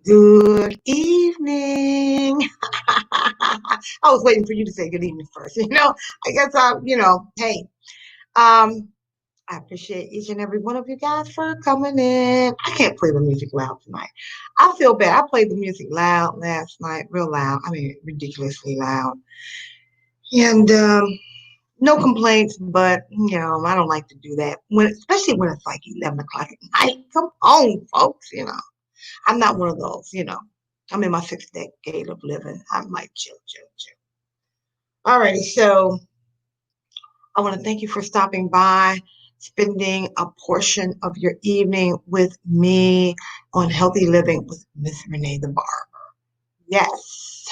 Good evening. I was waiting for you to say good evening first. I guess hey, um, I appreciate each and every one of you guys for coming in. I can't play the music loud tonight. I feel bad. I played the music loud last night, real loud. I mean, ridiculously loud. And no complaints, but I don't like to do that especially when it's like 11 o'clock at night. Come on, folks. I'm not one of those. I'm in my sixth decade of living. I'm like, chill, chill, chill. All righty. So I want to thank you for stopping by, spending a portion of your evening with me on Healthy Living with Miss Renee the Barber. Yes.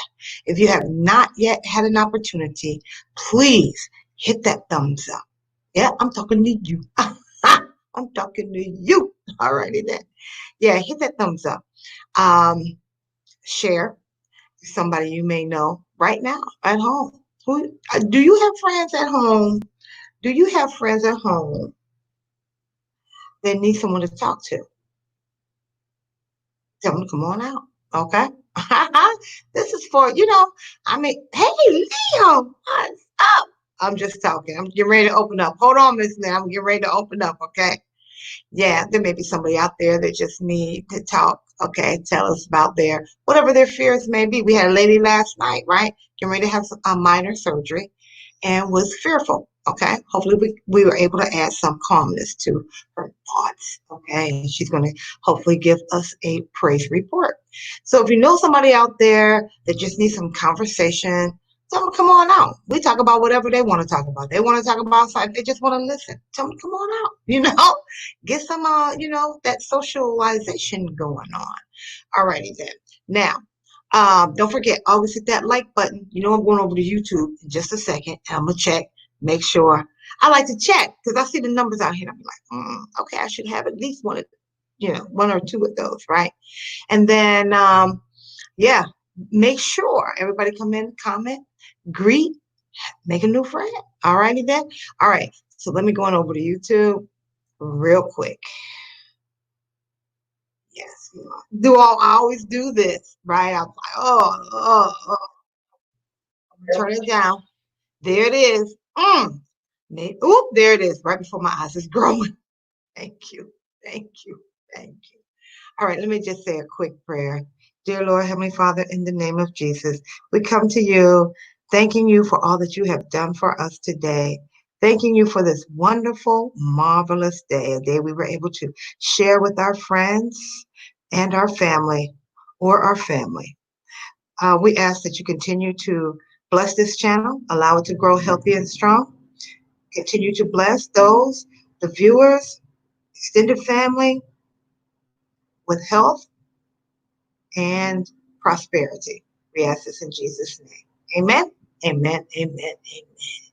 If you have not yet had an opportunity, please hit that thumbs up. Yeah, I'm talking to you. I'm talking to you. All righty then. Yeah, hit that thumbs up. Share somebody you may know right now at home. Who do you have friends at home? Do you have friends at home that need someone to talk to? Tell them to come on out. Okay. This is for, hey, Leo, what's up? I'm just talking. I'm getting ready to open up. Hold on, Miss Lynn. I'm getting ready to open up. Okay. Yeah, there may be somebody out there that just need to talk. Okay, tell us about whatever their fears may be. We had a lady last night, right? Getting ready to have a minor surgery and was fearful. Okay, hopefully we were able to add some calmness to her thoughts. Okay, and she's going to hopefully give us a praise report. So if you know somebody out there that just needs some conversation, tell them to come on out. We talk about whatever they want to talk about. They want to talk about something. They just want to listen. Tell them to come on out. Get some, that socialization going on. All righty then. Now, don't forget, always hit that like button. I'm going over to YouTube in just a second. And I'm going to check, make sure. I like to check because I see the numbers out here. I'm like, okay, I should have at least one or two of those, right? And then, yeah, make sure everybody come in, comment, greet, make a new friend. All righty then. All right. So let me go on over to YouTube real quick. Yes. I always do this, right? I'm like, oh. Turn it down. There it is. There it is. Right before my eyes is growing. Thank you. Thank you. Thank you. All right, let me just say a quick prayer. Dear Lord, Heavenly Father, in the name of Jesus, we come to you, thanking you for all that you have done for us today. Thanking you for this wonderful, marvelous day, a day we were able to share with our friends and our family or our family. We ask that you continue to bless this channel, allow it to grow healthy and strong. Continue to bless the viewers, extended family, with health and prosperity. We ask this in Jesus' name. Amen. Amen. Amen. Amen.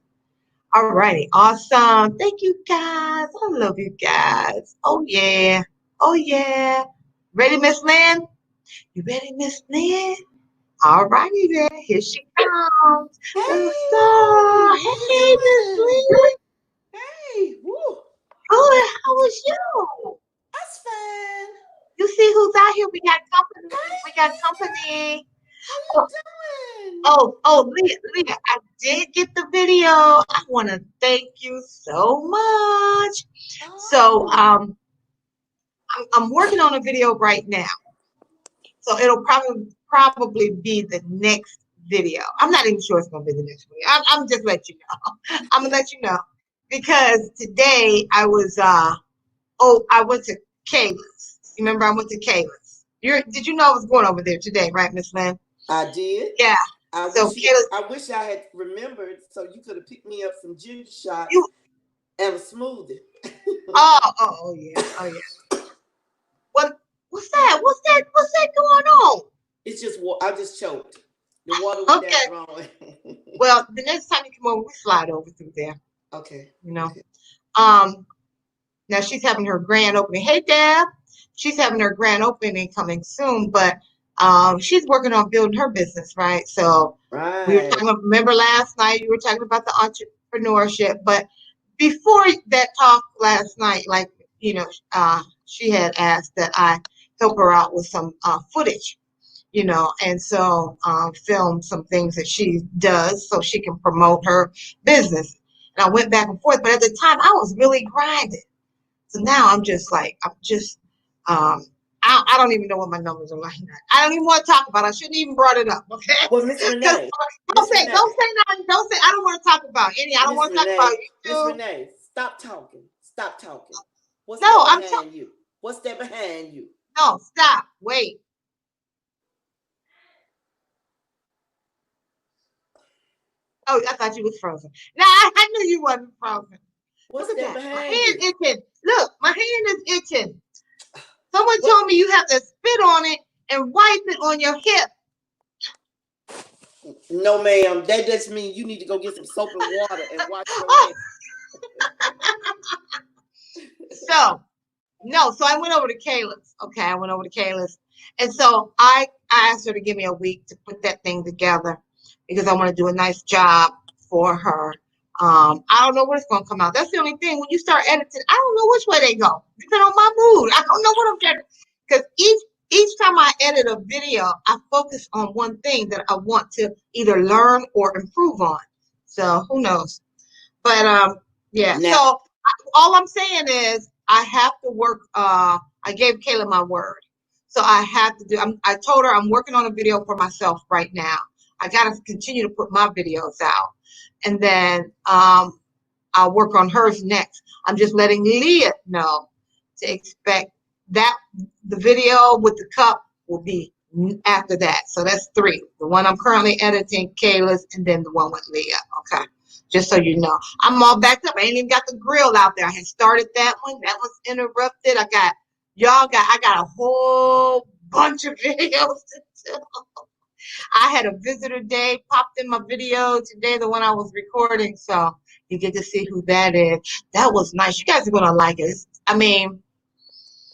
All righty. Awesome. Thank you guys. I love you guys. Oh yeah. Oh yeah. Ready, Miss Lynn? You ready, Miss Lynn? All righty then. Here she comes. Hey, The star. how you Hey, Miss doing? Lynn. Hey, woo, Good. How was you? that's fine. You see who's out here? We got company. We got Hey, company. how you Oh, doing? Leah, I did get the video. I want to thank you so much. So, Oh, I'm working on a video right now. So it'll probably be the next video. I'm not even sure it's going to be the next video. I'm just let you know. I'm gonna let you know because today I was I went to Kayla's. You remember I went to Kayla's. Did you know I was going over there today, right, Miss Lynn? I did. Yeah. So Kayla's. I wish I had remembered so you could have picked me up some ginger shots You. and a smoothie. Oh yeah. Oh yeah. What? What's that? What's that going on? It's just I just choked. The water went Okay. down wrong. Well, the next time you come over, we slide over through there. Okay. Okay. Now she's having her grand opening. Hey, Deb. She's having her grand opening coming soon, but she's working on building her business, right? So we were talking. Remember last night you were talking about the entrepreneurship, but before that talk last night, she had asked that I help her out with some footage, you know, and so film some things that she does so she can promote her business. And I went back and forth, but at the time I was really grinding. So now I'm just like, I don't even know what my numbers are like now. I don't even want to talk about it. I shouldn't even brought it up, okay? Well, Miss Renee, don't say nothing. Don't say, I don't want to talk about any. I don't want to talk about Miss YouTube. Renee, stop talking. Stop talking. What's No, that behind you? What's that behind you? No, stop. Wait. Oh, I thought you was frozen. No, I knew you wasn't frozen. What's Look at that that. My behind hand you? itching. Look, my hand is itching. Someone told me you have to spit on it and wipe it on your hip. No, ma'am. That just means you need to go get some soap and water and wash your hands. So I went over to Kayla's. Okay, I went over to Kayla's. And so I asked her to give me a week to put that thing together because I want to do a nice job for her. I don't know what it's going to come out. That's the only thing. When you start editing, I don't know which way they go. Depending on my mood. I don't know what I'm getting. Because each time I edit a video, I focus on one thing that I want to either learn or improve on. So who knows? But yeah. Now, so all I'm saying is I have to work. I gave Kayla my word. So I have to do, I told her I'm working on a video for myself right now. I got to continue to put my videos out. And then I'll work on hers next. I'm just letting Leah know to expect that the video with the cup will be after that. So that's 3. The one I'm currently editing, Kayla's, and then the one with Leah. Okay. Just so you know. I'm all backed up. I ain't even got the grill out there. I had started that one. That was interrupted. I got a whole bunch of videos to do. I had a visitor day popped in my video today, the one I was recording. So you get to see who that is. That was nice. You guys are gonna like it. I mean,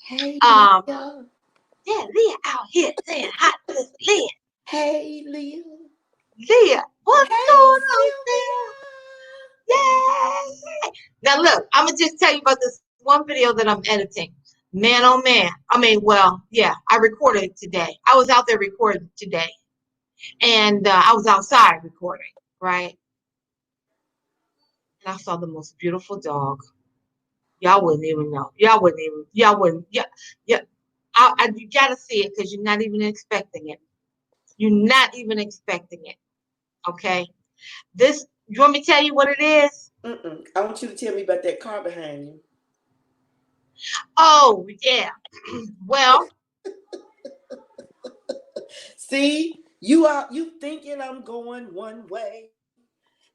hey, Leah. Yeah, Leah out here saying hi to Leah. Hey, Leah. Leah, what's going on, Leah? Yay! Now look, I'm gonna just tell you about this one video that I'm editing. Man, oh man. I mean, well, yeah, I recorded it today. I was out there recording today. And I was outside recording, right? And I saw the most beautiful dog. Y'all wouldn't even know. Y'all wouldn't. Yeah. You gotta see it because you're not even expecting it. You're not even expecting it. Okay. You want me to tell you what it is? I want you to tell me about that car behind you. Oh, yeah. Well. See, you thinking I'm going one way.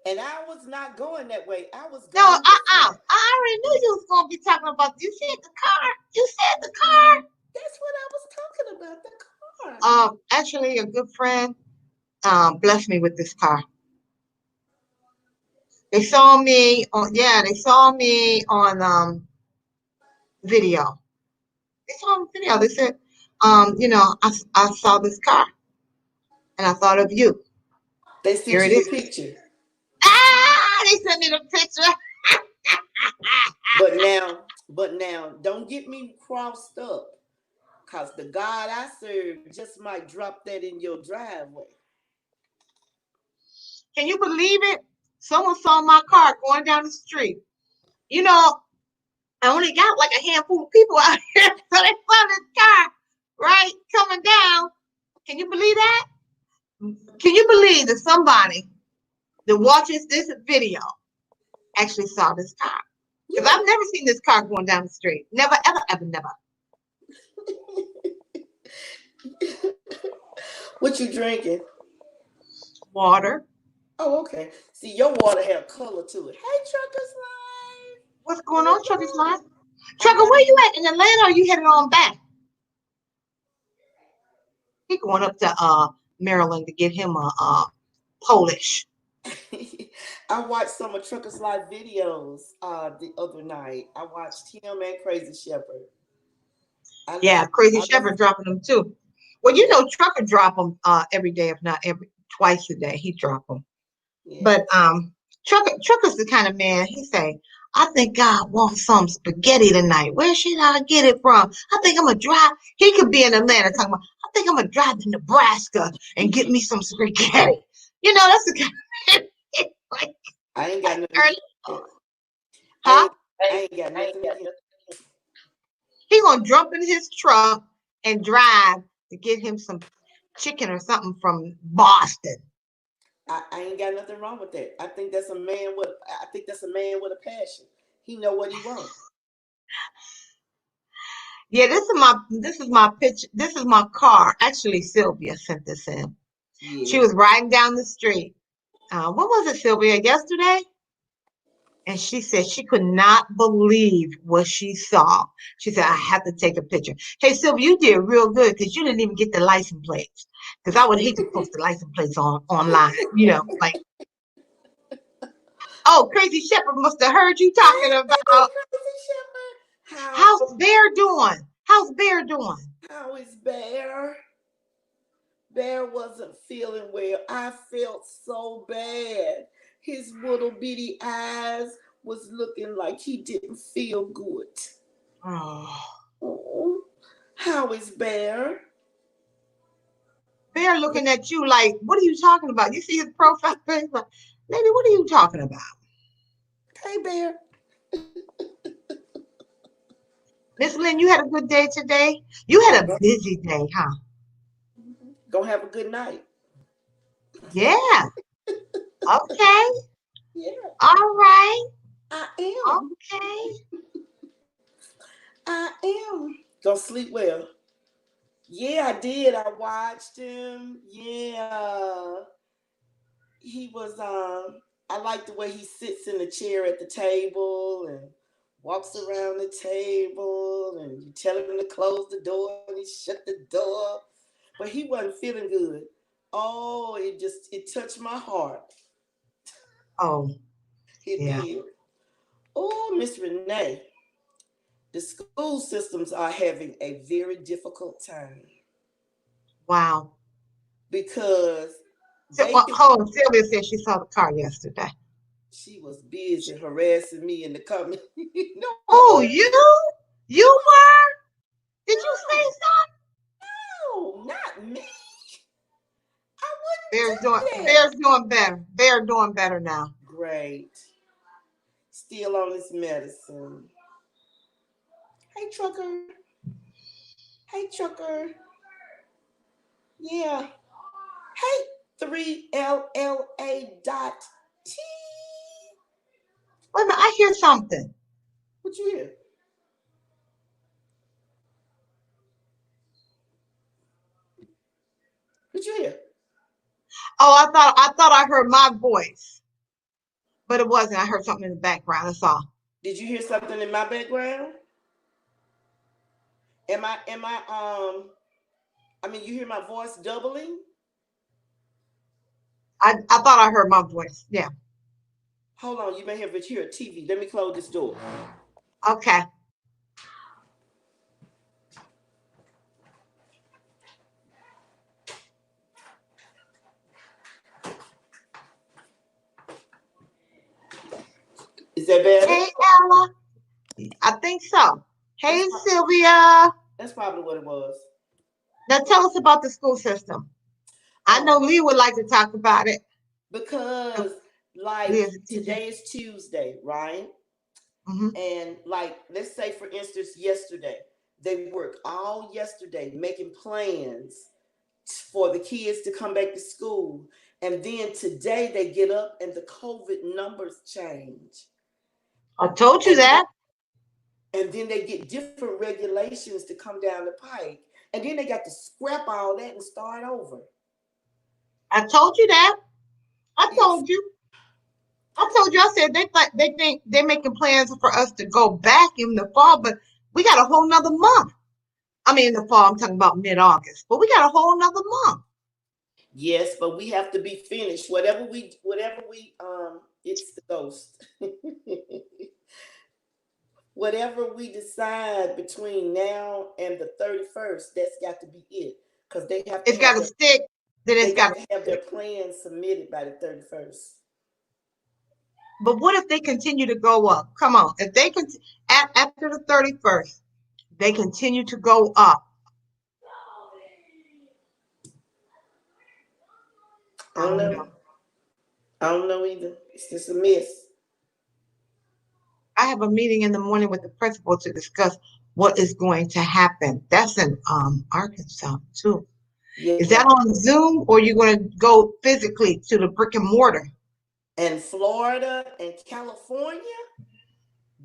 And I was not going that way. I was going I already knew you was gonna be talking about. You said the car. You said the car. That's what I was talking about. The car. Actually, a good friend blessed me with this car. They saw me on video. They saw on video. They said, I saw this car and I thought of you. They sent Here it you is. the picture. They sent me the picture. But now, don't get me crossed up. Because the God I serve just might drop that in your driveway. Can you believe it? Someone saw my car going down the street. You know, I only got like a handful of people out here, so they saw this car, right, coming down. Can you believe that? Can you believe that somebody that watches this video actually saw this car? Because I've never seen this car going down the street. Never, ever, ever, never. What you drinking? Water. Oh, okay. See, your water had color to it. Hey, Trucker's Life. What's going on, Trucker's Life? Trucker, where you at? In Atlanta, or are you heading on back? He going up to Maryland to get him a Polish. I watched some of Trucker's Life videos the other night. I watched him and Crazy Shepherd. Crazy Shepherd dropping them too. Well, you know, Trucker drop them every day, if not twice a day. He drop them. Yeah. But Trucker's the kind of man. He say, I think God wants some spaghetti tonight. Where should I get it from? I think I'm gonna drive. He could be in Atlanta talking about, I think I'm gonna drive to Nebraska and get me some spaghetti. That's the kind of like, I ain't got like nothing early, against it. I huh? ain't, I ain't got nothing against it. He gonna jump in his truck and drive to get him some chicken or something from Boston. I ain't got nothing wrong with that. I think that's a man with a passion. He know what he wants. Yeah, this is my picture. This is my car. Actually, Sylvia sent this in. She Yeah. was riding down the street. What was it, Sylvia? Yesterday? And she said she could not believe what she saw. She said, I have to take a picture. Hey, Sylvia, you did real good because you didn't even get the license plates. Because I would hate to post the license plates online, like, oh, Crazy Shepherd must have heard you talking about Crazy Shepherd. how's Bear doing? How's Bear doing? How is Bear? Bear wasn't feeling well. I felt so bad. His little bitty eyes was looking like he didn't feel good. Oh, Oh, how is Bear? Bear looking at you like, what are you talking about? You see his profile picture? Like, lady, what are you talking about? Hey, Bear. Miss Lynn, you had a good day today? You had a busy day, huh? Gonna have a good night. Yeah. Okay. Yeah, All right. I am. Okay. I am. Gonna sleep well. Yeah, I did. I watched him. Yeah. He was I like the way he sits in the chair at the table and walks around the table and you tell him to close the door and he shut the door. But he wasn't feeling good. Oh, it touched my heart. Oh, It yeah. did. Oh, Miss Renee, the school systems are having a very difficult time Wow. because So, they well, think hold on. Sylvia said she saw the car yesterday. she was busy harassing me in the comment. No, I Oh, wasn't. you? You were? Did you say something? No, not me. I Bear's wouldn't doing do that. Bear's doing better. Bear doing better now. Great. Still on this medicine. Hey, trucker. Hey, trucker. Yeah. Hey, 3LLA dot T. Wait a minute, I hear something. What you hear? What you hear? Oh, I thought I heard my voice, but it wasn't. I heard something in the background. That's all. Did you hear something in my background? I mean you hear my voice doubling? I thought I heard my voice. Yeah. Hold on, you may have it here TV. Let me close this door. Okay. Is that better? Hey, Ella. I think so. Hey, That's Sylvia. that's probably what it was. Now tell us about the school system. I know Oh, Lee would like to talk about it. because Lee like is a teacher. today is Tuesday, right? Hmm. And like let's say for instance yesterday, they worked all yesterday making plans for the kids to come back to school. And then today they get up and the COVID numbers change. I told you And then, that. and then they get different regulations to come down the pike. And then they got to scrap all that and start over. I told you that. I It's told you. I told you. I said they think they're making plans for us to go back in the fall, but we got a whole nother month. I mean, in the fall, I'm talking about mid-August, but we got a whole nother month. yes, but we have to be finished. Whatever we it's the ghost. Whatever we decide between now and the 31st, that's got to be it. Because It's got to stick. Then it's they got got to to have their stick. plans submitted by the 31st. But what if they continue to go up? Come on. If they can, after the 31st, they continue to go up. I I don't don't know. know. I don't know either. It's just a mess. I have a meeting in the morning with the principal to discuss what is going to happen. That's in Arkansas too. Is Yeah. that on Zoom or are you going to go physically to the brick and mortar? And Florida and California,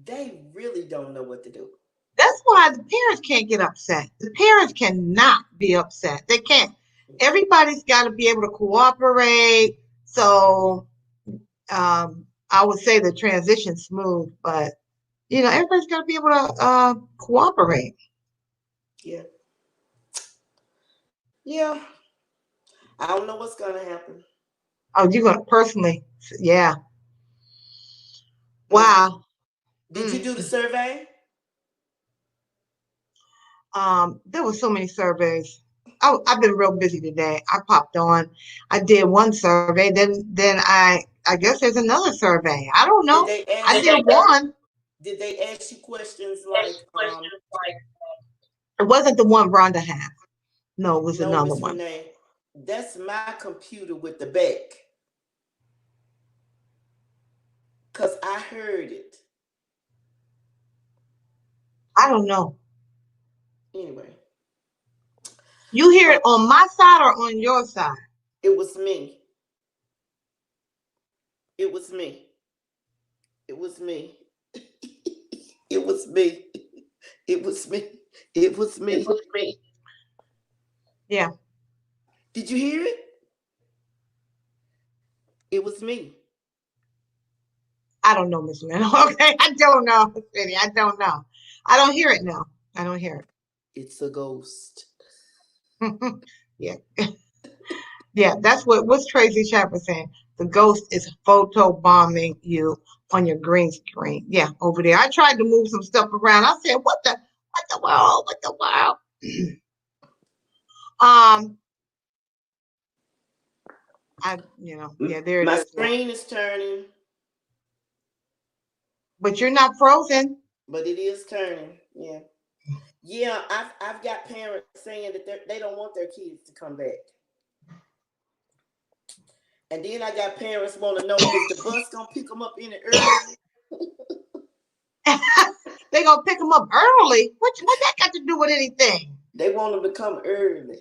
they really don't know what to do. That's why the parents can't get upset. The parents cannot be upset. They can't. Everybody's got to be able to cooperate. So I would say the transition's smooth, but everybody's got to be able to cooperate. Yeah. Yeah. I don't know what's gonna happen. Oh, you're gonna personally, yeah. Mm. Wow. Did you Mm. do the survey? There were so many surveys. I've been real busy today. I popped on. I did one survey. Then I guess there's another survey. I don't Did know. they I ask did one. did they ask you questions like It wasn't the one Rhonda had. No, it was no, another Miss one. Renee, that's my computer with the back. Cause I heard it. I don't know. Anyway, You hear uh, it on my side or on your side? it was me. It was me. It was me. It was me. It was me. It was It me. was me. Yeah. Did you hear it? It was me. I don't know, Miss Lynn. Okay, I don't know, City. I don't know. I don't hear it now. I don't hear It's a ghost. it. Yeah. Yeah, that's what's Tracy Chapman saying. The ghost is photo bombing you on your green screen. Yeah, over there. I tried to move some stuff around. I said, what the world? What the world? um, yeah, there it My is now. screen is turning, But you're not frozen. but it is turning. Yeah. Yeah, I've got parents saying that they don't want their kids to come back. And then I got parents want to know, is the bus gonna pick them up any early? They gonna pick them up early. What that got to do with anything? They want them to come early.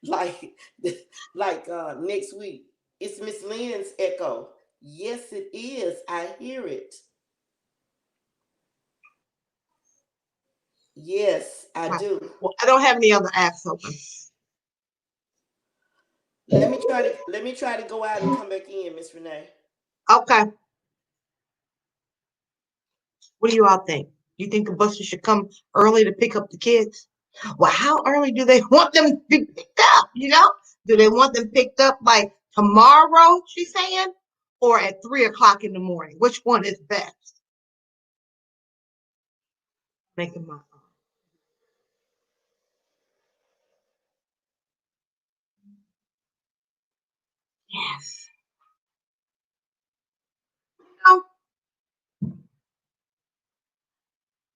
like next week. It's Miss Lynn's echo. Yes, it is. I hear it. Yes, I do. Well, I don't have any other apps open. Let me try to go out and come back in, Miss Renee. Okay. What do you all think? Do you think the buses should come early to pick up the kids? Well, how early do they want them to be picked up? Do they want them picked up like tomorrow, she's saying, or at 3 o'clock in the morning? Which one is best? Making my yes. You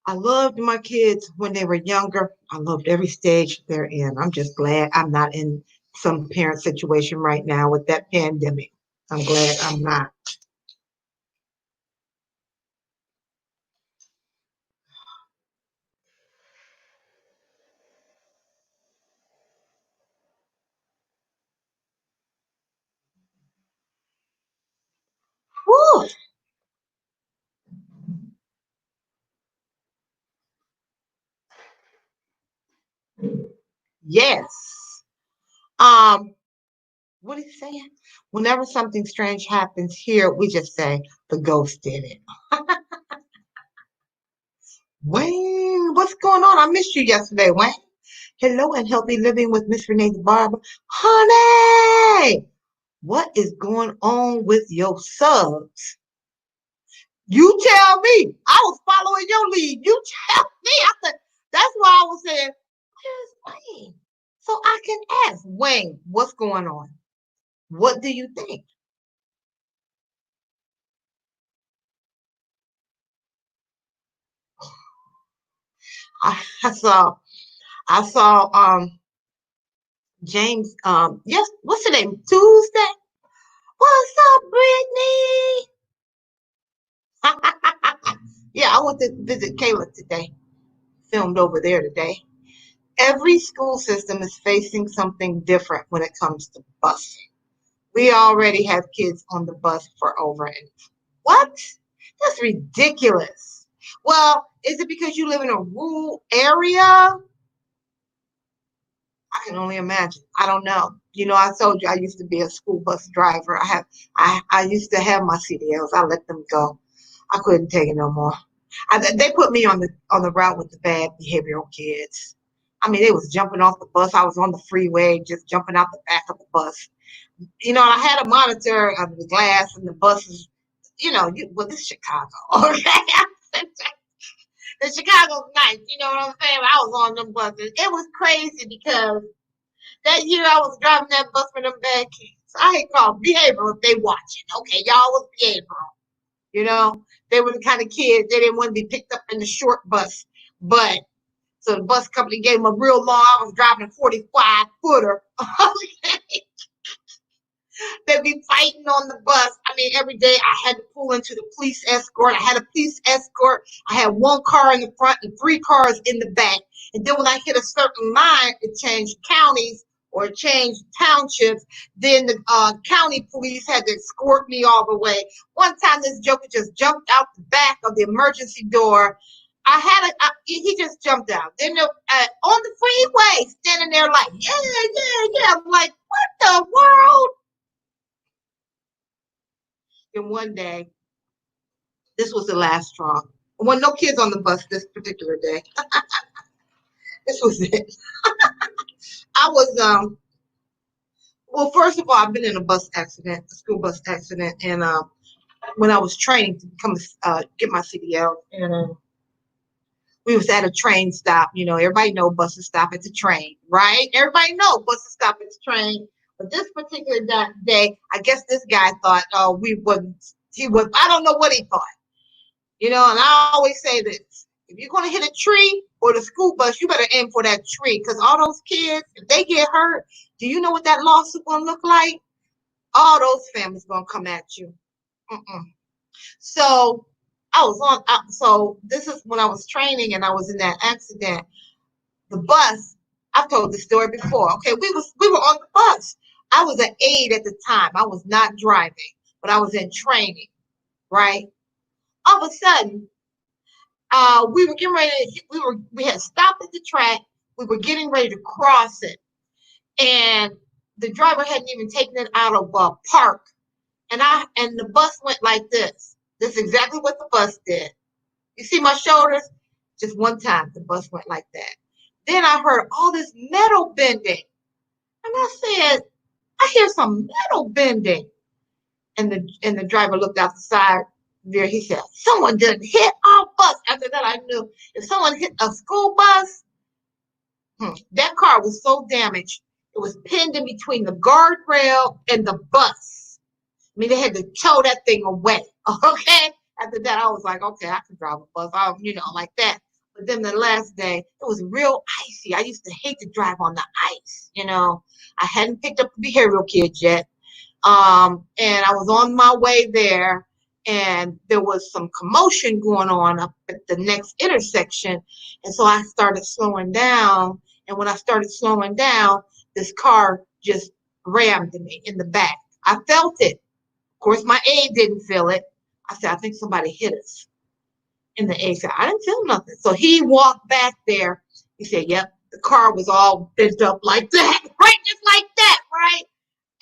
I loved my kids when they were younger. I loved every stage they're in. I'm just glad I'm not in some parent situation right now with that pandemic. I'm glad I'm not. Whew. Yes. Um, what is he saying? Whenever something strange happens here, we just say the ghost did it. Wayne, what's going on? I missed you yesterday, Wayne. Hello and healthy living with Miss Renee the Barber. Honey, what is going on with your subs? You tell me. I was following your lead. You tell me. That's why I was saying, where's Wayne? So I can ask Wayne, what's going on? What do you think? I saw I saw James yes, what's her name? Tuesday. What's up, Brittany? Yeah, I went to visit Kayla today. Filmed over there today. Every school system is facing something different when it comes to busing. We already have kids on the bus for over and what? That's ridiculous. Well, is it because you live in a rural area? I can only imagine. I don't know. You know, I told you I used to be a school bus driver. I used to have my CDLs. I let them go. I couldn't take it no more. They put me on the route with the bad behavioral kids. I mean, they was jumping off the bus. I was on the freeway, just jumping out the back of the bus. You know, I had a monitor under the glass, and the buses. You know, well, this is Chicago, okay? The Chicago's nice. You know what I'm saying? I was on them buses. It was crazy because that year I was driving that bus for them bad kids. I ain't called behavioral if they watching. Okay, y'all was behavioral. You know, they were the kind of kids they didn't want to be picked up in the short bus. But so the bus company gave them a real long. I was driving a 45 footer. They'd be fighting on the bus. I mean, every day I had to pull into the police escort. I had a police escort. I had one car in the front and three cars in the back. And then when I hit a certain line, it changed counties or it changed townships. Then the county police had to escort me all the way. One time, this joker just jumped out the back of the emergency door. He just jumped out. Then on the freeway, standing there like, yeah, yeah, yeah. I'm like, what the world? And one day, this was the last straw. There wasn't no kids on the bus this particular day. This was it. I was well, first of all, I've been in a bus accident, a school bus accident, and when I was training to become get my CDL, and we was at a train stop. You know, everybody know buses stop at the train, right? Everybody know buses stop at the train. But this particular day, I guess this guy thought, oh, we wasn't. He was. I don't know what he thought. You know, and I always say this. If you're going to hit a tree or the school bus, you better aim for that tree because all those kids, if they get hurt, do you know what that lawsuit going to look like? All those families going to come at you. Mm-mm. So so this is when I was training and I was in that accident. The bus, I've told this story before. Okay, we were on the bus. I was an aide at the time. I was not driving, but I was in training, right? All of a sudden, we were getting ready. We had stopped at the track. We were getting ready to cross it, and the driver hadn't even taken it out of park. And the bus went like this. This is exactly what the bus did. You see my shoulders? Just one time, the bus went like that. Then I heard all this metal bending, and I said, "I hear some metal bending." And the driver looked out the side there. He said, "Someone didn't hit our bus." After that, I knew if someone hit a school bus, that car was so damaged. It was pinned in between the guardrail and the bus. I mean, they had to tow that thing away. Okay. After that, I was like, okay, I can drive a bus. Like that. But then the last day, it was real icy. I used to hate to drive on the ice. I hadn't picked up the behavioral kids yet. And I was on my way there, and there was some commotion going on up at the next intersection. And so I started slowing down. And when I started slowing down, this car just rammed me in the back. I felt it. Of course, my aide didn't feel it. I said, I think somebody hit us. And the aide said, I didn't feel nothing. So he walked back there. He said, yep, the car was all bent up like that, right? Just like that, right?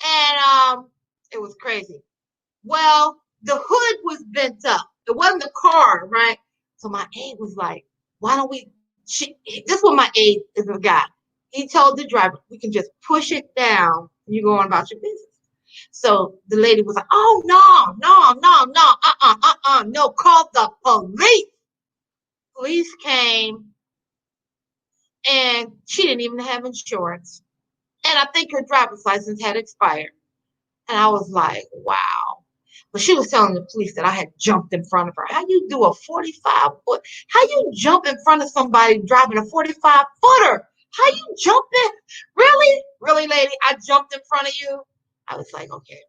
And it was crazy. Well, the hood was bent up. It wasn't the car, right? So my aide was like, why don't we, this is what my aide is a guy. He told the driver, we can just push it down and you go on about your business. So the lady was like, oh, no, call the police. Police came and she didn't even have insurance. And I think her driver's license had expired. And I was like, wow. But she was telling the police that I had jumped in front of her. How you do a 45 foot? How you jump in front of somebody driving a 45 footer? How you jump in? Really? Really, lady? I jumped in front of you? I was like, okay,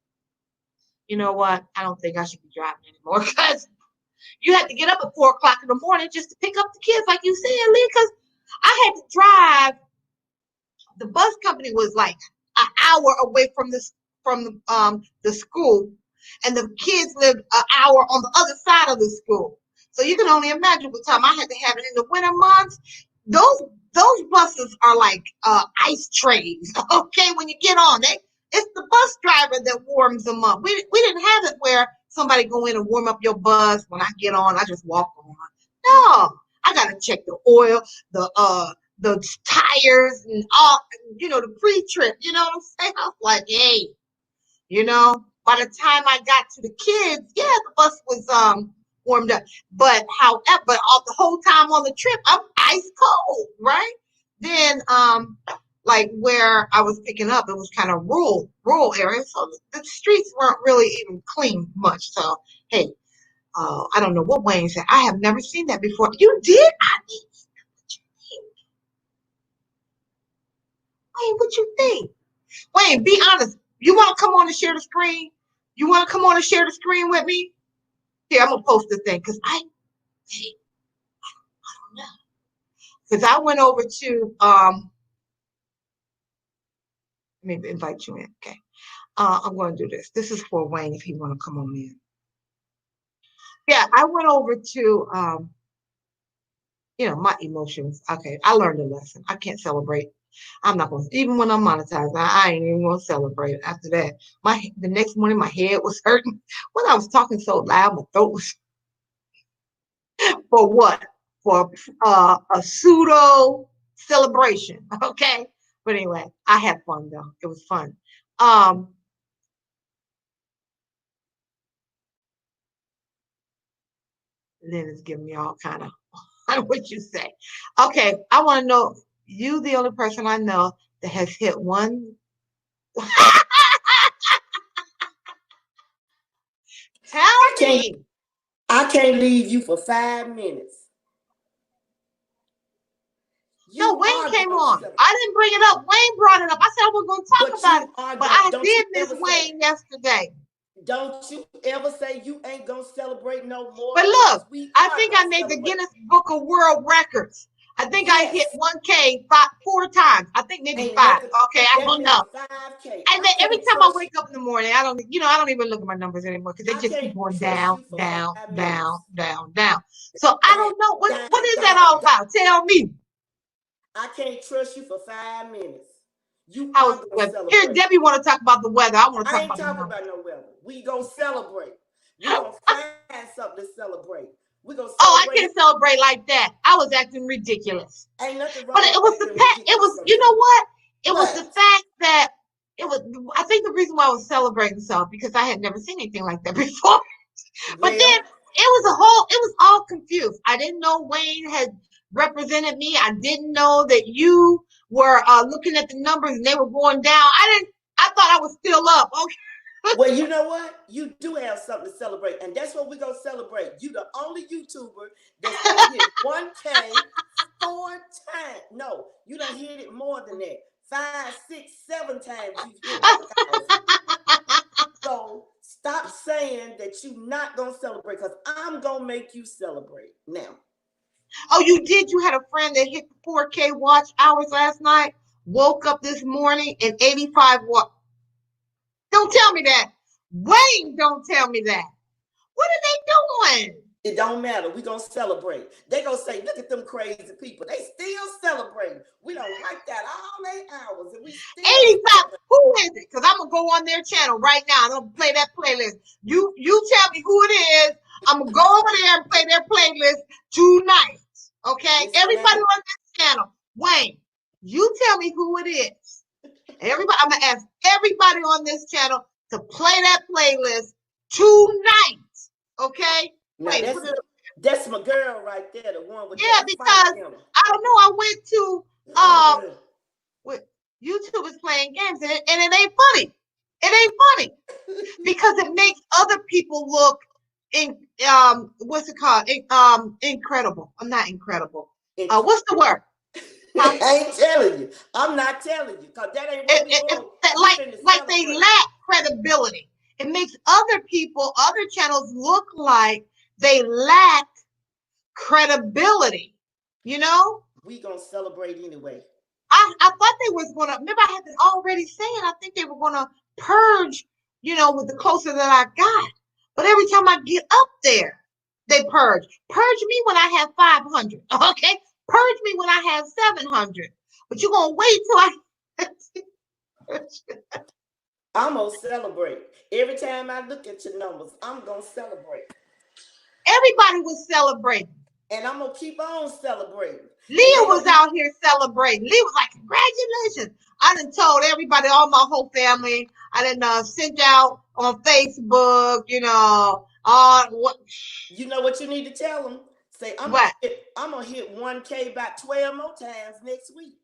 you know what? I don't think I should be driving anymore because you had to get up at 4 o'clock in the morning just to pick up the kids, like you said, Lee, because I had to drive. The bus company was like an hour away from the school, and the kids lived an hour on the other side of the school. So you can only imagine what time I had to have it in the winter months. Those those buses are like ice trays. Okay, when you get on, it's the bus driver that warms them up. We didn't have it where somebody go in and warm up your bus. When I get on, I just walk on. No, I gotta check the oil, the tires, and all, the pre-trip. You know what I'm saying? I was like, hey, by the time I got to the kids, yeah, the bus was warmed up. But all the whole time on the trip, I'm ice cold, right? Then like where I was picking up, it was kind of rural area, so the streets weren't really even clean much. So hey, I don't know what Wayne said. I have never seen that before. You did? I mean, Wayne, what you think? Wayne, be honest. You want to come on and share the screen? You want to come on and share the screen with me? Here, I'm gonna post the thing because I don't know. Because I went over to let me invite you in. Okay. I'm going to do this. This is for Wayne if he want to come on in. Yeah, I went over to my emotions. Okay, I learned a lesson. I can't celebrate. I'm not gonna, even when I'm monetized, I ain't even gonna celebrate after that. The next morning my head was hurting. When I was talking so loud, my throat was for what? For a pseudo celebration. Okay. But anyway, I had fun though. It was fun. Lynn is giving me all kind of what you say. Okay, I want to know, you the only person I know that has hit one. Tell me. I can't leave you for 5 minutes. No, Wayne came on. I didn't bring it up. Wayne brought it up. I said I was going to talk about it, but I did miss Wayne yesterday. Don't you ever say you ain't gonna celebrate no more. But look, I think I made the Guinness Book of World Records. I think I hit 1K 4 times. I think maybe 5. Okay, I don't know. 5K. And then every time I wake up in the morning, I don't even look at my numbers anymore because they just keep going down, down, down, down, down. So I don't know what is that all about. Tell me. I can't trust you for 5 minutes. Here, Debbie want to talk about the weather. I want to talk about the weather. I ain't talking about no weather. We gonna celebrate. We gonna find something to celebrate. We gonna celebrate. Oh, I can't celebrate like that. I was acting ridiculous. Ain't nothing wrong. But it was the fact. It was, you know what? It was the fact that it was. I think the reason why I was celebrating so because I had never seen anything like that before. But then it was all confused. I didn't know Wayne had represented me. I didn't know that you were looking at the numbers and they were going down. I thought I was still up. Okay. Well, you know what? You do have something to celebrate, and that's what we're gonna celebrate. You the only YouTuber that's gonna hit 1K 4 times. No, you done hit it more than that. 5, 6, 7 times you've hit 1,000. So stop saying that you're not gonna celebrate, because I'm gonna make you celebrate now. Oh, you did? You had a friend that hit 4K watch hours last night, woke up this morning and 85 watch. Don't tell me that. Wayne, don't tell me that. What are they doing? It don't matter. We're going to celebrate. They going to say, look at them crazy people. They still celebrating. We don't like that all 8 hours. And we still 85. Who is it? Because I'm going to go on their channel right now. I'm going to play that playlist. You tell me who it is. I'm going to go over there and play their playlist tonight. Okay? Everybody on this channel. Wayne, you tell me who it is. Everybody, I'm going to ask everybody on this channel to play that playlist tonight. Okay? Now, Wait, that's my girl right there, the one with because I don't know. I went to YouTube is playing games and it ain't funny. It ain't funny because it makes other people look what's it called? Incredible. I'm not incredible. What's the word? Huh? I ain't telling you. I'm not telling you because that ain't what we doing. Like they lack credibility. It makes other people, other channels look like they lack credibility. You know? We gonna celebrate anyway. I thought they was gonna. Remember, I had already said I think they were gonna purge. With the closer that I got. But every time I get up there, they purge. Purge me when I have 500. Okay, purge me when I have 700. But you're gonna wait till I'm gonna celebrate. Every time I look at your numbers, I'm gonna celebrate. Everybody was celebrating. And I'm gonna keep on celebrating. Leah was out here celebrating. Leah was like, congratulations. I done told everybody, all my whole family. I done sent out on Facebook, on what. You know what you need to tell them? Say, I'm gonna hit 1K about 12 more times next week.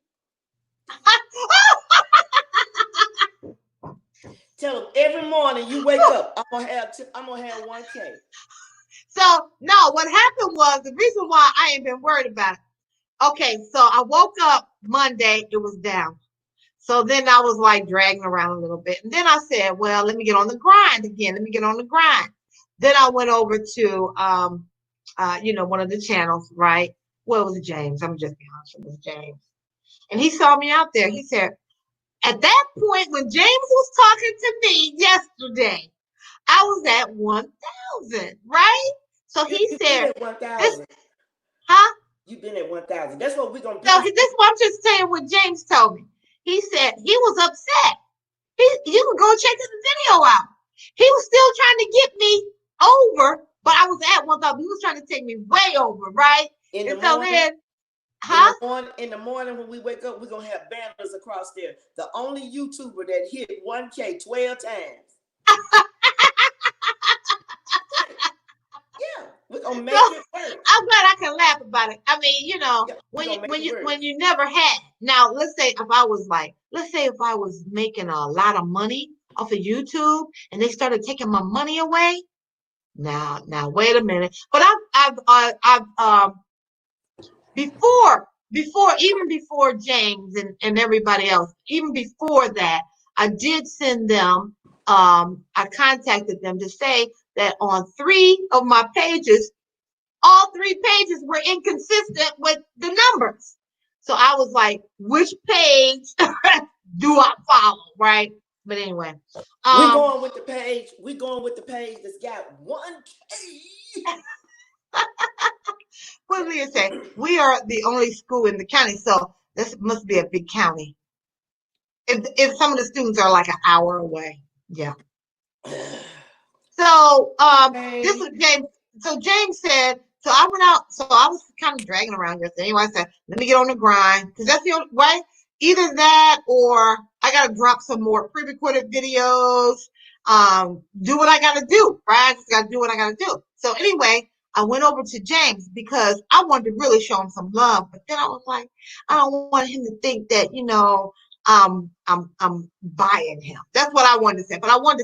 Tell them every morning you wake up, I'm gonna have 1K. So no, what happened was the reason why I ain't been worried about it. Okay, so I woke up Monday, it was down. So then I was like dragging around a little bit. And then I said, well, let me get on the grind again. Then I went over to one of the channels, right? Well, it was James. I'm just being honest, it was James. And he saw me out there. He said, at that point when James was talking to me yesterday, I was at 1,000, right? So he said, 1,000. Huh? You've been at 1,000. That's what we're gonna do. So this is what I'm just saying what James told me. He said he was upset. You can go check the video out. He was still trying to get me over, but I was at 1,000. He was trying to take me way over, right? In the morning when we wake up, we're gonna have banners across there. The only YouTuber that hit 1K 12 times. Yeah, we're gonna make it work. I'm glad I can laugh about it. I mean, when you never had. Now, let's say if I was making a lot of money off of YouTube and they started taking my money away. Now, wait a minute. But I've even before James and everybody else, even before that, I did send them. I contacted them to say that on 3 of my pages, all 3 pages were inconsistent with the numbers. So I was like, which page do I follow, right? But anyway. We're going with the page. We're going with the page that's got 1K. What did Leah say? We are the only school in the county, so this must be a big county. If some of the students are like an hour away. Yeah. So this was James. So James said, so I went out, so I was kind of dragging around yesterday. Anyway, I said, let me get on the grind. Because that's the only way. Either that or I gotta drop some more pre-recorded videos. Do what I gotta do, right? I just gotta do what I gotta do. So anyway, I went over to James because I wanted to really show him some love. But then I was like, I don't want him to think that, I'm buying him. That's what I wanted to say. But I look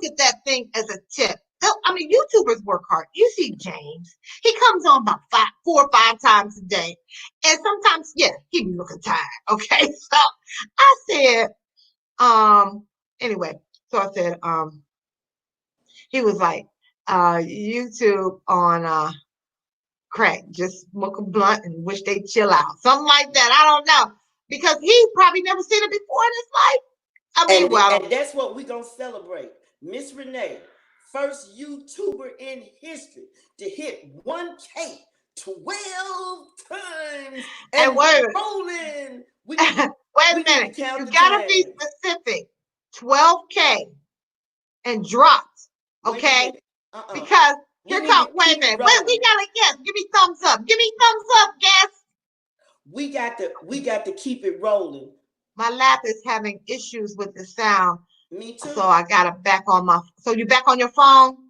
at that thing as a tip. I mean, YouTubers work hard. You see James. He comes on about 4 or 5 times a day. And sometimes, yeah, he be looking tired. Okay. So I said, anyway, so I said, he was like, YouTube on crack, just smoke a blunt and wish they chill out. Something like that. I don't know. Because he probably never seen it before in his life. I mean, and that's what we're going to celebrate. Miss Renee, first YouTuber in history to hit 1K 12 times and rolling. Wait a minute. You got to be specific. 12K and dropped. Okay? Because here comes, wait a minute. Wait, we got to guess. Give me thumbs up. Give me thumbs up, guess. We got to keep it rolling. My lap is having issues with the sound. Me too. So I got it back on so you back on your phone?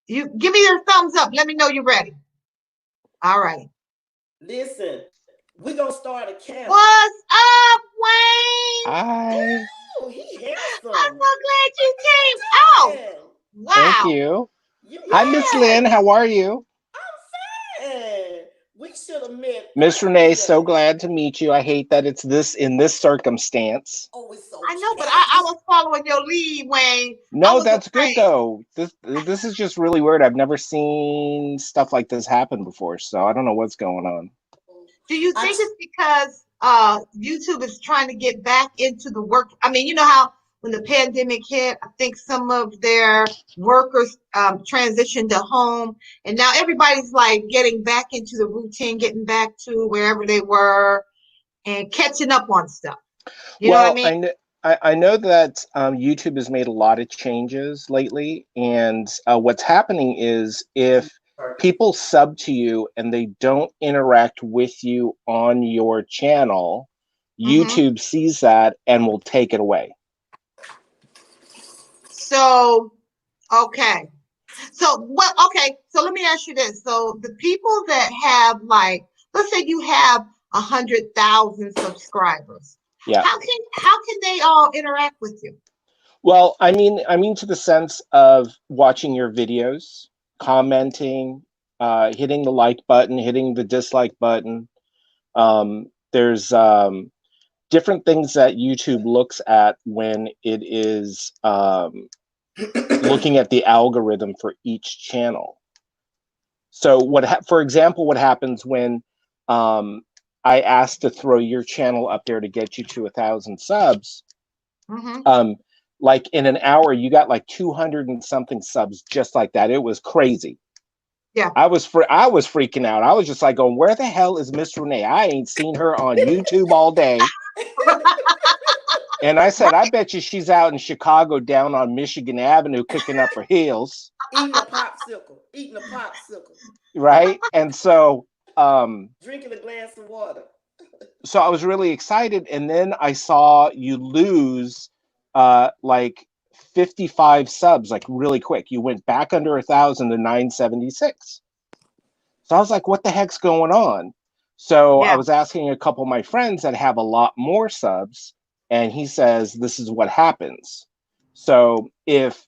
You give me your thumbs up. Let me know you're ready. All right. Listen, we're gonna start a count. What's up, Wayne? Hi. Oh, he I'm handsome. so glad you came. Oh, Man, Thank wow. you. you Hi, Miss yes. Lynn. How are you? I'm fine. We should have met Miss Renee, so earlier. glad to meet you. I hate that it's this in this circumstance. Oh, it's I know, but I okay. was following your lead, Wayne. I No, was that's good afraid. though. This is just really weird. I've never seen stuff like this happen before, so I don't know what's going on. Do you I think it's because YouTube is trying to get back into the work? I mean, you know how when the pandemic hit, I think some of their workers transitioned to home, and now everybody's like getting back into the routine, getting back to wherever they were, and catching up on stuff. You know what I Well, mean? I know that YouTube has made a lot of changes lately, and what's happening is if people sub to you and they don't interact with you on your channel, Hmm. YouTube sees that and will take it away. So, okay. So, well, okay. So let me ask you this. So the people that have like, let's say you have 100,000 subscribers, Yeah. how can they all interact with you? Well, I mean to the sense of watching your videos, commenting, hitting the like button, hitting the dislike button. There's different things that YouTube looks at when it is looking at the algorithm for each channel. So, for example, what happens when um, I ask to throw your channel up there to get you to 1,000 subs? Hmm. um like in an hour you got like 200 and something subs just like that. It was crazy. Yeah. I was freaking out. I was just like going, where the hell is Miss Renee? I ain't seen her on YouTube all day. And I said, I Right. bet you she's out in Chicago down on Michigan Avenue cooking up her heels. eating a popsicle, eating a popsicle, Right. And um drinking a glass of water. so I was really excited, and then I saw you lose like 55 subs like really quick. You went back under 1,000 to 976. So I was like, what the heck's going on? So I Yeah. was asking a couple of my friends that have a lot more subs, and he says this is what happens. So if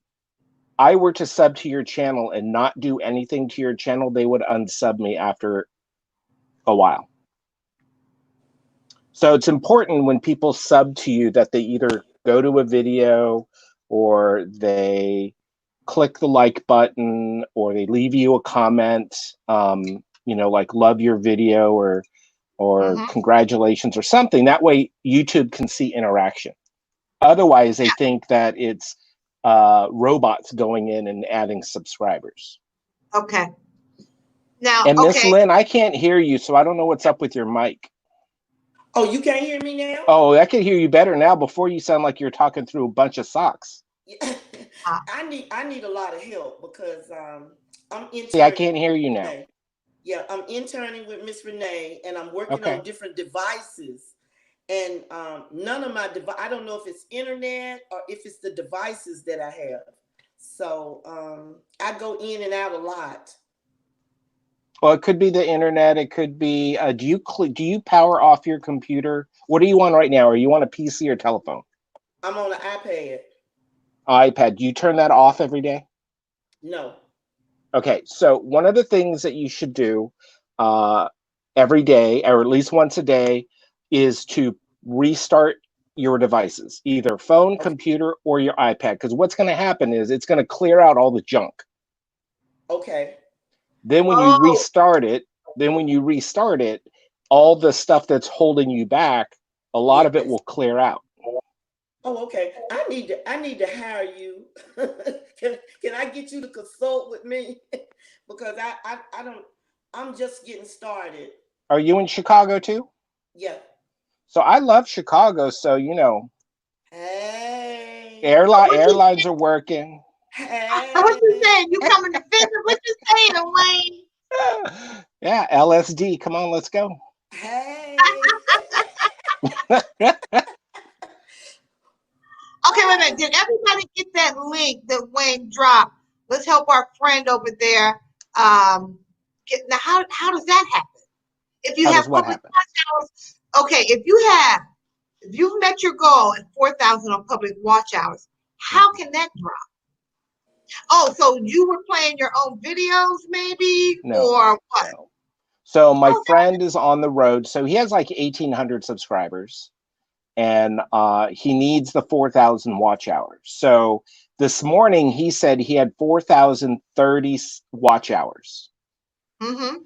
I were to sub to your channel and not do anything to your channel, they would unsub me after a while. So it's important when people sub to you that they either go to a video or they click the like button or they leave you a comment, like love your video or Hmm. congratulations or something. That way YouTube can see interaction. Otherwise, they Yeah. think that it's robots going in and adding subscribers. Okay. Now, And Miss okay. Lynn, I can't hear you, so I don't know what's up with your mic. Oh, you can't hear me now? Oh, I can hear you better now. Before you sound like you're talking through a bunch of socks. Uh, I need a lot of help because I'm See, I interning can't hear you with now. Renee. Yeah, I'm interning with Miss Renee, and I'm working on Okay. different devices. And none of my I don't know if it's internet or if it's the devices that I have. So I go in and out a lot. Well, it could be the internet. It could be. Do you power off your computer? What are you on right now? Are you on a PC or telephone? I'm on an iPad. iPad. Do you turn that off every day? No. Okay. So one of the things that you should do uh, every day, or at least once a day, is to restart your devices, either phone, Okay. computer, or your iPad. Because what's going to happen is it's going to clear out all the junk. Okay. Then when you oh, restart it, then when you restart it, all the stuff that's holding you back, a lot of it Yes. will clear out. Oh, okay. I need to hire you. Can I get you to consult with me? Because I don't I'm just getting started. Are you in Chicago too? Yeah. So I love Chicago. So Hey. what you airlines are working. what you Hey. saying? You coming to visit? What you saying, Wayne? Yeah, LSD. Come on, let's go. Hey. Okay, wait a minute. Did everybody get that link that Wayne dropped? Let's help our friend over there. Get now. How does that happen? If you How have does what public happen? channels, okay. If you have If you've met your goal at 4,000 on public watch hours, how can that drop? Oh, so you were playing your own videos, maybe, No, or what? no. So my Oh, friend is on the road. So he has like 1,800 subscribers, and he needs the 4,000 watch hours. So this morning he said he had 4,030 watch hours. mm-hmm.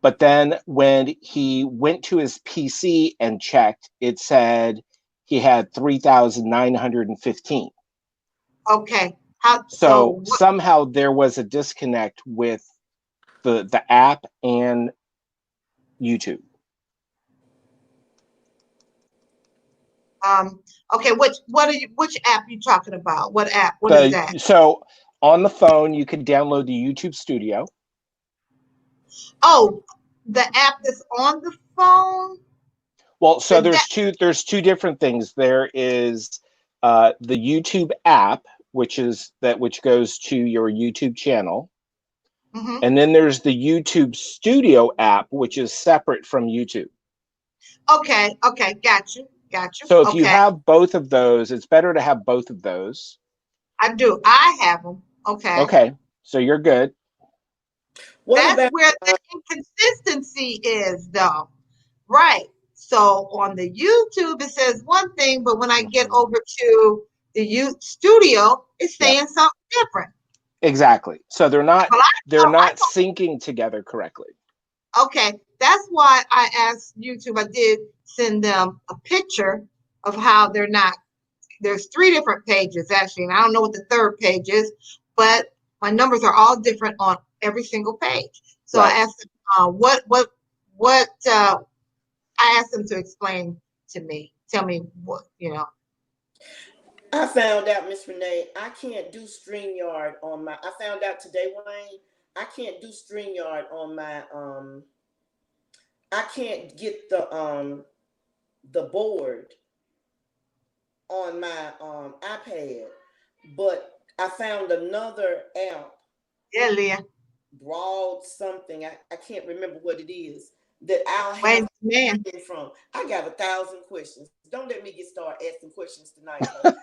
But then when he went to his PC and checked, it said he had 3,915. Okay. How? So So what? somehow there was a disconnect with the app and YouTube. Um. Okay. What are you? Which app you talking about? What app? What is The that? so on the phone you can download the YouTube Studio. Oh, the app that's on the phone. Well, so The that. there's two different things. There is the YouTube app, which goes to your YouTube channel, Mm-hmm. and then there's the YouTube Studio app, which is separate from YouTube. Okay. Okay. Got you. Got you. So if you Okay. have both of those, it's better to have both of those. I do. I have them. Okay. Okay, so you're good. What That's about where the inconsistency is, though. Right. So on the YouTube, it says one thing, but when I get Mhm. over to the YouTube studio, it's Yep, saying something different. exactly. So Well, they're I not syncing together correctly. okay. That's why I asked YouTube. I did send them a picture of how they're not. There's three different pages actually, and I don't know what the third page is, but my numbers are all different on every single page. So I Right. asked them, what. I asked them to explain to me. Tell me what. I found out, Miss Renee, I can't do StreamYard on my I found out today, Wayne, I can't do StreamYard on my I can't get the board on my iPad. But I found another app, Yeah, Leah. broad something. I can't remember what it is that I'll have Wait, man. from. I got 1,000 questions. Don't let me get started asking questions tonight, because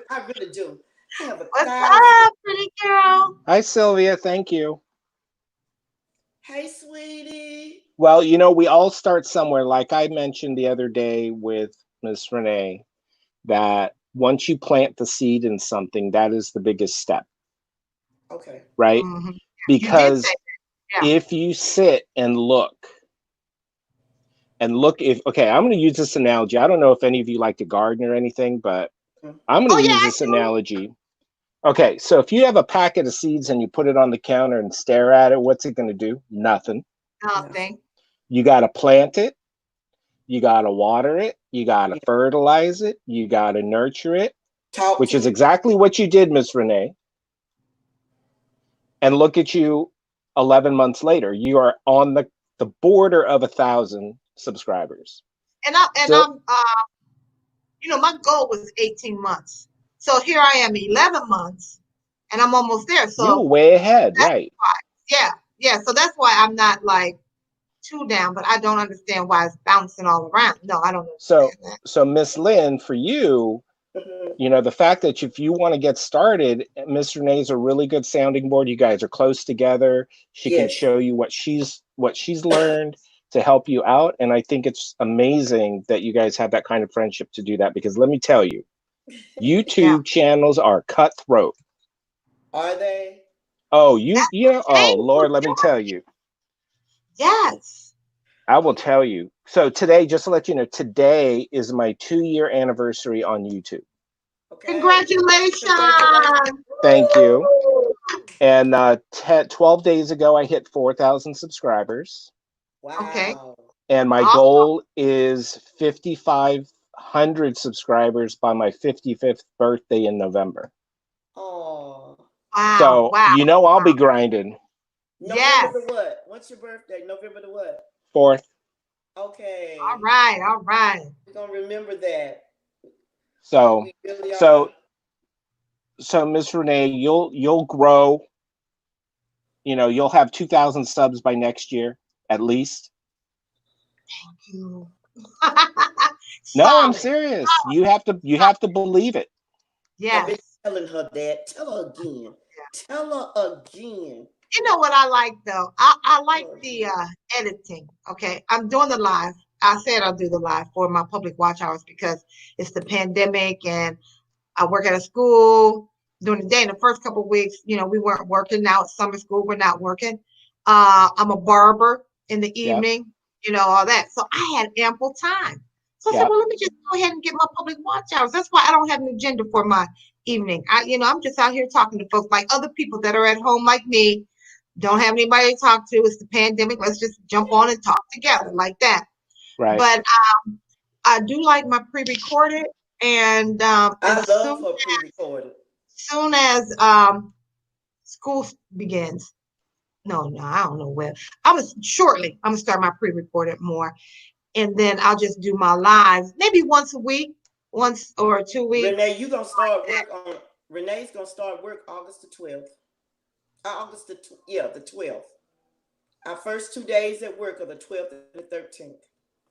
I really do. I have a What's thousand. up, pretty girl? Hi, Sylvia. Thank you. Hey, sweetie. Well, we all start somewhere. Like I mentioned the other day with Miss Renee, that once you plant the seed in something, that is the biggest step, Okay. right? Hmm. You did say Because that. if you sit and look, if okay, I'm going to use this analogy. I don't know if any of you like to garden or anything, but Mm. I'm going Oh to yeah, use I this do. analogy. Okay, so if you have a packet of seeds and you put it on the counter and stare at it, what's it going to do? Nothing. Nothing. You got to plant it, you got to water it, you got to Yeah. fertilize it, you got to nurture it, Talk which to is me. exactly what you did, Miss Renee. And look at you 11 months later. You are on the border of 1,000 subscribers. Still, My goal was 18 months. So here I am 11 months and I'm almost there. you were So way ahead, that's right? why, yeah, yeah. So that's why I'm not like too down, but I don't understand why it's bouncing all around. No, I don't So, understand that. so Miss Lynn, for you, Mhm. the fact that if you want to get started, Miss Renee's a really good sounding board. You guys are close together. She can Yes. show you what she's learned to help you out. And I think it's amazing that you guys have that kind of friendship to do that, because let me tell you, Yeah. YouTube channels are cutthroat. Are they? Oh, That's oh painful. Lord, let me tell you. Yes. I will Okay. tell you. So today, just to let you know, today is my 2-year anniversary on YouTube. Okay. Congratulations. Congratulations. Thank you. Woo! And 12 days ago, I hit 4,000 subscribers. Okay. Wow. And my Awesome. goal is 5,500 subscribers by my 55th birthday in November. Oh. Wow. So, Wow. I'll be Wow. grinding. November Yes. the what? What's your birthday? November the what? 4th. All Okay. right. All right. We're gonna remember that. So, We really are. so, so Miss Renee, you'll grow. You'll have 2,000 subs by next year, at least. Thank you. No, I'm Solid. serious. You have to believe it. I've been Yes. telling her that. Tell her again. Tell her again. You know what I like though? I like Tell her the again. editing. Okay. I'm doing the live. I said I'll do the live for my public watch hours because it's the pandemic and I work at a school during the day. In the first couple of weeks, we weren't working. Now it's summer school. We're not working. I'm a barber in the Yep. evening, all that. So I had ample time. So I said, Yep. well, let me just go ahead and get my public watch hours. That's why I don't have an agenda for my evening. I'm just out here talking to folks like other people that are at home like me, don't have anybody to talk to. It's the pandemic. Let's just jump on and talk together like that. Right. But I do like my pre-recorded, and I love her pre-recorded. soon as school begins. No, I don't know when. I'm gonna start my pre-recorded more, and then I'll just do my lives maybe once a week, once or 2 weeks. Renee, you gonna start work on Renee's gonna start work August the 12th. The 12th. Our first 2 days at work are the 12th and the 13th.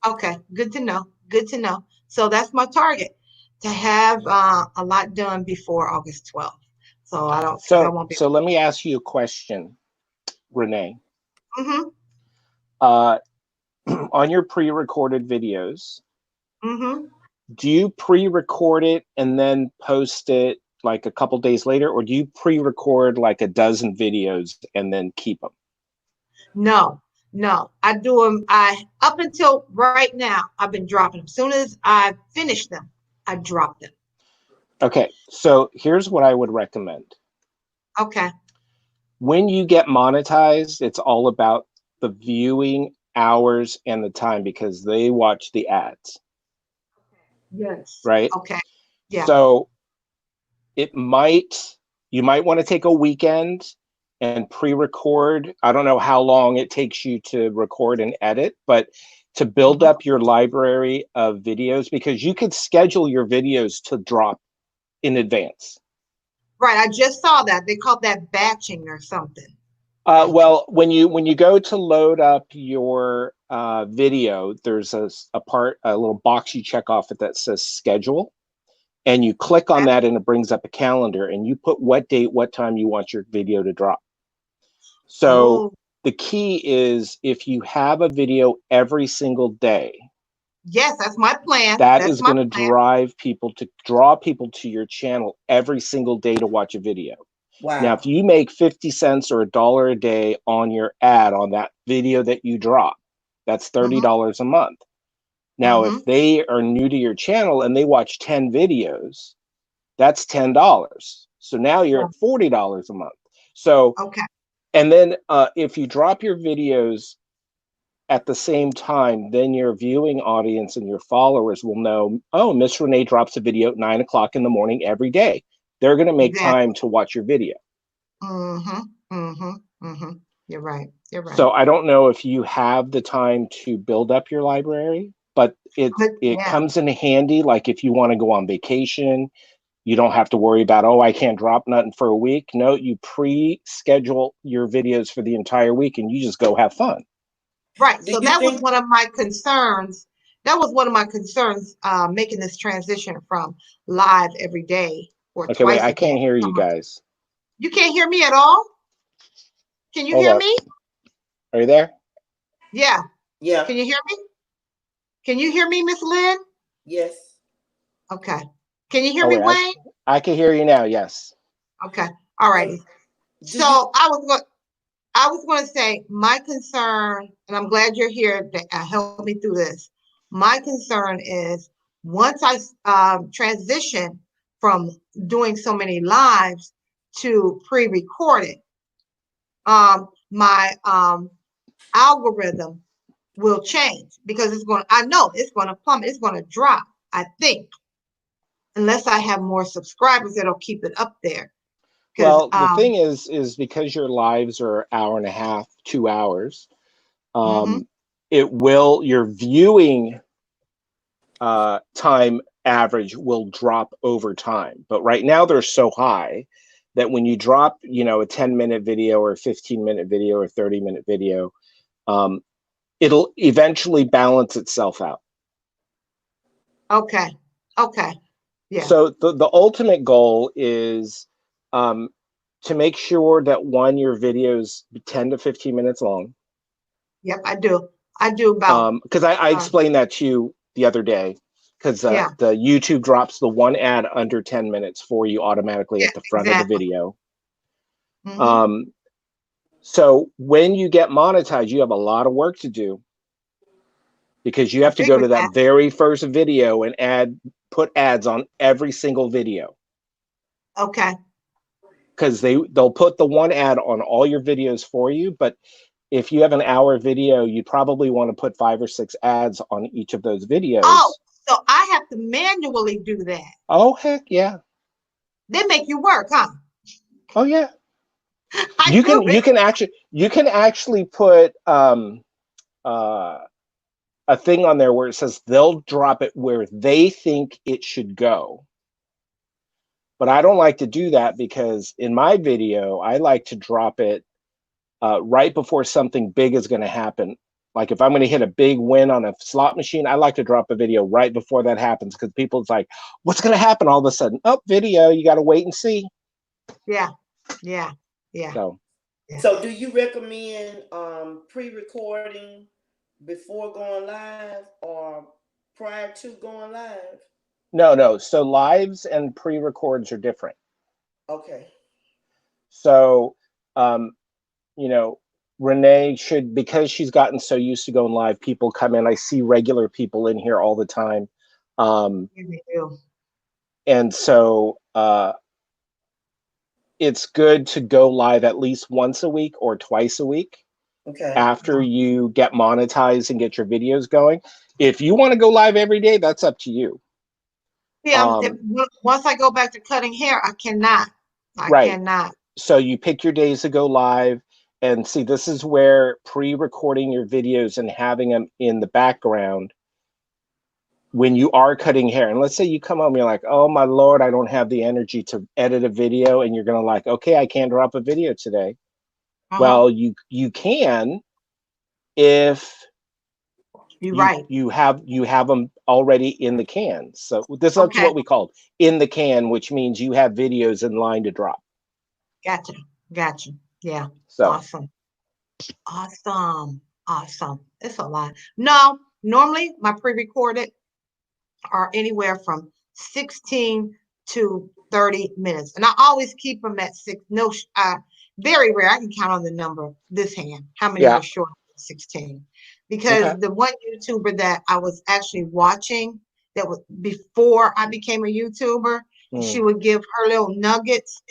Okay, good to know. Good to know. So that's my target, to have a lot done before August 12th. So I don't, because I So won't be. so let me ask you a question, Renee. Mm-hmm. Uh, on your pre-recorded videos, Mm-hmm. do you pre-record it and then post it like a couple days later, or do you pre-record like a dozen videos and then keep them? No, no. I do them. Up until right now, I've been dropping them. As soon as I finish them, I drop them. Okay, so here's what I would recommend. Okay. When you get monetized, it's all about the viewing hours and the time because they watch the ads, Yes. right? Okay. Yeah. So you might want to take a weekend and pre-record. I don't know how long it takes you to record and edit, but to build Mhm. up your library of videos, because you could schedule your videos to drop in advance. Right. I just saw that. They called that batching or something. Batching. Well, when you go to load up your video, there's a little box you check off it that says schedule, and you click on Okay. that, and it brings up a calendar, and you put what date, what time you want your video to drop. So Oh, the key is if you have a video every single day, yes. That's my plan. that That's is my going to plan. draw people to your channel every single day to watch a video. Now, Wow. if you make 50 cents or $1 a day on your ad on that video that you drop, that's Mm-hmm. $30 a month. Now, if Mm-hmm. they are new to your channel and they watch 10 videos, that's $10. So now you're Yeah. at $40 a month. So, Okay. and then if you drop your videos at the same time, then your viewing audience and your followers will know, oh, Miss Renee drops a video at 9 o'clock in the morning every day. They're going to make Exactly. time to watch your video. Mm-hmm. Mm-hmm. Mm-hmm. You're right. You're right. So I don't know if you have the time to build up your library, but But it yeah. comes in handy. Like if you want to go on vacation, you don't have to worry about, oh, I can't drop nothing for a week. No, you pre-schedule your videos for the entire week and you just go have fun. Right. Do So you that was think one of my concerns. That was one of my concerns, making this transition from live every day or Okay, wait, twice I a day. can't hear you guys. You can't hear me at all? Can you Hold hear up. me? Are you there? Yeah. yeah, Can you hear me? Can you hear me, Miss Lynn? yes. Okay. Can you hear Oh, me, wait, Wayne? I can hear you now. Yes. Okay. All And righty. do you So I was going to say my concern, and I'm glad you're here to help me through this. My concern is once I transition from doing so many lives to pre-recorded, my algorithm will change because I know it's going to plummet, it's going to drop, I think, unless I have more subscribers that'll keep it up there. Because Well, the thing is because your lives are hour and a half, 2 hours, mhm, your viewing time average will drop over time. But right now they're so high that when you drop, a 10-minute video or a 15-minute video or 30-minute video, it'll eventually balance itself out. Okay. Okay. Yeah. So the ultimate goal is to make sure that one, your videos 10 to 15 minutes long. Yep, I do. I do about Because I explained that to you the other day, because yeah. the YouTube drops the one ad under 10 minutes for you automatically Yeah, at the front of the exactly. video. Mm-hmm. Um, so when you get monetized, you have a lot of work to do, because you I have to go to figured that. that very first video and put ads on every single video, Okay. because they'll put the one ad on all your videos for you. But if you have an hour video, you probably want to put 5 or 6 ads on each of those Oh, videos. so I have to manually do that. Oh, heck yeah. They make you work, huh? Oh yeah. I knew it. You can actually put uh a thing on there where it says they'll drop it where they think it should go. But I don't like to do that, because in my video, I like to drop it right before something big is going to happen. Like if I'm going to hit a big win on a slot machine, I like to drop a video right before that happens, because people's like, what's going to happen all of a sudden? Oh, video, you got to wait and see. Yeah. Yeah. Yeah. So, Yeah. So do you recommend pre-recording before going live or prior to going live? no. So lives and pre-records are different. Okay. So, um, you know, Renee should, because she's gotten so used to going live, people come in. I see regular people in here all the time. Yeah, they do. And so it's good to go live at least once a week or twice a week Okay. after you get monetized and get your videos going. If you want to go live every day, that's up to you. Yeah, Um, once I go back to cutting hair, I cannot. I right. cannot. So you pick your days to go live. And see, this is where pre-recording your videos and having them in the background when you are cutting hair. And let's say you come home, you're like, oh my Lord, I don't have the energy to edit a video. And you're going to like, okay, I can't drop a video today. Uh-huh. Well, you can, if You're right. you have them already in the can. So that's Okay. what we call in the can, which means you have videos in line to drop. Gotcha. Gotcha. Yeah. So Awesome. Awesome. Awesome. It's a lot. No, normally my pre-recorded are anywhere from 16 to 30 minutes. And I always keep them at six. No, very rare. I can count on the number of this hand, how many yeah, were short of 16. Because okay. the one YouTuber that I was actually watching that was before I became a YouTuber, and she Mm, would give her little nuggets,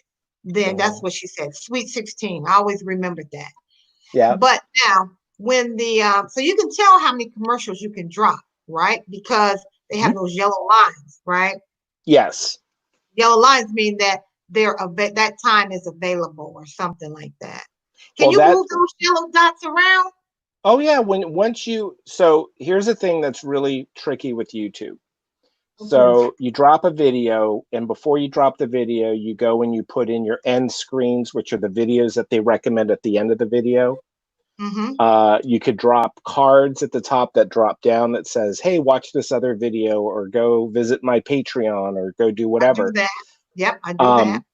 then that's mhm. what she said, sweet 16. I always remembered that. Yeah. But now, when so you can tell how many commercials you can drop, right? Because they have Mhm. those yellow lines, right? Yes. Yellow lines mean that that time is available or something like that. Can Well, you that move those yellow dots around? oh yeah, when once you so here's the thing that's really tricky with YouTube. Okay. So you drop a video, and before you drop the video, you go and you put in your end screens, which are the videos that they recommend at the end of the video. Mm-hmm. You could drop cards at the top that drop down that says, "Hey, watch this other video," or "Go visit my Patreon," or "Go do I do whatever." that. Yep, I do that. Um,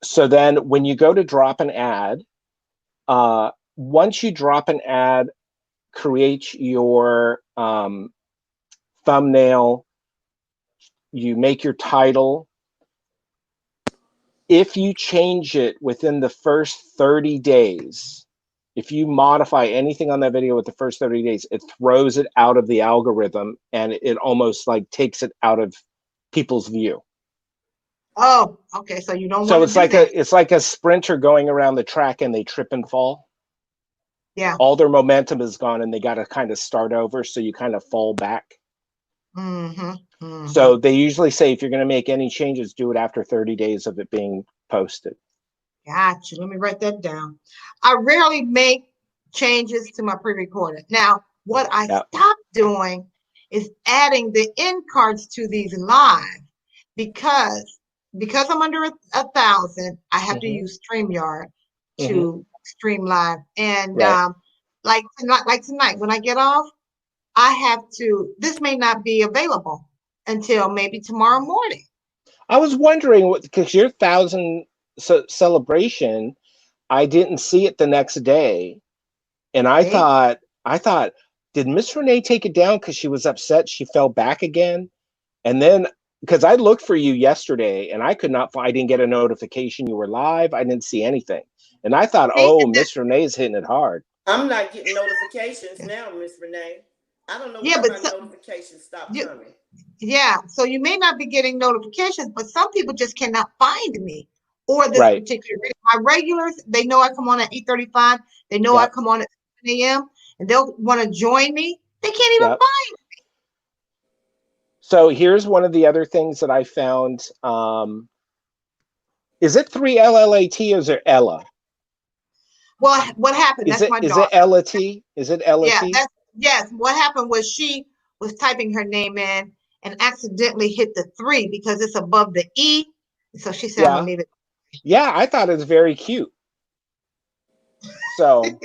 so then, when you go to drop an ad, once you drop an ad, create your thumbnail, you make your title. If you change it within the first 30 days, if you modify anything on that video with the first 30 days, it throws it out of the algorithm, and it almost like takes it out of people's view. Oh, okay. So you don't So want to do that. it's like a sprinter going around the track and they trip and fall. Yeah. All their momentum is gone and they got to kind of start over. So you kind of fall back. Mm-hmm. Mm-hmm. So they usually say if you're going to make any changes, do it after 30 days of it being posted. Gotcha. Let me write that down. I rarely make changes to my pre-recorded. Now, what I Yeah. stopped doing is adding the end cards to these live because I'm under 1,000. I have to Mm-hmm. use StreamYard Mm-hmm. to stream live, and Right. like tonight when I get off, I have to. This may not be available. until maybe tomorrow morning. I was wondering what, because your 1,000 celebration, I didn't see it the next day, and Okay. I thought, did Miss Renee take it down because she was upset she fell back again? And then because I looked for you yesterday and I could not find, I didn't get a notification you were live. I didn't see anything, and I thought, See, oh, and Miss Renee's hitting it hard. I'm not getting notifications now, Miss Renee. I don't know yeah, why but my notifications stopped you, coming. yeah, so you may not be getting notifications, but some people just cannot find me or this Right. particular video. My regulars, they know I come on at 8:35. They know I Yep. come on at 7 a.m. and they'll want to join me. They can't even Yep. find. So here's one of the other things that I found. Is it 3LLAT or is it Ella? Well, what happened? Is That's it my is it daughter. Ella T? Is it Ella Yeah, T? that's yes. What happened was she was typing her name in and accidentally hit the three because it's above the E. So she said, "I'm gonna Yeah. leave it." Yeah, I thought it was very cute. So,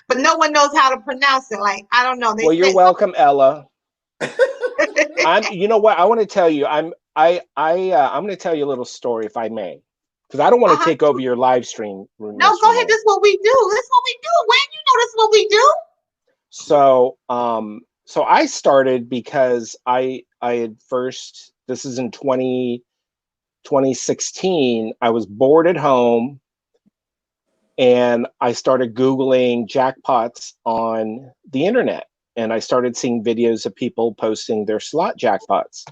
But no one knows how to pronounce it. Like I don't know. They well, you're say some. welcome, Ella. You know what? I want to tell you. I'm going to tell you a little story, if I may, because I don't want to Uh-huh. take over your live stream, No, Miss go ahead. Renee. This is what we do. This is what we do. Wayne, you know this is what we do. So I started because I had first. This is in 2016. I was bored at home, and I started Googling jackpots on the internet, and I started seeing videos of people posting their slot jackpots.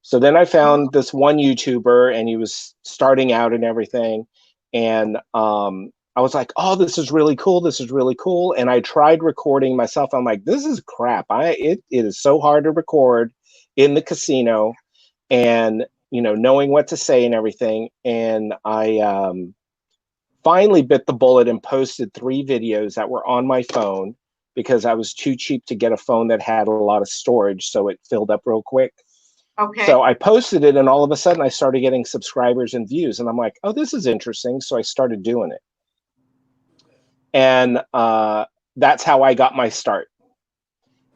So then I found this one YouTuber, and he was starting out and everything, and I was like, "Oh, this is really cool! This is really cool!" And I tried recording myself. I'm like, "This is crap! It is so hard to record in the casino, and knowing what to say and everything." And I finally bit the bullet and posted 3 videos that were on my phone because I was too cheap to get a phone that had a lot of storage, so it filled up real quick. So Okay. I posted it, and all of a sudden I started getting subscribers and views, and I'm like, oh, this is interesting. So I started doing it, and that's how I got my start.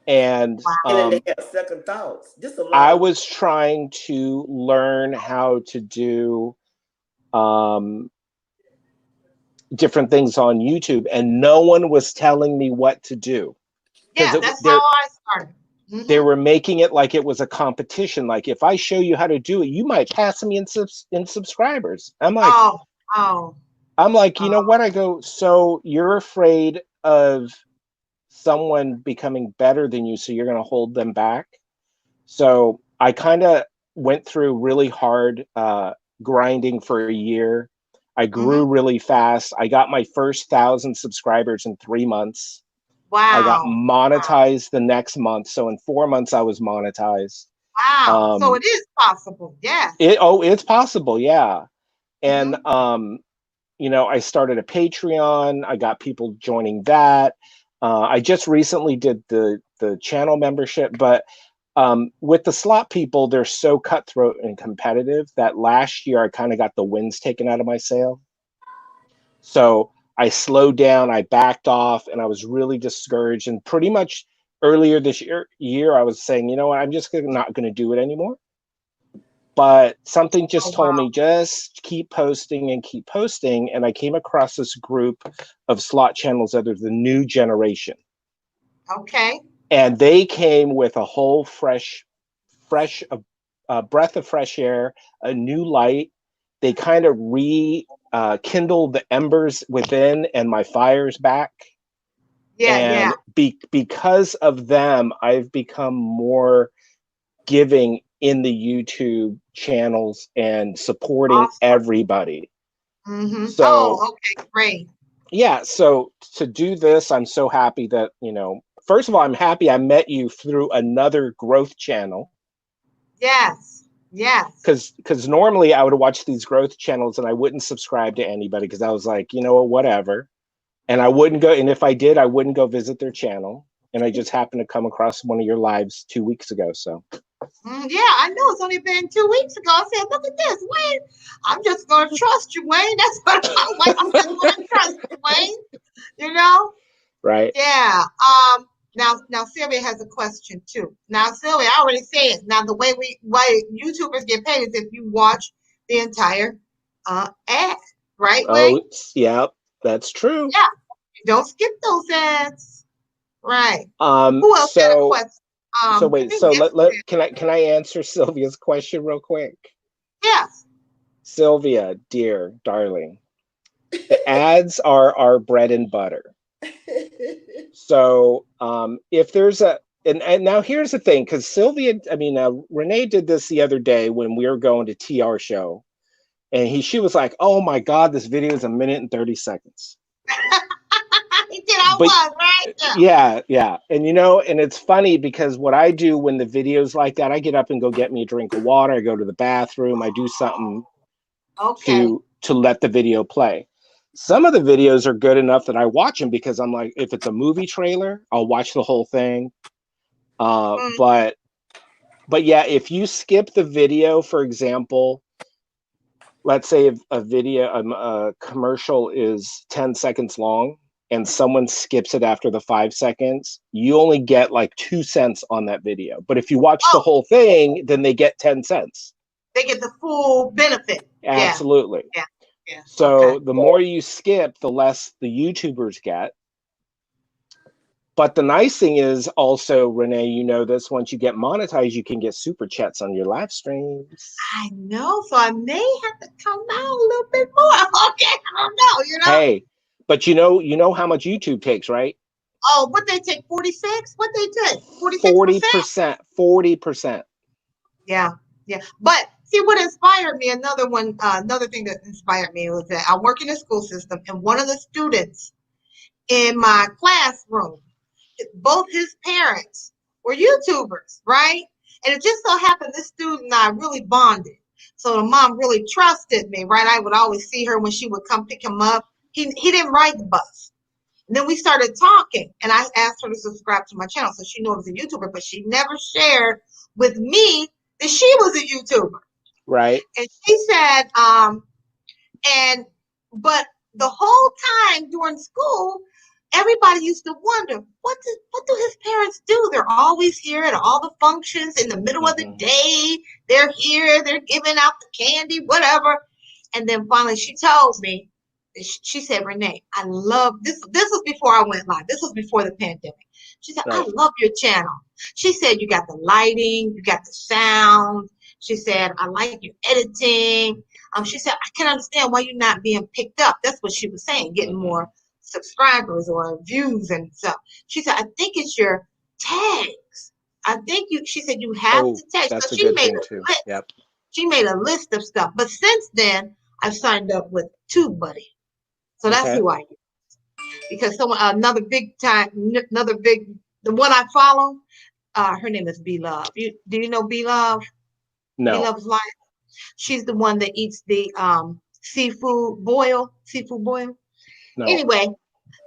And Wow. And then they have second thoughts. Just a lot I of was trying to learn how to do different things on YouTube, and no one was telling me what to do because Yeah, that's how I started. they Hmm. were making it like it was a competition. Like, if I show you how to do it, you might pass me in subscribers. Oh, oh, I'm like, you know oh. what? I go, so you're afraid of someone becoming better than you, so you're going to hold them back. So I kind of went through really hard grinding for a year. I grew Hmm. really fast. I got my first 1,000 subscribers in 3 months. I got Wow. Wow. monetized the next month. So in 4 months, I was monetized. Wow. So Um, it is possible. Yes. it's possible, yeah. And Hmm. I started a Patreon. I got people joining that. I just recently did the channel membership, but with the slot people, they're so cutthroat and competitive that last year I kind of got the winds taken out of my sail. So I slowed down, I backed off, and I was really discouraged. And pretty much earlier this year I was saying, you know what, I'm just not going to do it anymore. But something Oh, just told wow. me, just keep posting and keep posting. And I came across this group of slot channels that are the new generation. Okay. And they came with a whole fresh breath of fresh air, a new light. They kind of kindled the embers within, and my fire's back. Yeah. Yeah. And because of them, I've become more giving in the YouTube channels and supporting Awesome. everybody. Hmm. So Oh, okay. Great. yeah, so to do this, I'm so happy that, first of all, I'm happy I met you through another growth channel. Yes. Yes. Because normally I would watch these growth channels and I wouldn't subscribe to anybody because I was like, whatever. And I wouldn't go, and if I did, I wouldn't go visit their channel. And I just happened to come across one of your lives 2 weeks ago. So Yeah, I know. It's only been 2 weeks ago. I said, "Look at this, Wayne. I'm just gonna trust you, Wayne." That's what I'm like. I'm just gonna trust you, Wayne. You know? right. Yeah. now Sylvia has a question too. Now Sylvia, I already said. Now the why YouTubers get paid is if you watch the entire ad, right, Oh, Wayne? yeah, that's true. Yeah, don't skip those ads. Right. Um, Who else had a so question? so I wait, think so Nancy let said can I answer Sylvia's question real quick? yes. Sylvia, dear, darling, the ads are our bread and butter. So if there's a and now here's the thing, because Sylvia, I mean, Renee did this the other day when we were going to TR show, and she was like, "Oh my God, this video is a minute and 30 seconds." He did. I But was right. Yeah. yeah, yeah, and and it's funny because what I do when the videos like that, I get up and go get me a drink of water, I go to the bathroom, I do something Okay. to let the video play. Some of the videos are good enough that I watch them because I'm like, if it's a movie trailer, I'll watch the whole thing. Uh, Mm, but but yeah, if you skip the video, for example, let's say if a commercial is 10 seconds long and someone skips it after the 5 seconds, you only get like 2 cents on that video. But if you watch the oh, whole thing, then they get 10 cents. they get the full benefit. Yeah. Absolutely. Yeah. Yeah. Okay. So the more you skip, the less the YouTubers get. But the nice thing is also, Renee, you know this, once you get monetized, you can get super chats on your live streams. I know. So I may have to come out a little bit more. Okay. I don't know. Hey, but you know how much YouTube takes, right? Oh, what they take 46? What they take? 46%? 40%. 40%. Yeah. Yeah. But see what inspired me, another thing that inspired me was that I work in the school system and one of the students in my classroom, both his parents were YouTubers, right? And it just so happened this student and I really bonded. So the mom really trusted me, right? I would always see her when she would come pick him up. He didn't ride the bus. And then we started talking, and I asked her to subscribe to my channel so she knew I was a YouTuber, but she never shared with me that she was a YouTuber. Right? And she said, and but the whole time during school, everybody used to wonder what do his parents do? They're always here at all the functions in the middle of the Mm-hmm. day. They're here, they're giving out the candy, whatever. And then finally she told me, she said, Renee, I love this. This was before I went live. This was before the pandemic. She said, I Right. love your channel. She said, you got the lighting, you got the sound. She said, I like your editing. She said, I can understand why you're not being picked up. That's what she was saying, getting Mm-hmm. more subscribers or views and stuff. She said, I think it's your tags. She said, you have Oh, to tag. So that's a she good made thing a too. list. Yep. She made a list of stuff. But since then, I've signed up with TubeBuddy. So that's Okay. who I use. Because another big time, the one I follow, her name is B Love. Do you know B Love? B No. Love's Life. She's the one that eats the seafood boil. No. Anyway,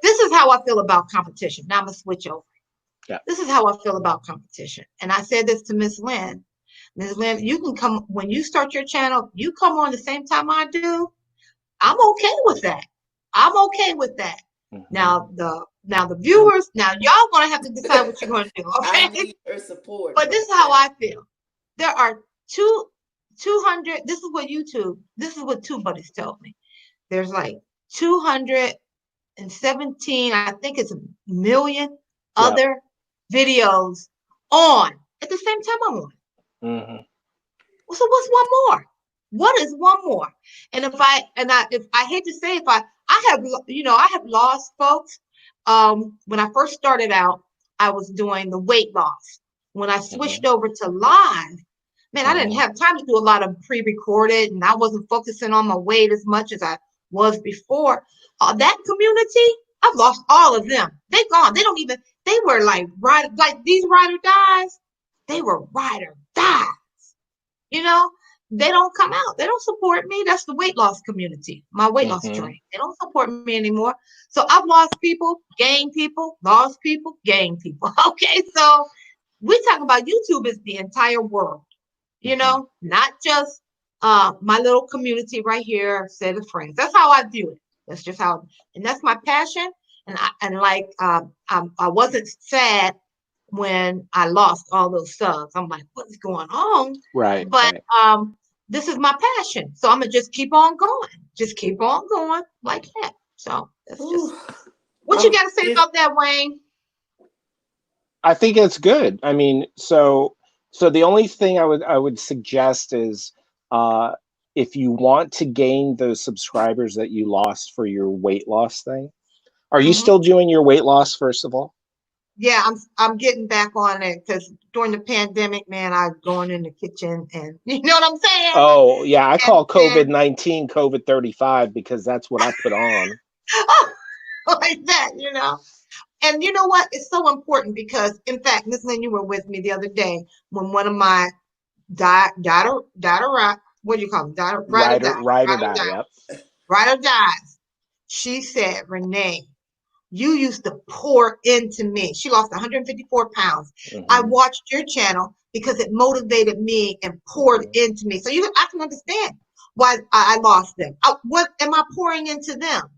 this is how I feel about competition. Now I'm gonna switch over. Yeah. This is how I feel about competition. And I said this to Miss Lynn. Miss Lynn, you can come when you start your channel, you come on the same time I do. I'm okay with that. I'm okay with that. Mm-hmm. Now the viewers, now y'all gonna have to decide what you're gonna do, I okay? need her support. But this is how I feel. There are 200. This is what Two Buddies told me. There's like 217, I think it's a million Yep. other videos on at the same time I'm on. Mm-hmm. So what's one more? What is one more? And if I hate to say, if I have, I have lost folks. When I first started out, I was doing the weight loss. When I Mm-hmm. switched over to live, man, I didn't Mm-hmm. have time to do a lot of pre-recorded, and I wasn't focusing on my weight as much as I was before. That community, I've lost all of them. They gone. They don't even. They were like these ride or dies. They were ride or die. You know, they don't come out. They don't support me. That's the weight loss community, my weight loss Mm-hmm. journey. They don't support me anymore. So I've lost people, gained people, lost people, gained people. Okay, so we talk about YouTube is the entire world, Mm-hmm. not just my little community right here, set of friends. That's how I view it. That's just how, and that's my passion. And I wasn't sad when I lost all those subs. I'm like, what is going on? Right, But right. this is my passion. So I'm gonna just keep on going. Just keep on going like that. So that's Whew. just what you I'm gotta say this, about that, Wayne? I think it's good. I mean, so the only thing I would suggest is uh if you want to gain those subscribers that you lost for your weight loss thing. Are you Hmm. still doing your weight loss, first of all? Yeah, I'm getting back on it because during the pandemic, man, I was going in the kitchen and you know what I'm saying? Oh, yeah, I And call then COVID-19 COVID 35 because that's what I put on. like that, you know. And you know what? It's so important because, in fact, Miss Lynn, you were with me the other day when one of my die or ride, what do you call them? Ride or Ride or die. die, Yep. ride or dies. She said, Renee, you used to pour into me. She lost 154 pounds. I Hmm. watched your channel because it motivated me and poured Hmm. into me. So I can understand why I lost them. What am I pouring into them?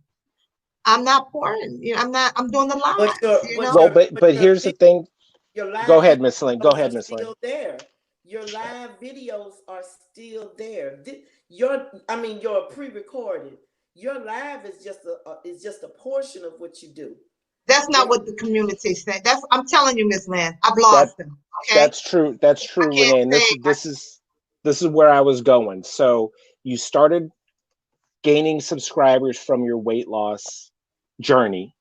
I'm not pouring. You know, I'm not. I'm doing the but lives. your You but know. Well, your but but but your here's the thing. your Go live ahead, Miss Lynn. Go videos are ahead, Miss Lynn. still there. Your live videos are still there. Your pre-recorded. Your live is just a portion of what you do. That's not If what the community said. That's I'm telling you, Miss Lynn. I've That lost them. Okay. that's true. That's I true, can't Renee. And say. this is where I was going. So you started gaining subscribers from your weight loss journey.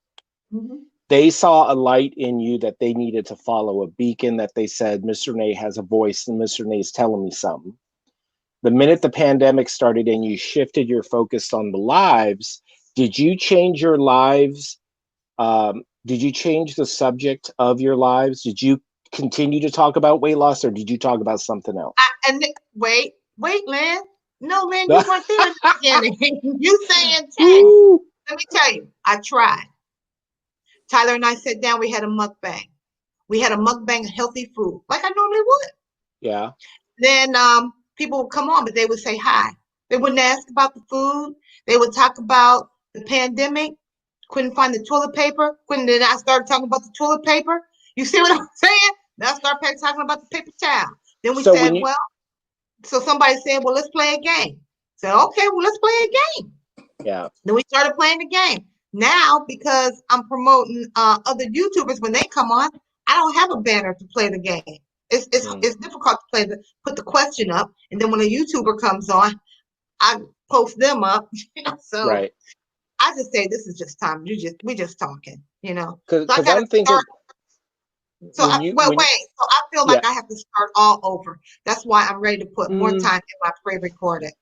Mhm. They saw a light in you that they needed to follow, a beacon that they said, Mr. Nay has a voice and Mr. Nay's telling me something. The minute the pandemic started and you shifted your focus on the lives, did you change your lives? Did you change the subject of your lives? Did you continue to talk about weight loss or did you talk about something else? Wait, Lynn. No, Lynn, you weren't there in the beginning. You saying change. Woo! Let me tell you, I tried. Tyler and I sat down. We had a mukbang. We had a mukbang of healthy food, like I normally would. Yeah. Then people would come on, but they would say hi. They wouldn't ask about the food. They would talk about the pandemic. Couldn't find the toilet paper. Couldn't then I started talking about the toilet paper. You see what I'm saying? Then I started talking about the paper towel. Then we So when said, you, well, so somebody said, well, let's play a game. Said, okay, well, let's play a game. yeah. Then we started playing the game. Now, because I'm promoting other YouTubers when they come on, I don't have a banner to play the game. Mm, It's difficult to put the question up, and then when a YouTuber comes on, I post them up. So right. I just say this is just time. We just talking, you know. So I Because got to I'm start. thinking So when you, well, when, wait. So I feel yeah. like I have to start all over. That's why I'm ready to put more Mm, time in my pre-recorded.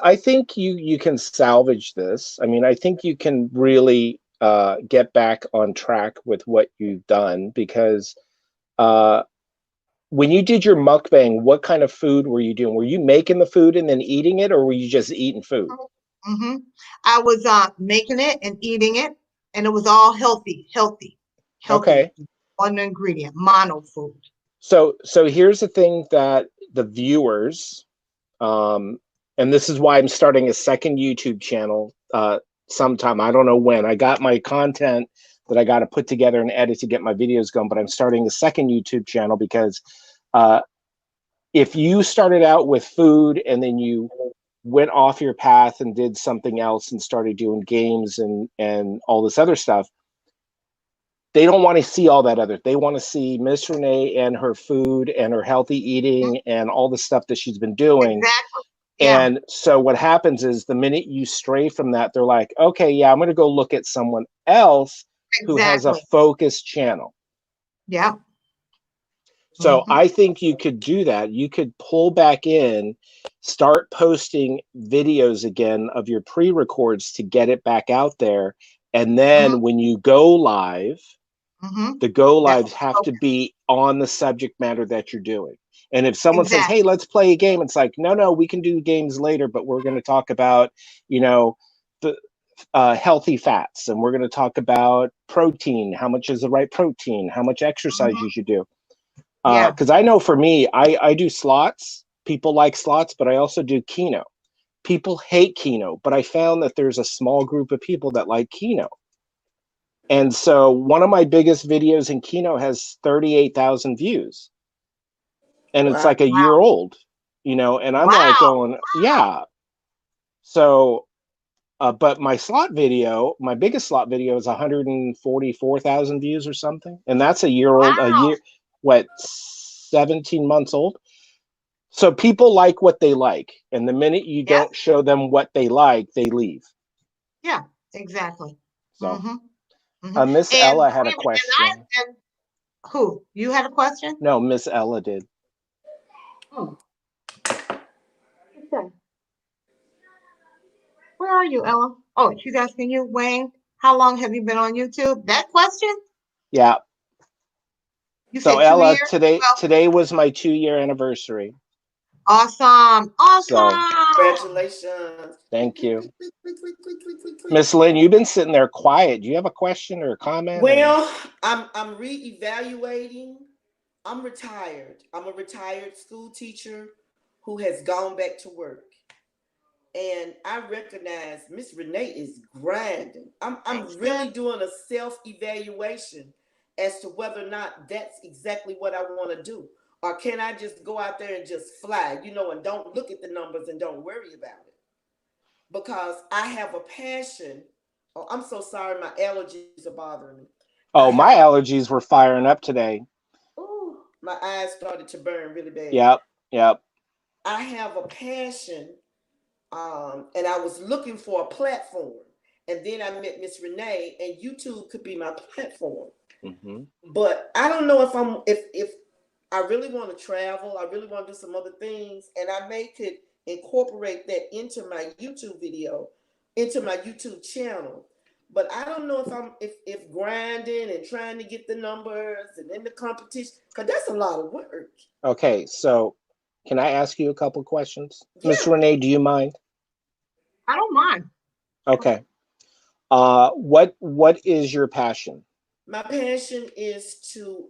I think you can salvage this. I mean, I think you can really get back on track with what you've done because uh, when you did your mukbang, what kind of food were you doing? Were you making the food and then eating it, or were you just eating food? Hmm. I was making it and eating it, and it was all healthy. Okay. One ingredient, mono food. So here's the thing that the viewers, um, and this is why I'm starting a second YouTube channel sometime. I don't know when. I got my content that I got to put together and edit to get my videos going, but I'm starting a second YouTube channel because uh, if you started out with food and then you went off your path and did something else and started doing games and all this other stuff, they don't want to see all that other. They want to see Miss Renee and her food and her healthy Mhm. eating and all the stuff that she's been doing. Exactly. Yeah. And so what happens is the minute you stray from that, they're like, okay, yeah, I'm going to go look at someone else who has a Exactly. focused channel. Yeah. So Hmm. I think you could do that. You could pull back in, start posting videos again of your pre-records to get it back out there. And Hmm. then when you go live, Hmm. the go That's lives have to be on the subject matter that you're doing. And if someone says, hey, exactly. let's play a game, it's like, no, we can do games later, but we're going to talk about, you know, the healthy fats, and we're going to talk about protein, how much is the right protein, how much exercise you Hmm. should do. Yeah. Because I know for me, I do slots. People like slots, but I also do keno. People hate keno, but I found that there's a small group of people that like keno. And so one of my biggest videos in Kino has 38,000 views, and it's Wow. like a year Wow. old, and I'm like Wow. going, yeah. So, but my slot video, my biggest slot video is 144,000 views or something. And that's a year old, Wow. what, 17 months old. So people like what they like. And the minute you Yes. don't show them what they like, they leave. Yeah. Exactly. So Miss And Ella had a believe it, question. and who? You had a question? No, Miss Ella did. Oh, okay. Where are you, Ella? Oh, she's asking you, Wayne, how long have you been on YouTube? That question? Yeah. You So said 2 years? Ella, today Well, today was my 2-year anniversary. awesome. So Awesome. Congratulations. thank you. Click, click, click, click, click, click, click. Miss Lynn, you've been sitting there quiet. Do you have a question or a comment or Well, I'm reevaluating. I'm retired. I'm a retired school teacher who has gone back to work. And I recognize Miss Renee is grinding. I'm Thanks, really Jen. doing a self-evaluation as to whether or not that's exactly what I want to do. Or can I just go out there and just fly, and don't look at the numbers and don't worry about it? Because I have a passion. Oh, I'm so sorry, my allergies are bothering me. I oh, have my allergies were firing up today. ooh, my eyes started to burn really bad. Yep, yep. I have a passion, and I was looking for a platform. And then I met Miss Renee, and YouTube could be my platform. Mm-hmm. But I don't know if I really want to travel. I really want to do some other things, and I may could incorporate that into my YouTube video, into my YouTube channel. But I don't know if grinding and trying to get the numbers and in the competition, because that's a lot of work. Okay, so can I ask you a couple questions? Miss Yeah, Renee, do you mind? I don't mind. Okay. What is your passion? my passion is to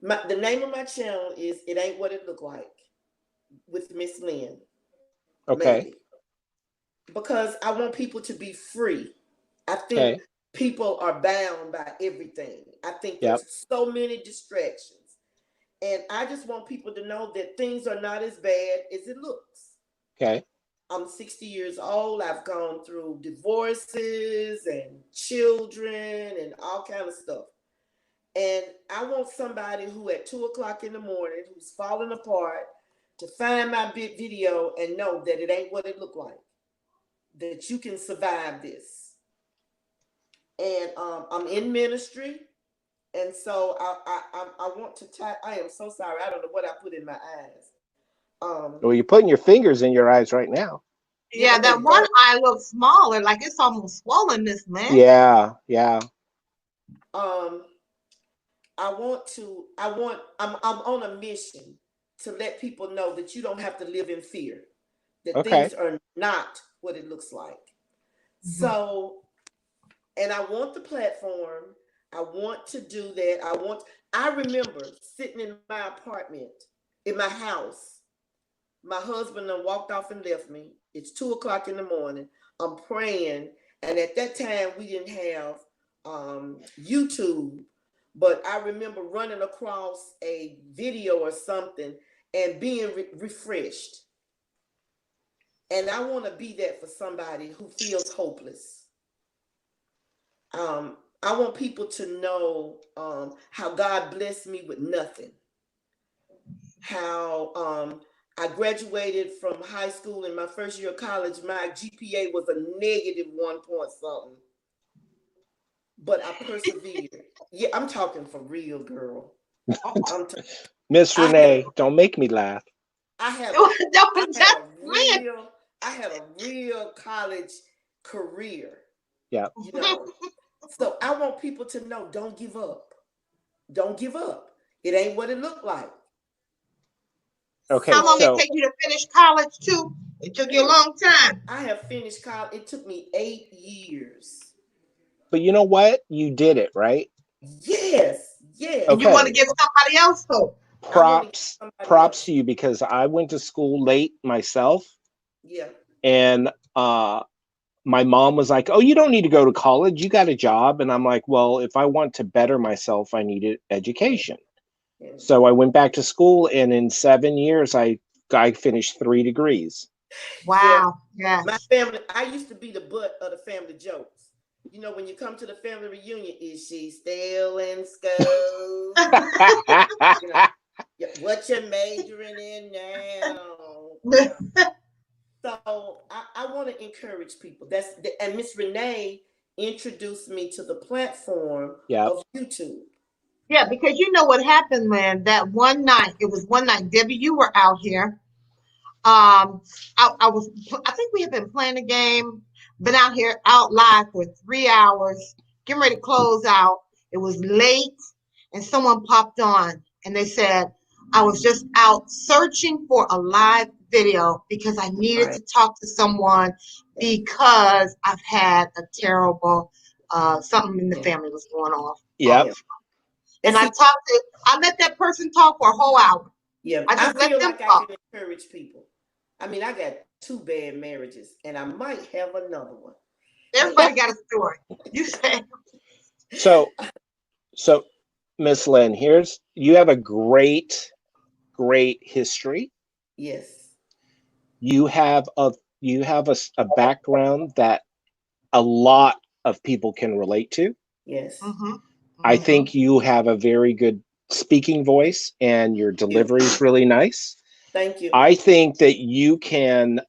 the name of my channel is It Ain't What It Look Like with Miss Lynn, Okay, maybe. Because I want people to be free. I think okay, people are bound by everything. I think yep, there's so many distractions. And I just want people to know that things are not as bad as it looks. okay, I'm 60 years old. I've gone through divorces and children and all kind of stuff. And I want somebody who at 2 o'clock in the morning, who's falling apart, to find my big video and know that it ain't what it looked like. That you can survive this. And I'm in ministry, and so I want to type. I am so sorry. I don't know what I put in my eyes. well, you're putting your fingers in your eyes right now. Yeah, Yeah, but they that one burn. eye looks smaller, like it's almost swollen, Miss Lynn. Yeah, yeah, Um, I'm on a mission to let people know that you don't have to live in fear. That okay, things are not what it looks like. Mhm. So, and I want the platform. I want to do that. I remember sitting in my apartment, in my house. My husband walked off and left me. It's 2 o'clock in the morning. I'm praying. And at that time, we didn't have YouTube. But I remember running across a video or something and being refreshed. And I want to be that for somebody who feels hopeless. I want people to know how God blessed me with nothing. How I graduated from high school in my first year of college. My GPA was a negative 1 point something, but I persevered. Yeah, I'm talking for real, girl. I'm. T- Miss I had a. Renee, don't make me laugh. I had a. That I was had just a Lynn. real. I had a real college career. Yeah. You know. So I want people to know: don't give up. Don't give up. It ain't what it looked like. Okay, How long it So so take you to finish college too? It took you a ooh, long time. I have finished college. It took me 8 years. but you know what? You did it, right? Yes, yes. And you want to Okay. give somebody else hope. I want to give Props somebody props else. to you because I went to school late myself, Yeah. and my mom was like, "Oh, you don't need to go to college. You got a job." And I'm like, "Well, if I want to better myself, I need education." Yeah. So I went back to school, and in 7 years, I finished 3 degrees. Yeah. Wow. My Yes. family, I used to be the butt of the family jokes. You know, when you come to the family reunion, is she still in school? You know, yeah, what you majoring in now? You know, so I want to encourage people. And Miss Renee introduced me to the platform Yep. of YouTube. Yeah, because you know what happened, Lynn, that one night, it was one night, Debbie, you were out here. I think we had been playing a game, been out here out live for 3 hours, getting ready to close out. It was late, and someone popped on and they said, I was just out searching for a live video because I needed Right. to talk to someone Yeah. because I've had a terrible something in the Yeah. family was going off. Yep. Yeah. And And see, I let that person talk for a whole hour. yeah, I I just let feel them like I talk. can encourage people. I mean, I got 2 bad marriages, and I might have another one. Everybody got a story. You say, So, so Miss Lynn, you have a great, great history. Yes. You have a background that a lot of people can relate to. Yes. mm-hmm, I mm-hmm. think you have a very good speaking voice, and your You. delivery is really nice. Thank you. I think that you can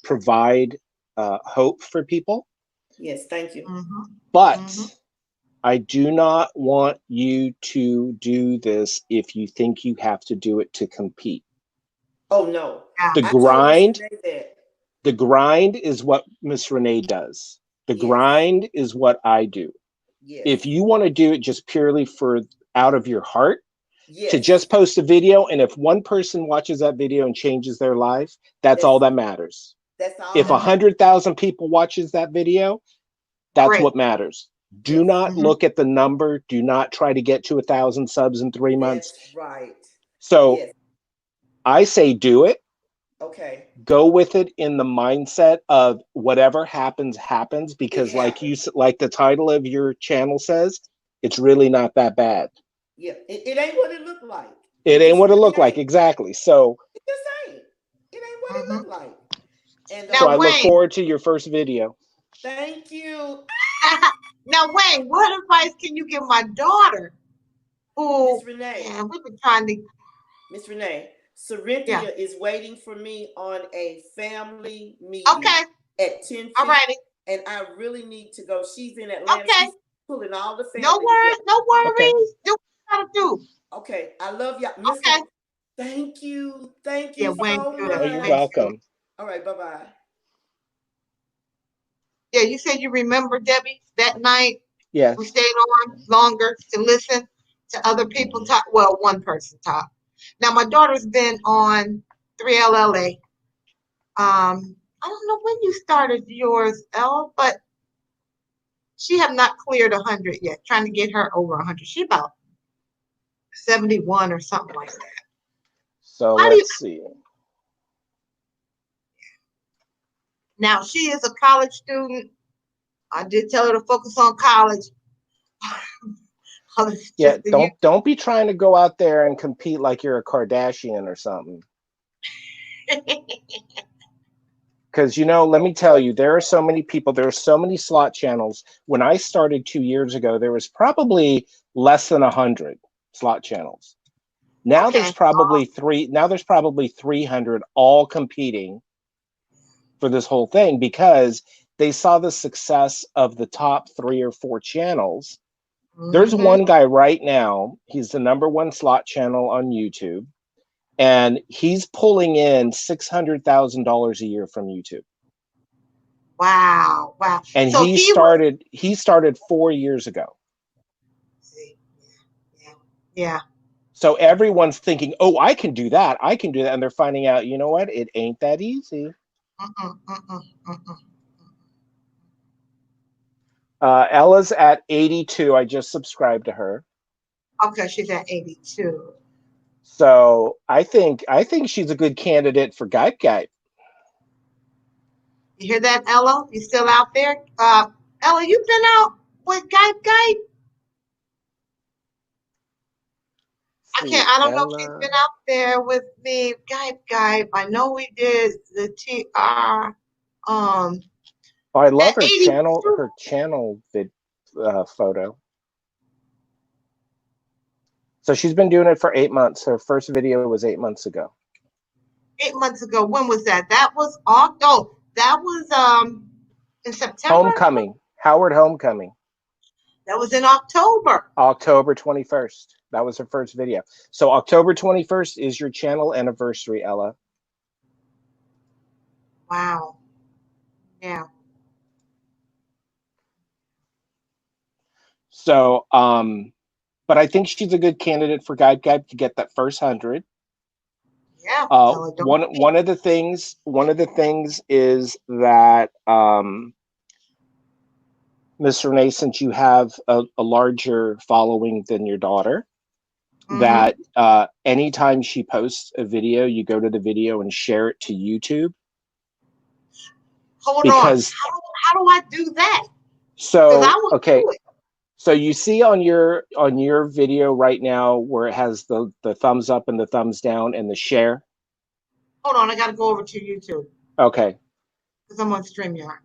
provide hope for people, Yes. Thank you. Mm-hmm. Mm-hmm. but I do not want you to do this if you think you have to do it to compete. Oh no, Yeah. The I told Miss grind, Renee that. the grind is what Miss Renee does. The Yes. grind is what I do. If Yes. you want to do it just purely for out of your heart, to Yes. just post a video, and if one person watches that video and changes their life, that's all That's that matters. that's all If that a Mm-hmm. matters. 100,000 people watches that video, that's Great. what matters. Do Yes. not Mm-hmm. look at the number. Do not try to get to 1,000 subs in 3 months. That's right. So Yes. I say do it. Okay. Go with it in the mindset of whatever happens, happens. It Because happened. like the title of your channel says, it's really not that bad. Yeah. It ain't what it looked like. It It ain't just what it really looked like ain't. exactly. So It just ain't. It ain't what it Mm-hmm. looked like. And so Now, I look Wayne. forward to your first video. thank you, Now, Wayne, what advice can you give my daughter Miss who, Renee. man, we've been trying to, Miss Renee. yeah. Corinthia is waiting for me on a family meeting Okay. at All 10:50, righty. and I really need to go. She's in Atlanta. Okay. She's pulling all the No family together. worries. No Okay. worries. Do what you gotta do. Okay, I love y'all, Miss Okay. Corinthia. Thank Yeah, you Wayne, so do that. Oh, you're Wayne, much. do it. welcome. All right, bye bye. Yeah, you said you remember, Debbie, that night we Yes. stayed on longer to listen to other people talk. Well, one person talk. Now, my daughter's been on 3LLA. I don't know when you started yours, Elle, but she have not cleared 100 yet. Trying to get her over 100. She about 71 or something like that. So How do you? let's see. Now she is a college student. I did tell her to focus on college. It's Yeah, just the you. don't be trying to go out there and compete like you're a Kardashian or something. Because let me tell you, there are so many people, there are so many slot channels. When I started 2 years ago, there was probably less than 100 slot channels. Now there's Okay. probably three. Now there's probably 300 all competing for this whole thing because they saw the success of the top 3 or 4 channels. There's Mm-hmm. one guy right now. He's the #1 slot channel on YouTube, and he's pulling in $600,000 a year from YouTube. Wow. Wow. And So he he was. started 4 years ago. See, yeah. Yeah. So everyone's thinking, "Oh, I can do that. I can do that," and they're finding out, you know what? It ain't that easy. Mm-mm, mm-mm, mm-mm. Ella's at 82. I just subscribed to her. Okay, she's at 82. So I think she's a good candidate for Guide Guide. You hear that, Ella? You still out there? Ella, you been out with Guy? See, I don't know if she's been Ella. out there with me. Guy. I know we did the TR Oh, I love at her 82 channel photo. So she's been doing it for 8 months. Her first video was 8 months ago. 8 months ago. When was that? That was October. That was in September. Homecoming. Howard Homecoming. That was in October. October 21st. That was her first video. So October 21st is your channel anniversary, Ella. Wow. Yeah. So, but I think she's a good candidate for Guide to get that first 100. Yeah. Ella, don't One of the things is that Miss Renee, since you have a larger following than your daughter, that anytime she posts a video, you go to the video and share it to YouTube. Hold on. Because How do I do that? so I would okay. do it. So you see on your video right now where it has the thumbs up and the thumbs down and the share. Hold on, I gotta go over to YouTube. Okay. Because I'm on StreamYard.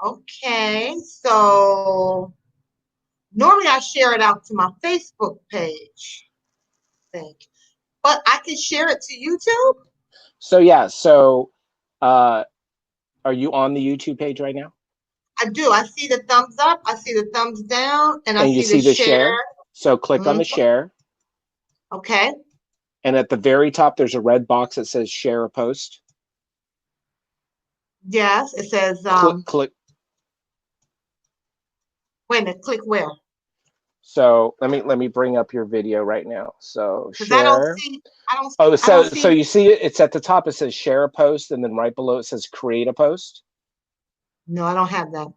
Okay, so normally I share it out to my Facebook page, I think. But I can share it to YouTube? So yeah, so are you on the YouTube page right now? I do. I see the thumbs up, I see the thumbs down, and I And you see the see the share. share? So click on the share. Okay. And at the very top, there's a red box that says share a post. Yes, it says click. Wait a minute, click where? So let me bring up your video right now. So share. I don't see So you see it, it's at the top, it says share a post, and then right below it says create a post. No, I don't have that.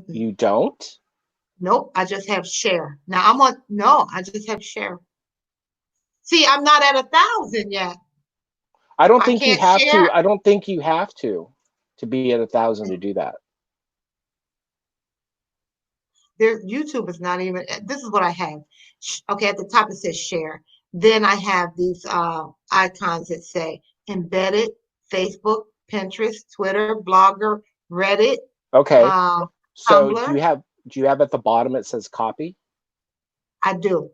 You don't? Nope, I just have share. Now I just have share. See, I'm not at 1,000 yet. I don't think you can't have share. to. I don't think you have to be at 1,000 to do that. YouTube is not even, this is what I have. Okay, at the top it says share. Then I have these icons that say embedded, Facebook, Pinterest, Twitter, Blogger, Reddit. Okay. So Tumblr. do you have at the bottom it says copy? I do.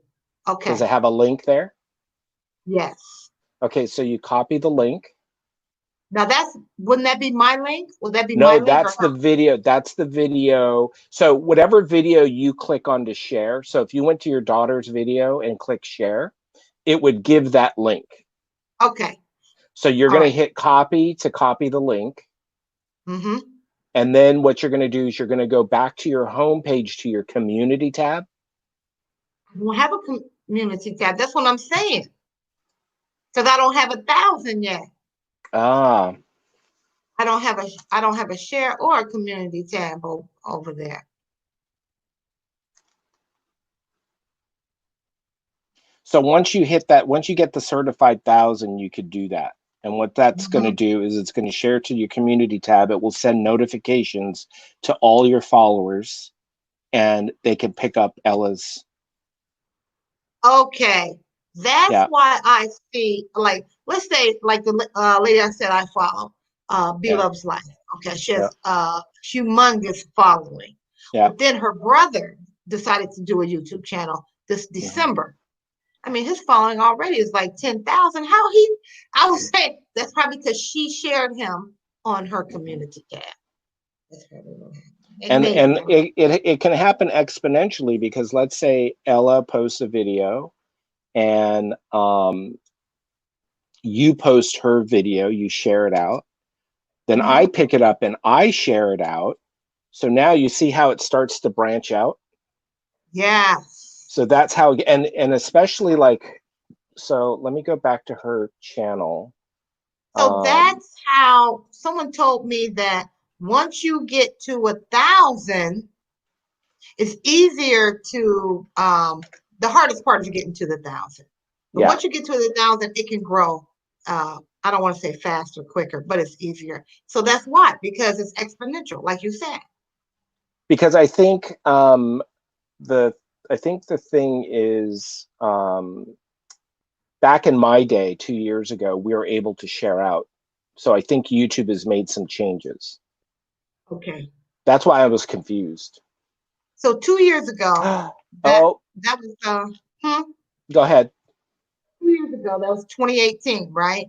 Okay. Does it have a link there? Yes. Okay, so you copy the link. Now wouldn't that be my link? Would that be my link? No, that's the video. That's the video. So whatever video you click on to share. So if you went to your daughter's video and click share, it would give that link. Okay. So you're going to hit copy to copy the link. Mm-hmm. And then what you're going to do is you're going to go back to your home page to your community tab. I don't have a community tab. That's what I'm saying. Because I don't have 1,000 yet. Ah. I don't have a share or a community tab over there. So once you hit that, once you get the certified 1,000, you could do that. And what that's going to do is it's going to share to your community tab. It will send notifications to all your followers, and they can pick up Ella's. Okay. That's why I see, like, let's say, like the lady I said I follow, Beloved's Life. Okay, she has a humongous following. Yeah. But then her brother decided to do a YouTube channel this December. I mean, his following already is like 10,000. I would say that's probably because she shared him on her community tab. That's probably what happened. And it can happen exponentially, because let's say Ella posts a video and you post her video, you share it out. Then I pick it up and I share it out. So now you see how it starts to branch out. Yes. So that's how, and especially like, so let me go back to her channel. So that's how someone told me that once you get to 1,000, it's easier to, the hardest part is getting to the 1,000. But Yeah, once you get to 1,000, it can grow. I don't want to say faster, quicker, but it's easier. So that's why, because it's exponential, like you said. because the I think the thing is, back in my day, 2 years ago, we were able to share out. So I think YouTube has made some changes. Okay. That's why I was confused. So 2 years ago, that Oh, that was hmm, go ahead. 2 years ago, that was 2018, right?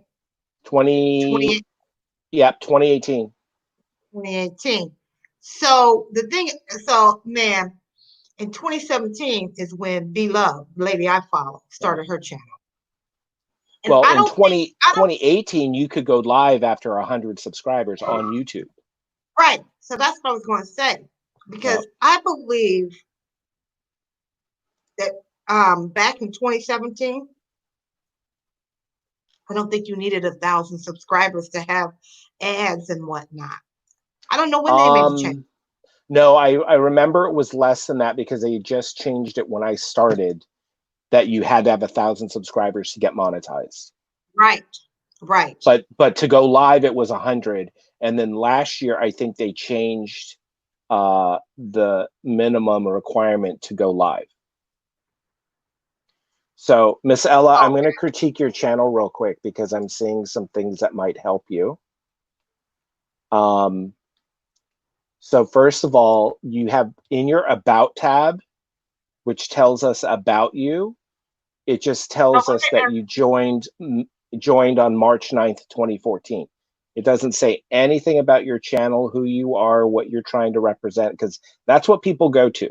20, 20, yeah, 2018. 2018. So the thing, so man, in 2017 is when Be Love, the lady I follow, Yeah. started her channel. And Well, I in don't think, I don't, 2018, you could go live after 100 subscribers on YouTube. right. So that's what I was going to say. Yeah. Because I believe that back in 2017, I don't think you needed 1,000 subscribers to have ads and whatnot. I don't know when they made the change. No, I remember it was less than that because they just changed it when I started, that you had to have 1,000 subscribers to get monetized. Right, right. But to go live, it was 100. And then last year, I think they changed the minimum requirement to go live. So, Miss Ella, I'm going to critique your channel real quick because I'm seeing some things that might help you. So first of all, you have in your About tab, which tells us about you, it just tells us that you joined on March 9th, 2014. It doesn't say anything about your channel, who you are, what you're trying to represent, because that's what people go to.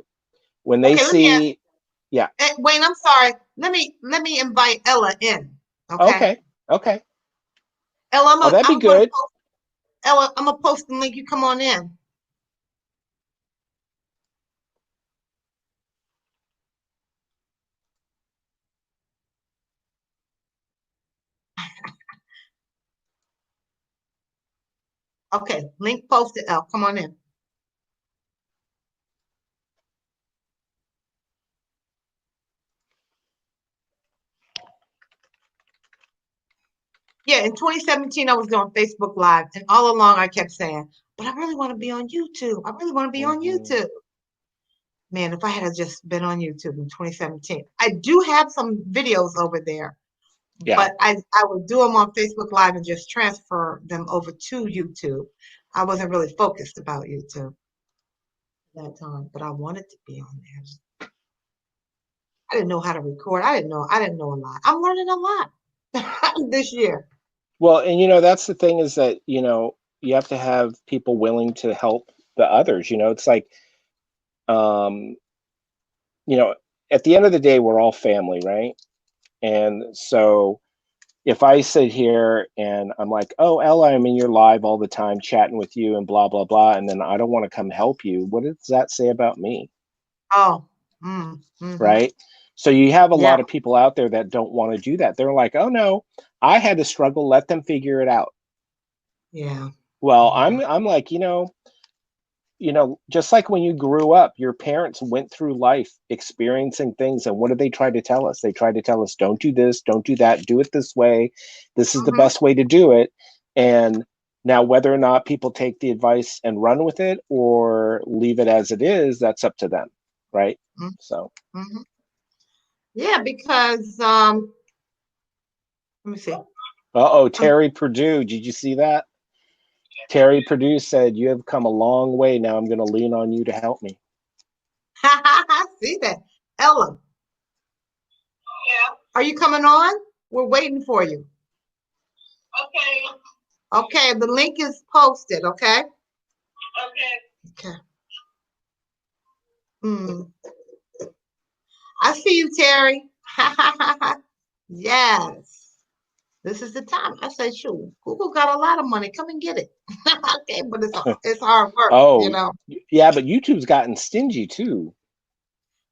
When they Okay, let me ask. see, yeah. Wayne, I'm sorry. Let me invite Ella in. Okay. Okay, okay. Ella, Oh, that'd be I'm gonna good. post Ella, I'm gonna post the link. You come on in. Okay, link posted. Ella, come on in. Yeah, in 2017, I was doing Facebook Live, and all along I kept saying, but I really want to be on YouTube. I really want to be on YouTube. Man, if I had just been on YouTube in 2017, I do have some videos over there, Yeah. but I would do them on Facebook Live and just transfer them over to YouTube. I wasn't really focused about YouTube at that time, but I wanted to be on there. I didn't know how to record. I didn't know a lot. I'm learning a lot this year. Well, and that's the thing is that, you have to have people willing to help the others. It's like, um, you know, at the end of the day, we're all family, right? And so if I sit here and I'm like, oh, Ella, I'm in your live all the time chatting with you and blah, blah, blah, and then I don't want to come help you, what does that say about me? Oh, Right? So you have a yeah, lot of people out there that don't want to do that. They're like, oh no, I had to struggle, let them figure it out. yeah, Well, yeah. I'm like, just like when you grew up, your parents went through life experiencing things. And what did they try to tell us? They tried to tell us, don't do this, don't do that, do it this way. This is the Mm-hmm. best way to do it. And now, whether or not people take the advice and run with it or leave it as it is, that's up to them. Right. So, Mm-hmm. Yeah, because let me see. Um, Terry Purdue, did you see that? Terry Purdue said, you have come a long way. Now I'm going to lean on you to help me. see that, Ella. Yeah. Are you coming on? We're waiting for you. Okay. Okay, the link is posted. Okay. Okay. Okay. Hmm. I see you, Terry. Yes. This is the time. I say, shoot, Google got a lot of money. Come and get it. Okay, but it's hard work, you Oh, know. yeah, but YouTube's gotten stingy too.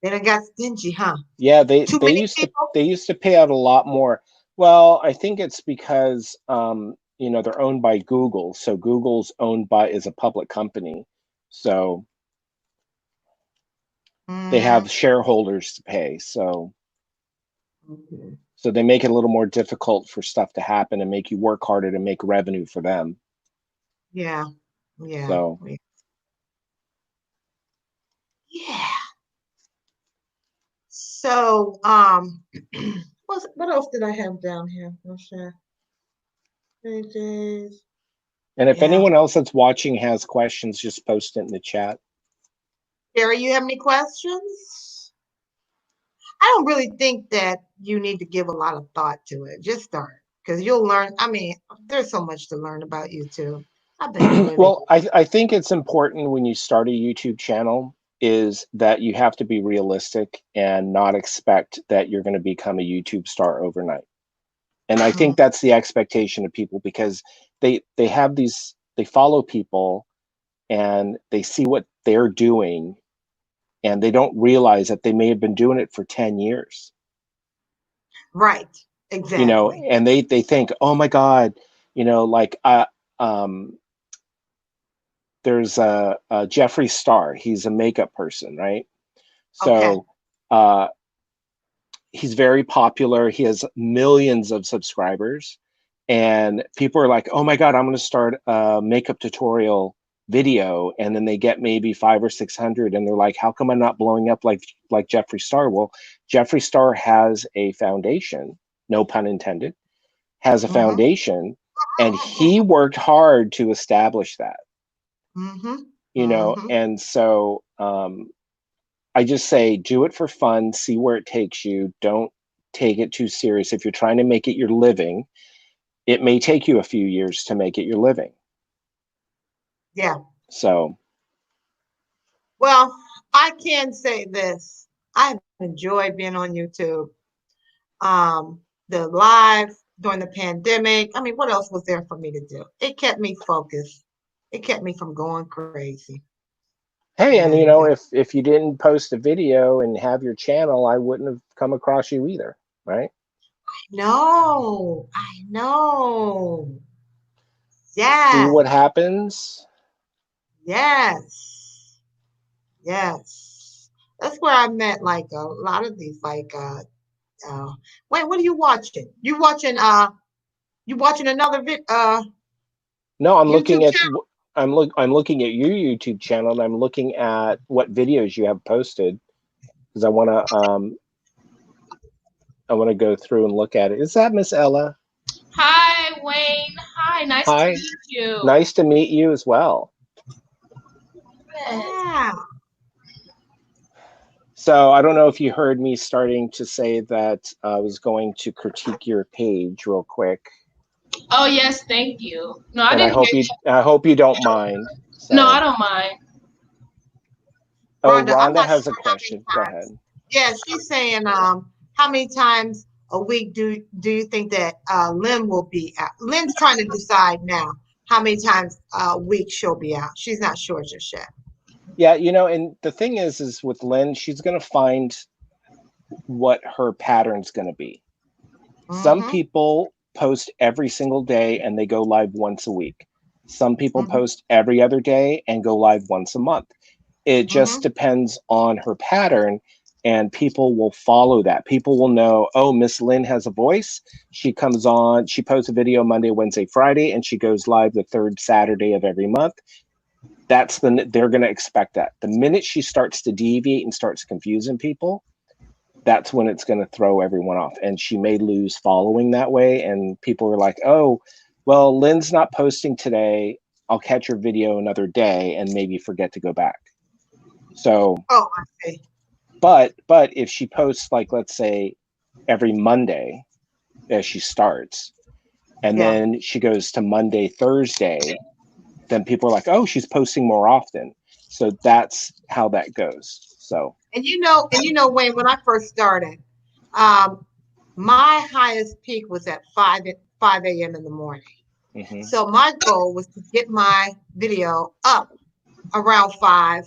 They done got stingy, huh? Yeah, they Too they many used to people. they used to pay out a lot more. Well, I think it's because they're owned by Google, so Google's owned by is a public company, so they Mm, have shareholders to pay. So Okay. So they make it a little more difficult for stuff to happen and make you work harder to make revenue for them. Yeah. Yeah. So Yeah. So, what else did I have down here? No sure. Pages. and if Yeah. anyone else that's watching has questions, just post it in the chat. Gary, you have any questions? I don't really think that you need to give a lot of thought to it. Just start because you'll learn. I mean, there's so much to learn about YouTube. I've been doing it. Well, I think it's important when you start a YouTube channel is that you have to be realistic and not expect that you're going to become a YouTube star overnight. And I think that's the expectation of people because they have these, they follow people and they see what they're doing and they don't realize that they may have been doing it for 10 years. Right. You know, Exactly. and they think, oh my God, you know, like um there's a Jeffree Star. He's a makeup person, right? Okay. So he's very popular. He has millions of subscribers, and people are like, "Oh my God, I'm going to start a makeup tutorial video," and then they get maybe 500 or 600, and they're like, "How come I'm not blowing up like Jeffree Star?" Well, Jeffree Star has a foundation, no pun intended, has a Mm-hmm. foundation, and he worked hard to establish that. Mm-hmm. You know, Mm-hmm. and so I just say do it for fun, see where it takes you. Don't take it too serious. If you're trying to make it your living, it may take you a few years to make it your living. Yeah. So, Well, I can say this. I've enjoyed being on YouTube. The live during the pandemic. I mean, what else was there for me to do? It kept me focused. It kept me from going crazy. hey, and you And know, if you didn't post a video and have your channel, I wouldn't have come across you either, right? no, I know. See Yes, what happens. yes, yes. That's where I met like a lot of these wait, what are you watching? You watching another No, I'm looking YouTube at channel? I'm looking at your YouTube channel and I'm looking at what videos you have posted because I want to go through and look at it. Is that Miss Ella? Hi, Wayne. Hi, nice to Hi, meet you. nice to meet you as well. Good. Yeah. So I don't know if you heard me starting to say that I was going to critique your page real quick, Oh, yes, thank you. No, I and didn't hear you. I hope you don't mind. No, I So, don't mind. oh, Rhonda, I'm Rhonda not has a sure how many question. Go ahead. times. Yeah, she's saying, how many times a week do you think that Lynn will be out? Lynn's trying to decide now how many times a week she'll be out. She's not sure just yet. Yeah, you know, and the thing is with Lynn, she's going to find what her pattern's going to be. Some Mm-hmm. people post every single day and they go live once a week. Some people Mm-hmm. post every other day and go live once a month. It just Mm-hmm. depends on her pattern, and people will follow that. People will know, oh, Miss Lynn has a voice. She comes on, she posts a video Monday, Wednesday, Friday, and she goes live the third Saturday of every month. They're going to expect that. The minute she starts to deviate and starts confusing people, that's when it's going to throw everyone off, and she may lose following that way. And people are like, oh, well, Lynn's not posting today, I'll catch her video another day and maybe forget to go back. So Oh, I see. but if she posts, like, let's say every Monday as she starts, and Yeah. then she goes to Monday, Thursday, then people are like, oh, she's posting more often. So that's how that goes. So And you know, Wayne, when I first started, um, my highest peak was at 5 a.m. in the morning. mhm, So my goal was to get my video up around 5.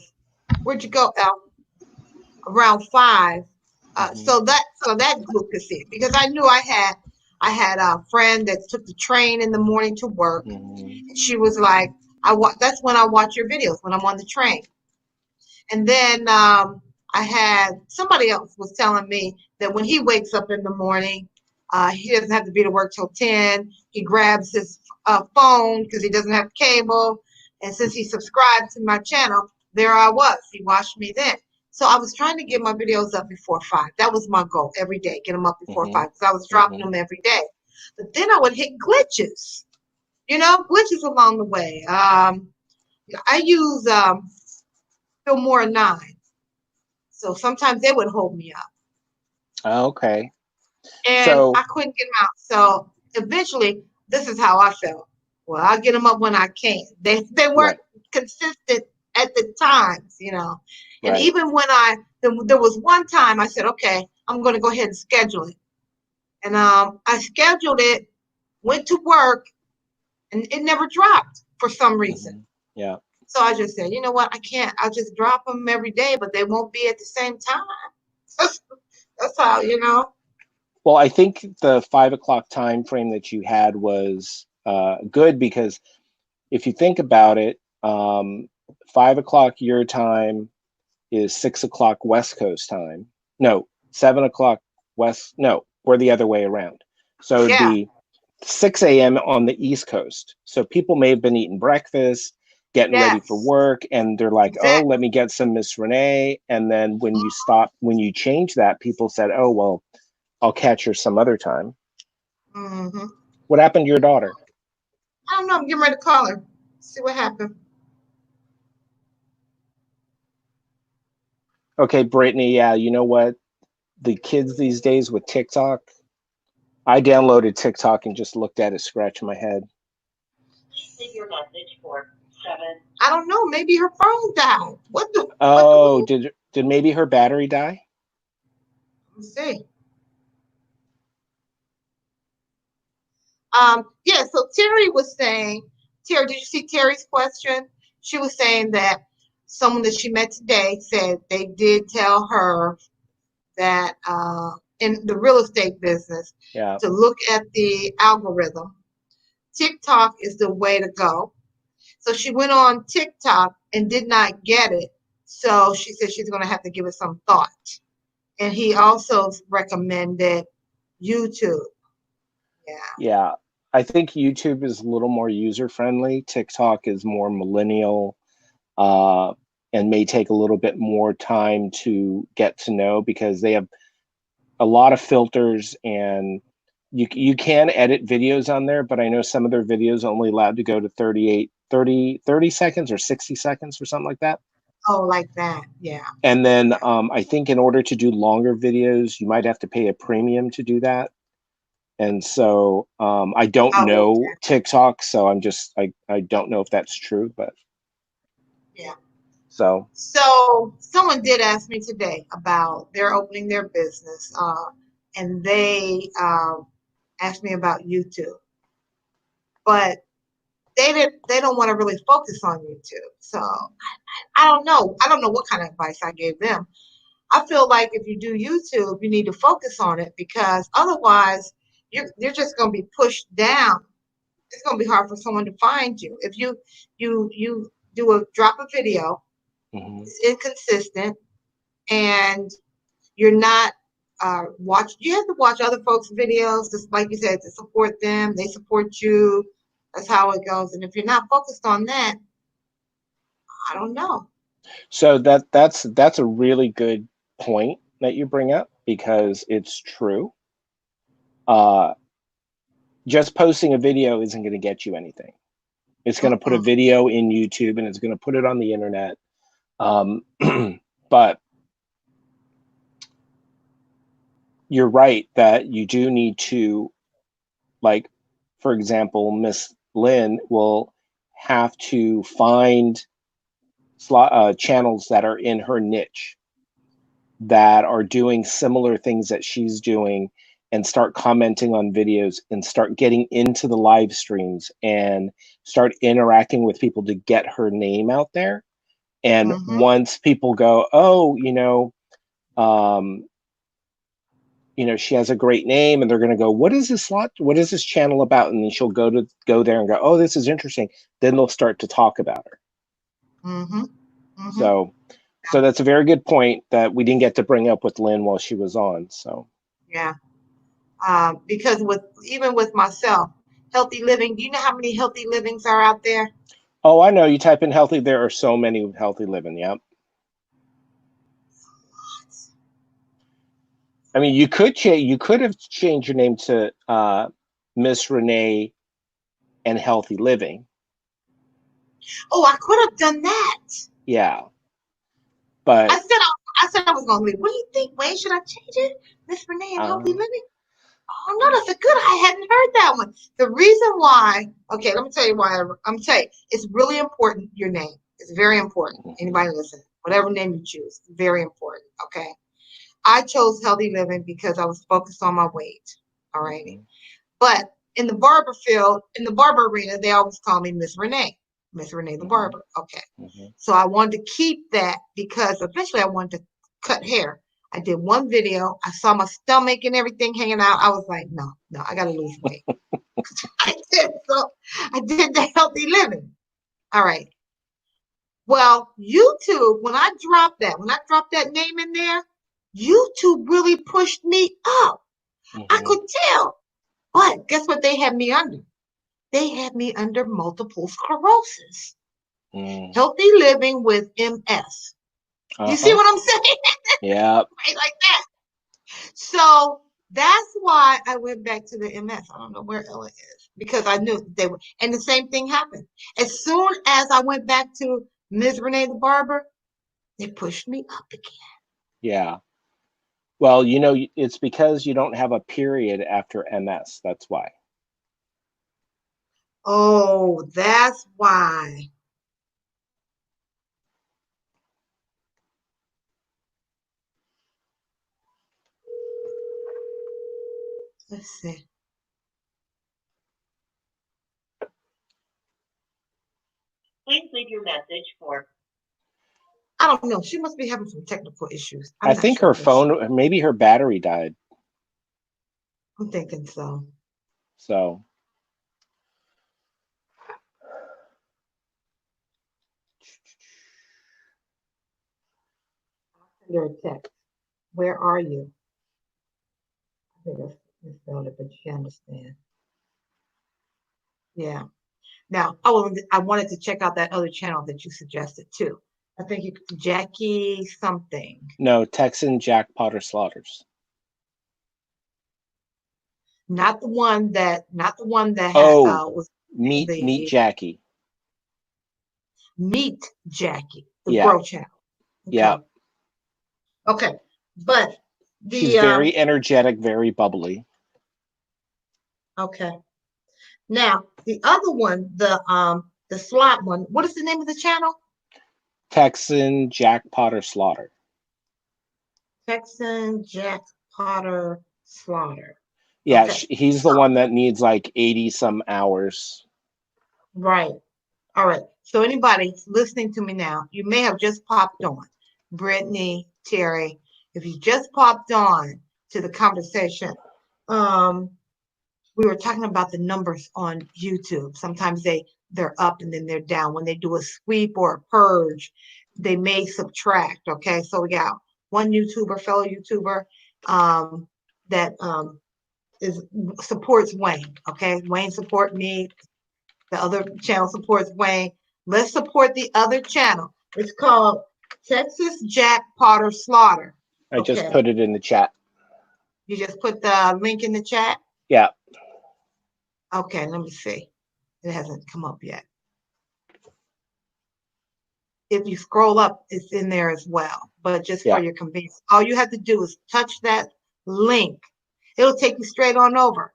Where'd you go, El? Around 5. mhm, So that group could see it because I knew I had a friend that took the train in the morning to work. mhm, And she was like, that's when I watch your videos when I'm on the train. And then I had somebody else was telling me that when he wakes up in the morning, he doesn't have to be to work till 10. He grabs his phone because he doesn't have cable. And since he subscribed to my channel, there I was. He watched me then. So I was trying to get my videos up before 5. That was my goal every day, get them up before 5 because I was dropping them every day. But then I would hit glitches, glitches along the way. I use Filmora 9. So sometimes they would hold me up. Okay. And So I couldn't get them out. So eventually, this is how I felt. Well, I'll get them up when I can. They weren't consistent at the times, And right. even when there was one time I said, okay, I'm going to go ahead and schedule it. And I scheduled it, went to work, and it never dropped for some reason. Yeah. So I just said, you know what? I can't. I'll just drop them every day, but they won't be at the same time. That's how, Well, I think the 5 o'clock time frame that you had was good because if you think about it, 5 o'clock your time is 6 o'clock West Coast time. No, 7 o'clock West. No, we're the other way around. So it'd be 6 a.m. on the East Coast. So people may have been eating breakfast, getting ready for work, and they're like, oh, let me get some Miss Renee. And then when you change that, people said, oh, well, I'll catch her some other time. Mm-hmm. What happened to your daughter? I don't know. I'm getting ready to call her. See what happened. Okay, Brittany, yeah, you know what? The kids these days with TikTok, I downloaded TikTok and just looked at it, scratching my head. I don't know. Maybe her phone died. Did maybe her battery die? Let's see. Yeah, so Terry was saying, did you see Terry's question? She was saying that someone that she met today said they did tell her that in the real estate business to look at the algorithm. TikTok is the way to go. So she went on TikTok and did not get it. So she said she's going to have to give it some thought. And he also recommended YouTube. Yeah. I think YouTube is a little more user-friendly. TikTok is more millennial and may take a little bit more time to get to know because they have a lot of filters and you can edit videos on there, but I know some of their videos are only allowed to go to 30 seconds or 60 seconds or something like that. Oh, like that, yeah. And then I think in order to do longer videos, you might have to pay a premium to do that. And so I don't know TikTok, so I don't know if that's true, but yeah. So someone did ask me today about they're opening their business, and they asked me about YouTube, but they don't want to really focus on YouTube. So I don't know. I don't know what kind of advice I gave them. I feel like if you do YouTube, you need to focus on it because otherwise you're just going to be pushed down. It's going to be hard for someone to find you. If you drop a video, it's inconsistent, and you're not you have to watch other folks' videos, just like you said, to support them. They support you. That's how it goes. And if you're not focused on that, I don't know. So that's a really good point that you bring up because it's true. Just posting a video isn't going to get you anything. It's going to put a video in YouTube and it's going to put it on the internet. But you're right that you do need to, like, for example, Miss Lynn will have to find channels that are in her niche that are doing similar things that she's doing and start commenting on videos and start getting into the live streams and start interacting with people to get her name out there. And once people go, oh, she has a great name, and they're going to go, what is this channel about? And then she'll go there and go, oh, this is interesting. Then they'll start to talk about her. So, So that's a very good point that we didn't get to bring up with Lynn while she was on. So Yeah. Because even with myself, healthy living, do you know how many healthy livings are out there? oh, I know. You type in healthy, there are so many healthy living. Yep. I mean, you could change. You could have changed your name to Miss Renee and Healthy Living. Oh, I could have done that. Yeah, but I said I was going to leave. What do you think, Wayne? Should I change it? Miss Renee and Healthy Living? Oh, no, that's a good. I hadn't heard that one. The reason why, okay, let me tell you why. I'm telling you, it's really important, your name. It's very important. Anybody listen, whatever name you choose, very important, okay? I chose Healthy Living because I was focused on my weight, all right? But in the barber field, in the barber arena, they always call me Miss Renee the barber, okay? So I wanted to keep that because eventually I wanted to cut hair. I did one video. I saw my stomach and everything hanging out. I was like, no, I got to lose weight. I did the Healthy Living. All right. Well, YouTube, when I dropped that name in there, YouTube really pushed me up. I could tell. But guess what they had me under? They had me under multiple sclerosis. Healthy living with MS. You see what I'm saying? Yeah. Right, like that. So that's why I went back to the MS. I don't know where Ella is because I knew they were. And the same thing happened. As soon as I went back to Ms. Renee the barber, they pushed me up again. Yeah. Well, you know, it's because you don't have a period after MS. That's why. Oh, that's why. Let's see. Please leave your message for. I don't know. She must be having some technical issues. I think her phone, maybe her battery died. I'm thinking so. So. I'll send her a text. Where are you? I think I misspelled it, but she understands. Yeah. Now, I wanted to check out that other channel that you suggested too. I think Jackie something. No, Texan Jack Potter Slaughters. Not the one that was Meet Jackie. Meet Jackie, the Grow channel. Okay. Yeah. Okay, but she's very energetic, very bubbly. Okay. Now the other one, the slot one. What is the name of the channel? Texan Jack Potter Slaughter. Texan Jack Potter Slaughter. Yeah, okay. He's the one that needs like 80 some hours. Right. All right. So anybody listening to me now, you may have just popped on. Brittany, Terry, if you just popped on to the conversation, we were talking about the numbers on YouTube. Sometimes they're up and then they're down. When they do a sweep or a purge, they may subtract. Okay. So we got one fellow YouTuber, that supports Wayne. Okay. Wayne support me. The other channel supports Wayne. Let's support the other channel. It's called Texas Jack Potter Slaughter. I just put it in the chat. You just put the link in the chat? Yeah. Okay, let me see. It hasn't come up yet. If you scroll up, it's in there as well. But just for your convenience, all you have to do is touch that link. It'll take you straight on over.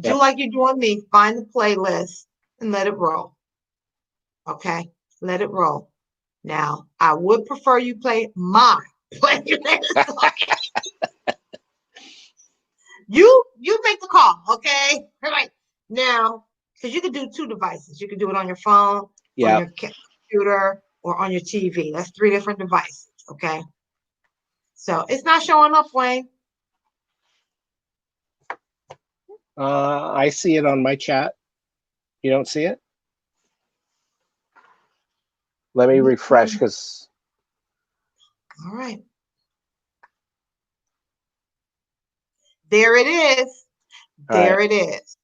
Do like you're doing me. Find the playlist and let it roll. Okay, let it roll. Now, I would prefer you play my playlist. Okay? You make the call, okay? All right. Now, because you can do two devices. You can do it on your phone, on your computer, or on your TV. That's 3 different devices, okay? So it's not showing up, Wayne. I see it on my chat. You don't see it? Let me refresh because All right. There it is. There it is.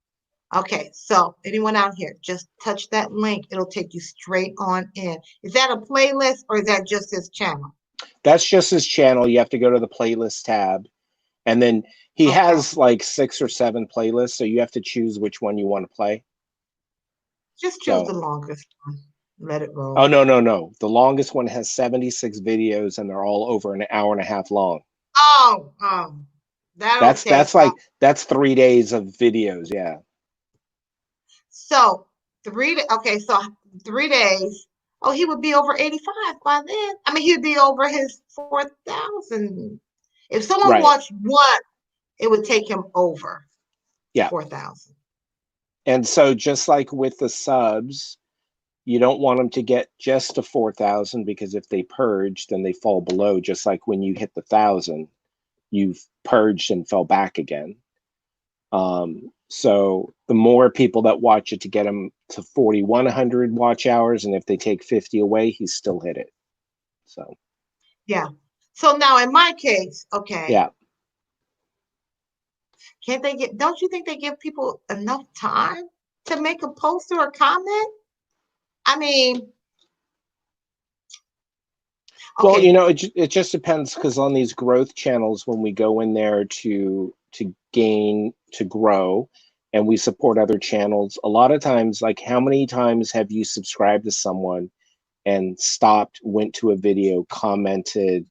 Okay, so anyone out here, just touch that link. It'll take you straight on in. Is that a playlist or is that just his channel? That's just his channel. You have to go to the playlist tab. And then he has like 6 or 7 playlists, so you have to choose which one you want to play. Just choose the longest one. Let it roll. Oh, no. The longest one has 76 videos, and they're all over an hour and a half long. Oh, that's 3 days of videos, yeah. So 3 days. Okay, so 3 days. Oh, he would be over 85 by then. I mean, he'd be over his 4,000. If someone watched one, it would take him over 4,000. And so just like with the subs, you don't want them to get just to 4,000, because if they purge, then they fall below. Just like when you hit the 1,000, you've purged and fell back again. So the more people that watch it to get him to 4,100 watch hours, and if they take 50 away, he's still hit it. So yeah. So now in my case, okay. Yeah. Can't they don't you think they give people enough time to make a post or a comment? I mean, well, it just depends, because on these growth channels, when we go in there to grow, and we support other channels, a lot of times, like, how many times have you subscribed to someone and stopped, went to a video, commented,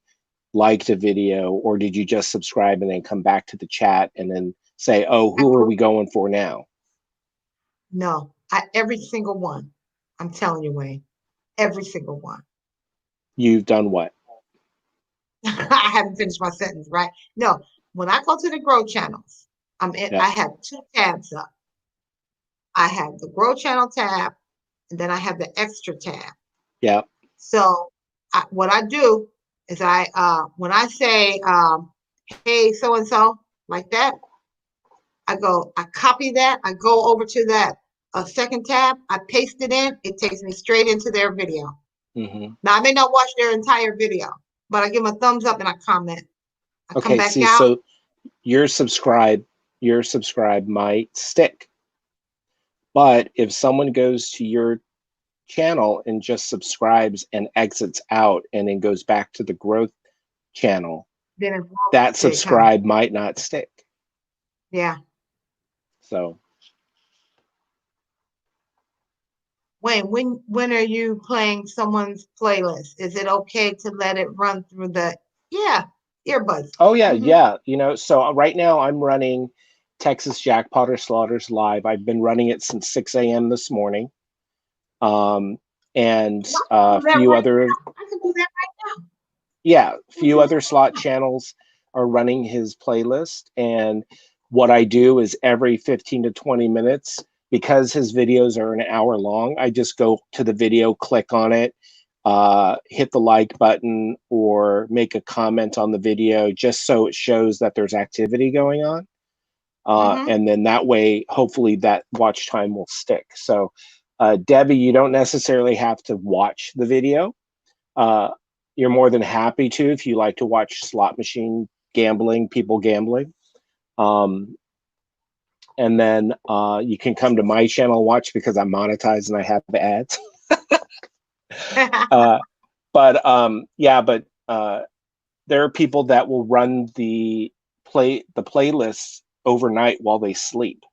liked a video, or did you just subscribe and then come back to the chat and then say, oh, who are we going for now? No, every single one. I'm telling you, Wayne, every single one. You've done what? I haven't finished my sentence, right? No, when I go to the grow channels, I have 2 tabs up. I have the grow channel tab, and then I have the extra tab. Yeah. So what I do is when I say, hey, so-and-so, like that, I copy that, I go over to that second tab, I paste it in, it takes me straight into their video. Mm-hmm. Now, I may not watch their entire video, but I give them a thumbs up and I comment. I come back out. So your subscribe might stick. But if someone goes to your channel and just subscribes and exits out and then goes back to the growth channel, then that subscribe might not stick. Yeah. So Wayne, when are you playing someone's playlist? Is it okay to let it run through the earbuds? Oh yeah, yeah. So right now I'm running Texas Jackpot or Slaughters live. I've been running it since 6 a.m. this morning. And a few other. I can do that right now. Yeah, a few other slot channels are running his playlist, and what I do is every 15 to 20 minutes, because his videos are an hour long, I just go to the video, click on it, hit the like button, or make a comment on the video, just so it shows that there's activity going on. And then that way, hopefully that watch time will stick. So Debbie, you don't necessarily have to watch the video. You're more than happy to, if you like to watch slot machine gambling, people gambling. And then you can come to my channel and watch, because I'm monetized and I have ads. But there are people that will run the playlists overnight while they sleep.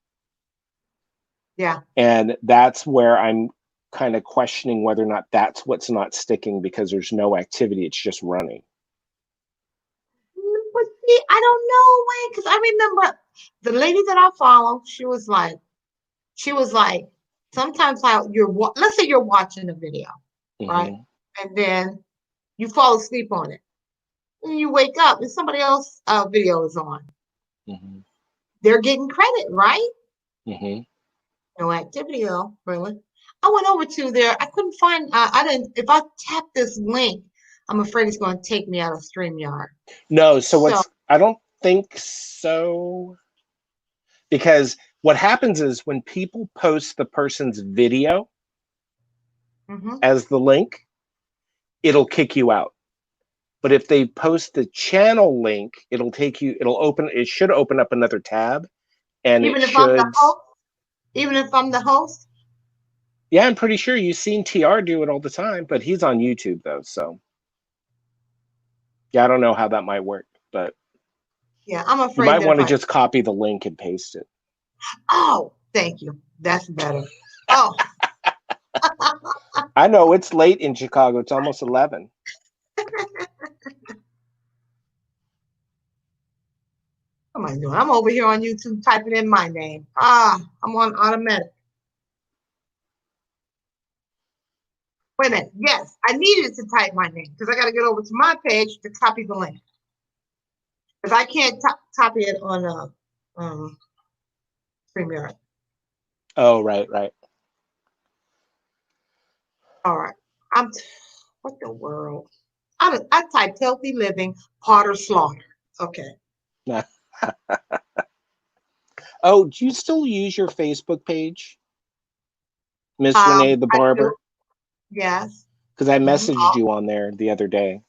Yeah. And that's where I'm kind of questioning whether or not that's what's not sticking, because there's no activity, it's just running. But see, I don't know, Wayne, because I remember the lady that I follow, she was like, sometimes let's say you're watching a video, right? And then you fall asleep on it. And you wake up and somebody else's video is on. They're getting credit, right? No activity though, really. I went over to there. I couldn't find. If I tap this link, I'm afraid it's going to take me out of StreamYard. No. So I don't think so. Because what happens is when people post the person's video as the link, it'll kick you out. But if they post the channel link, it'll take you, it should open up another tab, and Even it if I'm the should. host? Even if I'm the host? Yeah, I'm pretty sure you've seen TR do it all the time, but he's on YouTube though, so yeah, I don't know how that might work, but Yeah, I'm you afraid might that if want to I. just copy the link and paste it. Oh, thank you. That's better. Oh. I know it's late in Chicago. It's almost 11. What am I doing? I'm over here on YouTube typing in my name. I'm on automatic. Wait a minute. Yes, I needed to type my name because I got to get over to my page to copy the link. Because I can't copy it on StreamYard. Oh, right. All right. What the world? I typed healthy living, Potter slaughter. Okay. Oh, do you still use your Facebook page, Miss Renee the I do. Barber? Yes. Because I Mhm. messaged you on there the other day.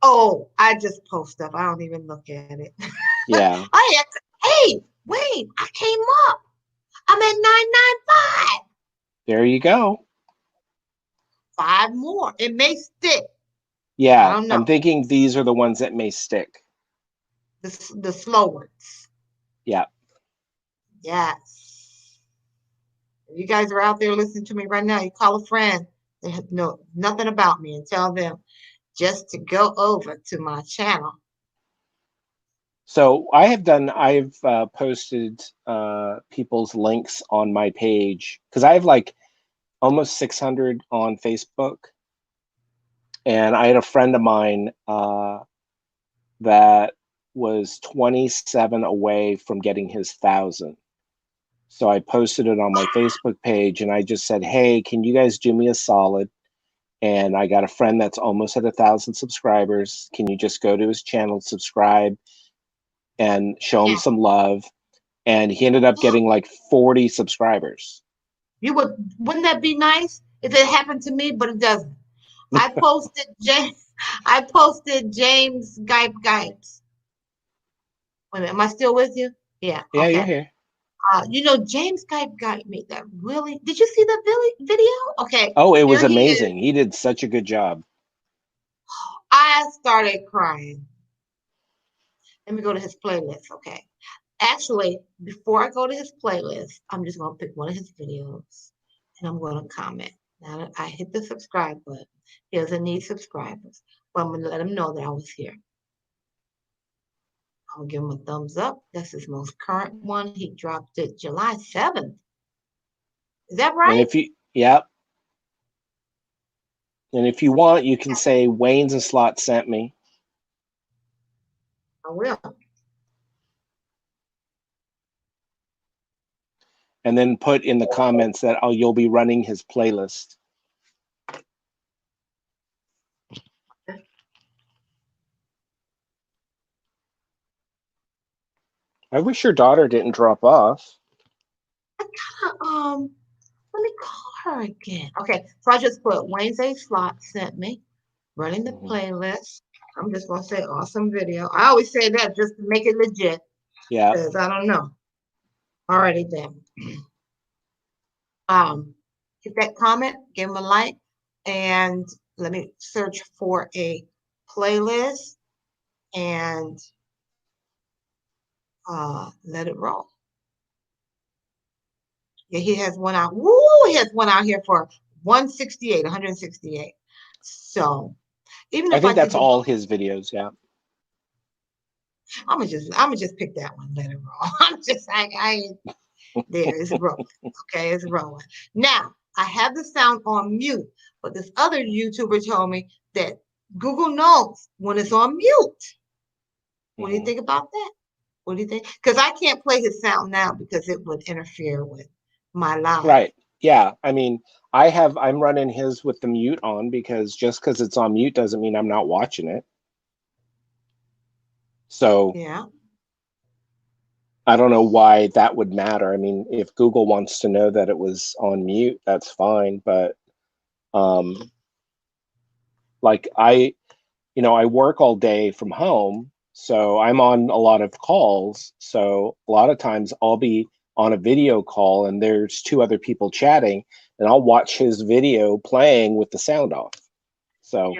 Oh, I just post up. I don't even look at it. Yeah. Hey, wait, I came up. I'm at 995. There you go. 5 more. It may stick. I Yeah, don't know. I'm thinking these are the ones that may stick. The slow ones. Yeah. Yes. If you guys are out there listening to me right now, you call a friend. They know nothing about me and tell them just to go over to my channel. So I've posted people's links on my page because I have like almost 600 on Facebook. And I had a friend of mine that was 27 away from getting his 1,000. So I posted it on my Facebook page and I just said, hey, can you guys do me a solid? And I got a friend that's almost at 1,000 subscribers. Can you just go to his channel, subscribe, and show him some love? And he ended up getting like 40 subscribers. Wouldn't that be nice if it happened to me, but it doesn't. I posted James Gipes. Wait a minute, am I still with you? Yeah, Yeah, you're okay. here. James got me that really. Did you see the video? Okay, Oh, it was here he is. amazing. He did such a good job. I started crying. Let me go to his playlist. Okay. Actually, before I go to his playlist, I'm just gonna pick one of his videos and I'm gonna comment. Now that I hit the subscribe button, he doesn't need subscribers, but I'm gonna let him know that I was here. I'm gonna give him a thumbs up. That's his most current one. He dropped it July 7th. Is that And right? and if you want, you can say Wayne's and Slot sent me. I will. And then put in the comments that you'll be running his playlist. I wish your daughter didn't drop off. Let me call her again. Okay, so I just put Wayne's A Slot sent me, running the playlist. I'm just gonna say awesome video. I always say that just to make it legit. Yeah. Because I don't know. Alrighty then. Hit that comment, give him a like, and let me search for a playlist and let it roll. Yeah, he has one out. Woo! He has one out here for 168. So even I if I think that's did the, all his videos. Yeah. I'm gonna just pick that one. Let it roll. There it's rolling. Okay, it's rolling. Now I have the sound on mute, but this other YouTuber told me that Google knows when it's on mute. What do you think about that? What do you think? Because I can't play his sound now because it would interfere with my live. Right. Yeah. I mean, I'm running his with the mute on because just because it's on mute doesn't mean I'm not watching it. So yeah, I don't know why that would matter. I mean, if Google wants to know that it was on mute, that's fine. But like you know, I work all day from home, so I'm on a lot of calls. So a lot of times I'll be on a video call and there's two other people chatting, and I'll watch his video playing with the sound off. So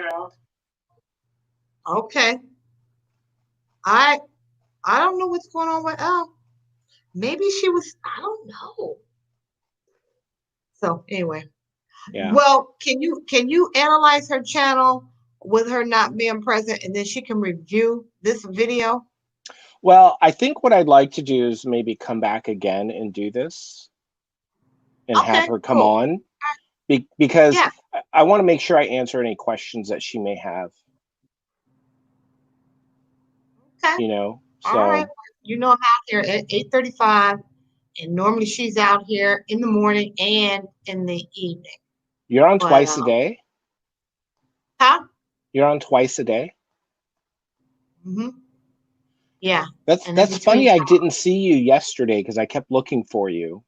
Okay. I I don't know what's going on with Elle. Maybe she was, I don't know. So anyway. yeah. Well, can you analyze her channel with her not being present and then she can review this video? Well, I think what I'd like to do is maybe come back again and do this and have Okay, her come cool. on because Yeah, I want to make sure I answer any questions that she may have, okay. you know. All right. So You know I'm out here at 8:35 and normally she's out here in the morning and in the evening. you're on But twice a day? huh? You're on twice a day? Mm-hmm. Yeah. And in That's between funny. I time. didn't see you yesterday because I kept looking for you.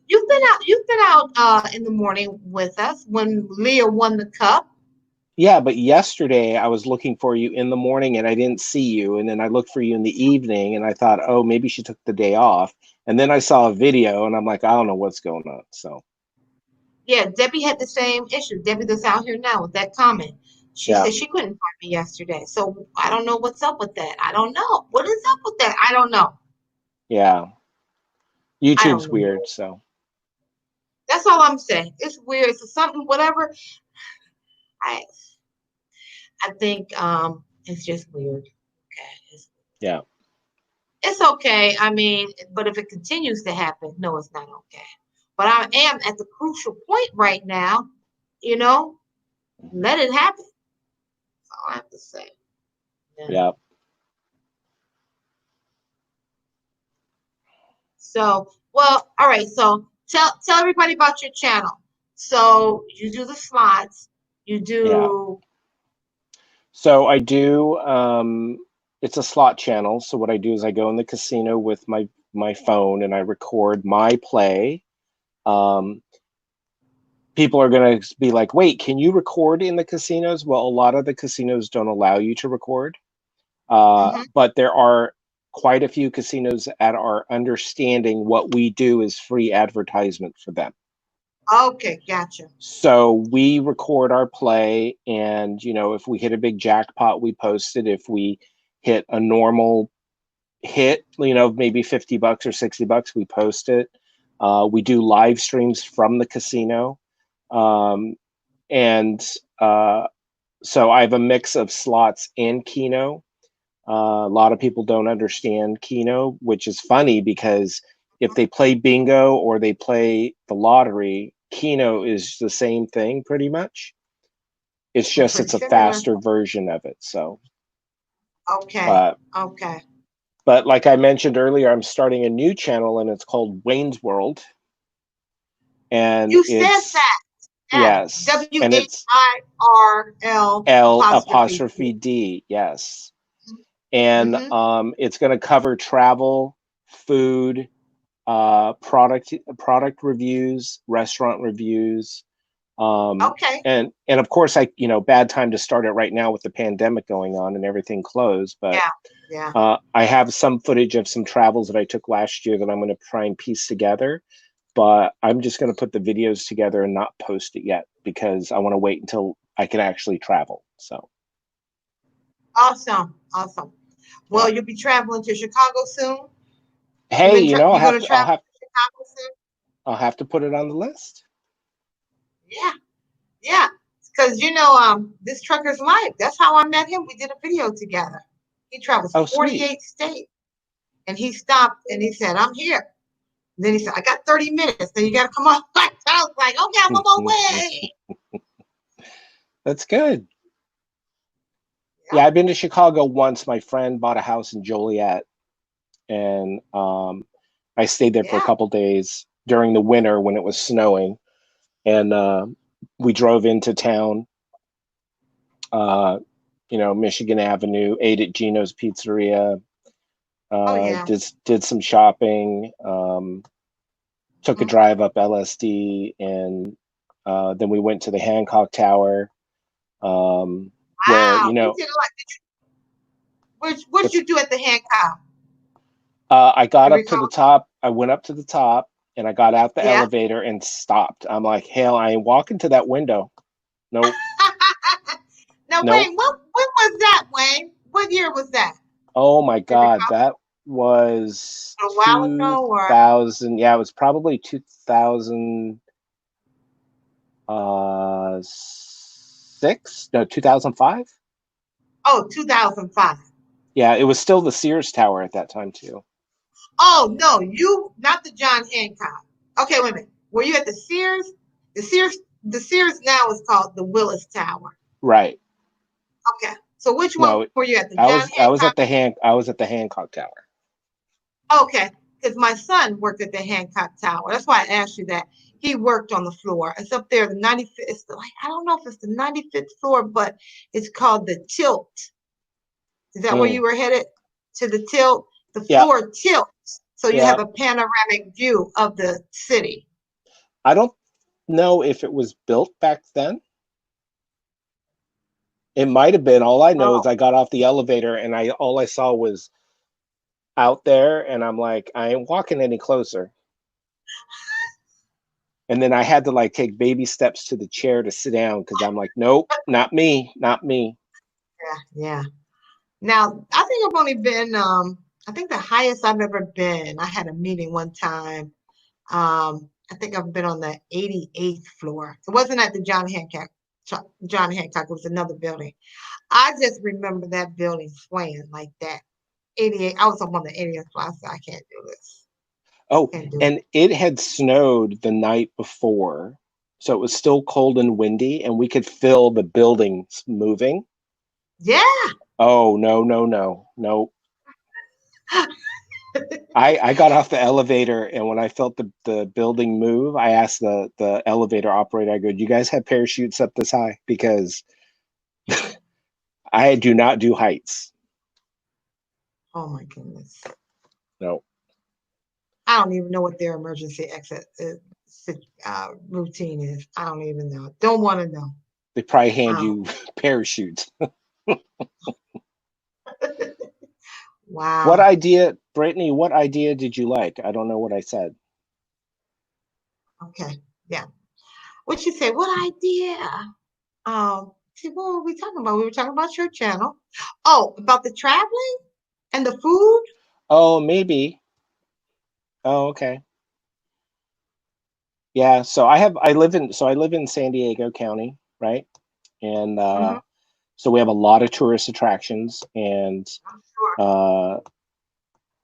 You've been out in the morning with us when Leah won the cup. Yeah, but yesterday I was looking for you in the morning and I didn't see you. And then I looked for you in the evening and I thought, oh, maybe she took the day off. And then I saw a video and I'm like, I don't know what's going on. So, Yeah, Debbie had the same issue. Debbie that's out here now with that comment. She yeah, said she couldn't find me yesterday. So I don't know what's up with that. I don't know. What is up with that? I don't know. yeah. I don't YouTube's know. weird. So, That's all I'm saying. It's weird. It's something, whatever. I I think it's just weird. Okay. yeah, It's okay. I mean, but if it continues to happen, no, it's not okay. But I am at the crucial point right now, you know, let it happen. That's all I have to say. Yeah. yeah. So, well, all right. So tell everybody about your channel. So you do the slots. You Yeah. do. So I do it's a slot channel. So what I do is I go in the casino with my phone and I record my play. Um People are going to be like, "Wait, can you record in the casinos?" Well, a lot of the casinos don't allow you to record. Hmm. But there are quite a few casinos that are understanding what we do is free advertisement for them. Okay, gotcha. So we record our play, and you know, if we hit a big jackpot, we post it. If we hit a normal hit, you know, maybe $50 or $60, we post it. We do live streams from the casino, um, and so I have a mix of slots and Keno. A lot of people don't understand Keno, which is funny because if they play bingo or they play the lottery, Keno is the same thing pretty much. It's They're just pretty it's a similar. faster version of it. So, Okay. but Okay. but like I mentioned earlier, I'm starting a new channel and it's called Wayne's World, and You said it's that. Yes. yes, W and H it's I R L L apostrophe apostrophe D. D, yes, and Mm-hmm. it's going to cover travel, food, product reviews, restaurant reviews, Okay. and of course, I you know, bad time to start it right now with the pandemic going on and everything closed, but Yeah. Yeah. I have some footage of some travels that I took last year that I'm going to try and piece together, but I'm just going to put the videos together and not post it yet because I want to wait until I can actually travel. So Awesome. Awesome. Well, yeah. you'll be traveling to Chicago soon. Hey, you know, You're gonna travel to Chicago soon? I'll have to put it on the list. Yeah. Yeah. Because this trucker's life. That's how I met him. We did a video together. He travels Oh, sweet. 48 states. And he stopped and he said, I'm here. And then he said, I got 30 minutes. Then you gotta come on. I was like, okay, I'm on my way. That's good. Yeah. Yeah, I've been to Chicago once. My friend bought a house in Joliet, and I stayed there for a Yeah. couple days during the winter when it was snowing, and we drove into town, uh, you know, Michigan Avenue, ate at Gino's Pizzeria, Oh yeah. did some shopping, took a Mhm. drive up LSD, and then we went to the Hancock Tower. Um, where, Wow. You did what did you do at the Hancock? I got You up to recall? the top. I went up to the top and I got out the Yeah. elevator and stopped. I'm like, hell, I ain't walking to that window. Nope. Now, Nope. Wayne, when was that, Wayne? What year was that? Oh my You God. recall? That was A while ago, or 2000. Yeah, it was probably 2006. No, 2005. 2005. Yeah, it was still the Sears Tower at that time too. Oh no, not the John Hancock. Okay, wait a minute. Were you at the Sears? The Sears now is called the Willis Tower. Right. Okay. So which one No, were you at? The I John was I was Hancock? at the Hancock Tower. Okay. Because my son worked at the Hancock Tower. That's why I asked you that. He worked on the floor. It's up there, the 95th. I don't know if it's the 95th floor, but it's called the Tilt. Is that where Mm. you were headed? To the Tilt? The Yeah, floor tilts. So you yeah. have a panoramic view of the city. I don't know if it was built back then. It might have been. All I know is Oh. I got off the elevator and all I saw was out there, and I'm like, I ain't walking any closer. And then I had to like take baby steps to the chair to sit down because I'm like, nope, not me, not me. Yeah, yeah. Now, I think I've only been, I think the highest I've ever been, I had a meeting one time. I think I've been on the 88th floor. It wasn't at the John Hancock, it was another building. I just remember that building swaying like that. 88, I was up on the 80th floor. I said, I can't do this. Oh, Can't do it. and it had snowed the night before, so it was still cold and windy, and we could feel the buildings moving. Yeah. Oh, no, no, no, no. I got off the elevator, and when I felt the building move, I asked the elevator operator, I go, do you guys have parachutes up this high? Because I do not do heights. Oh my goodness. No. I don't even know what their emergency exit routine is. I don't even know. Don't want to know. They probably hand Um, you parachutes. What wow. idea, Brittany, what idea did you like? I don't know what I said. Okay. Yeah. What you say? What idea? See, what were we talking about? We were talking about your channel. Oh, about the traveling and the food? Oh, maybe. Oh, okay. Yeah, so I live in San Diego County, right? And Mm-hmm. so we have a lot of tourist attractions, and I'm sure. uh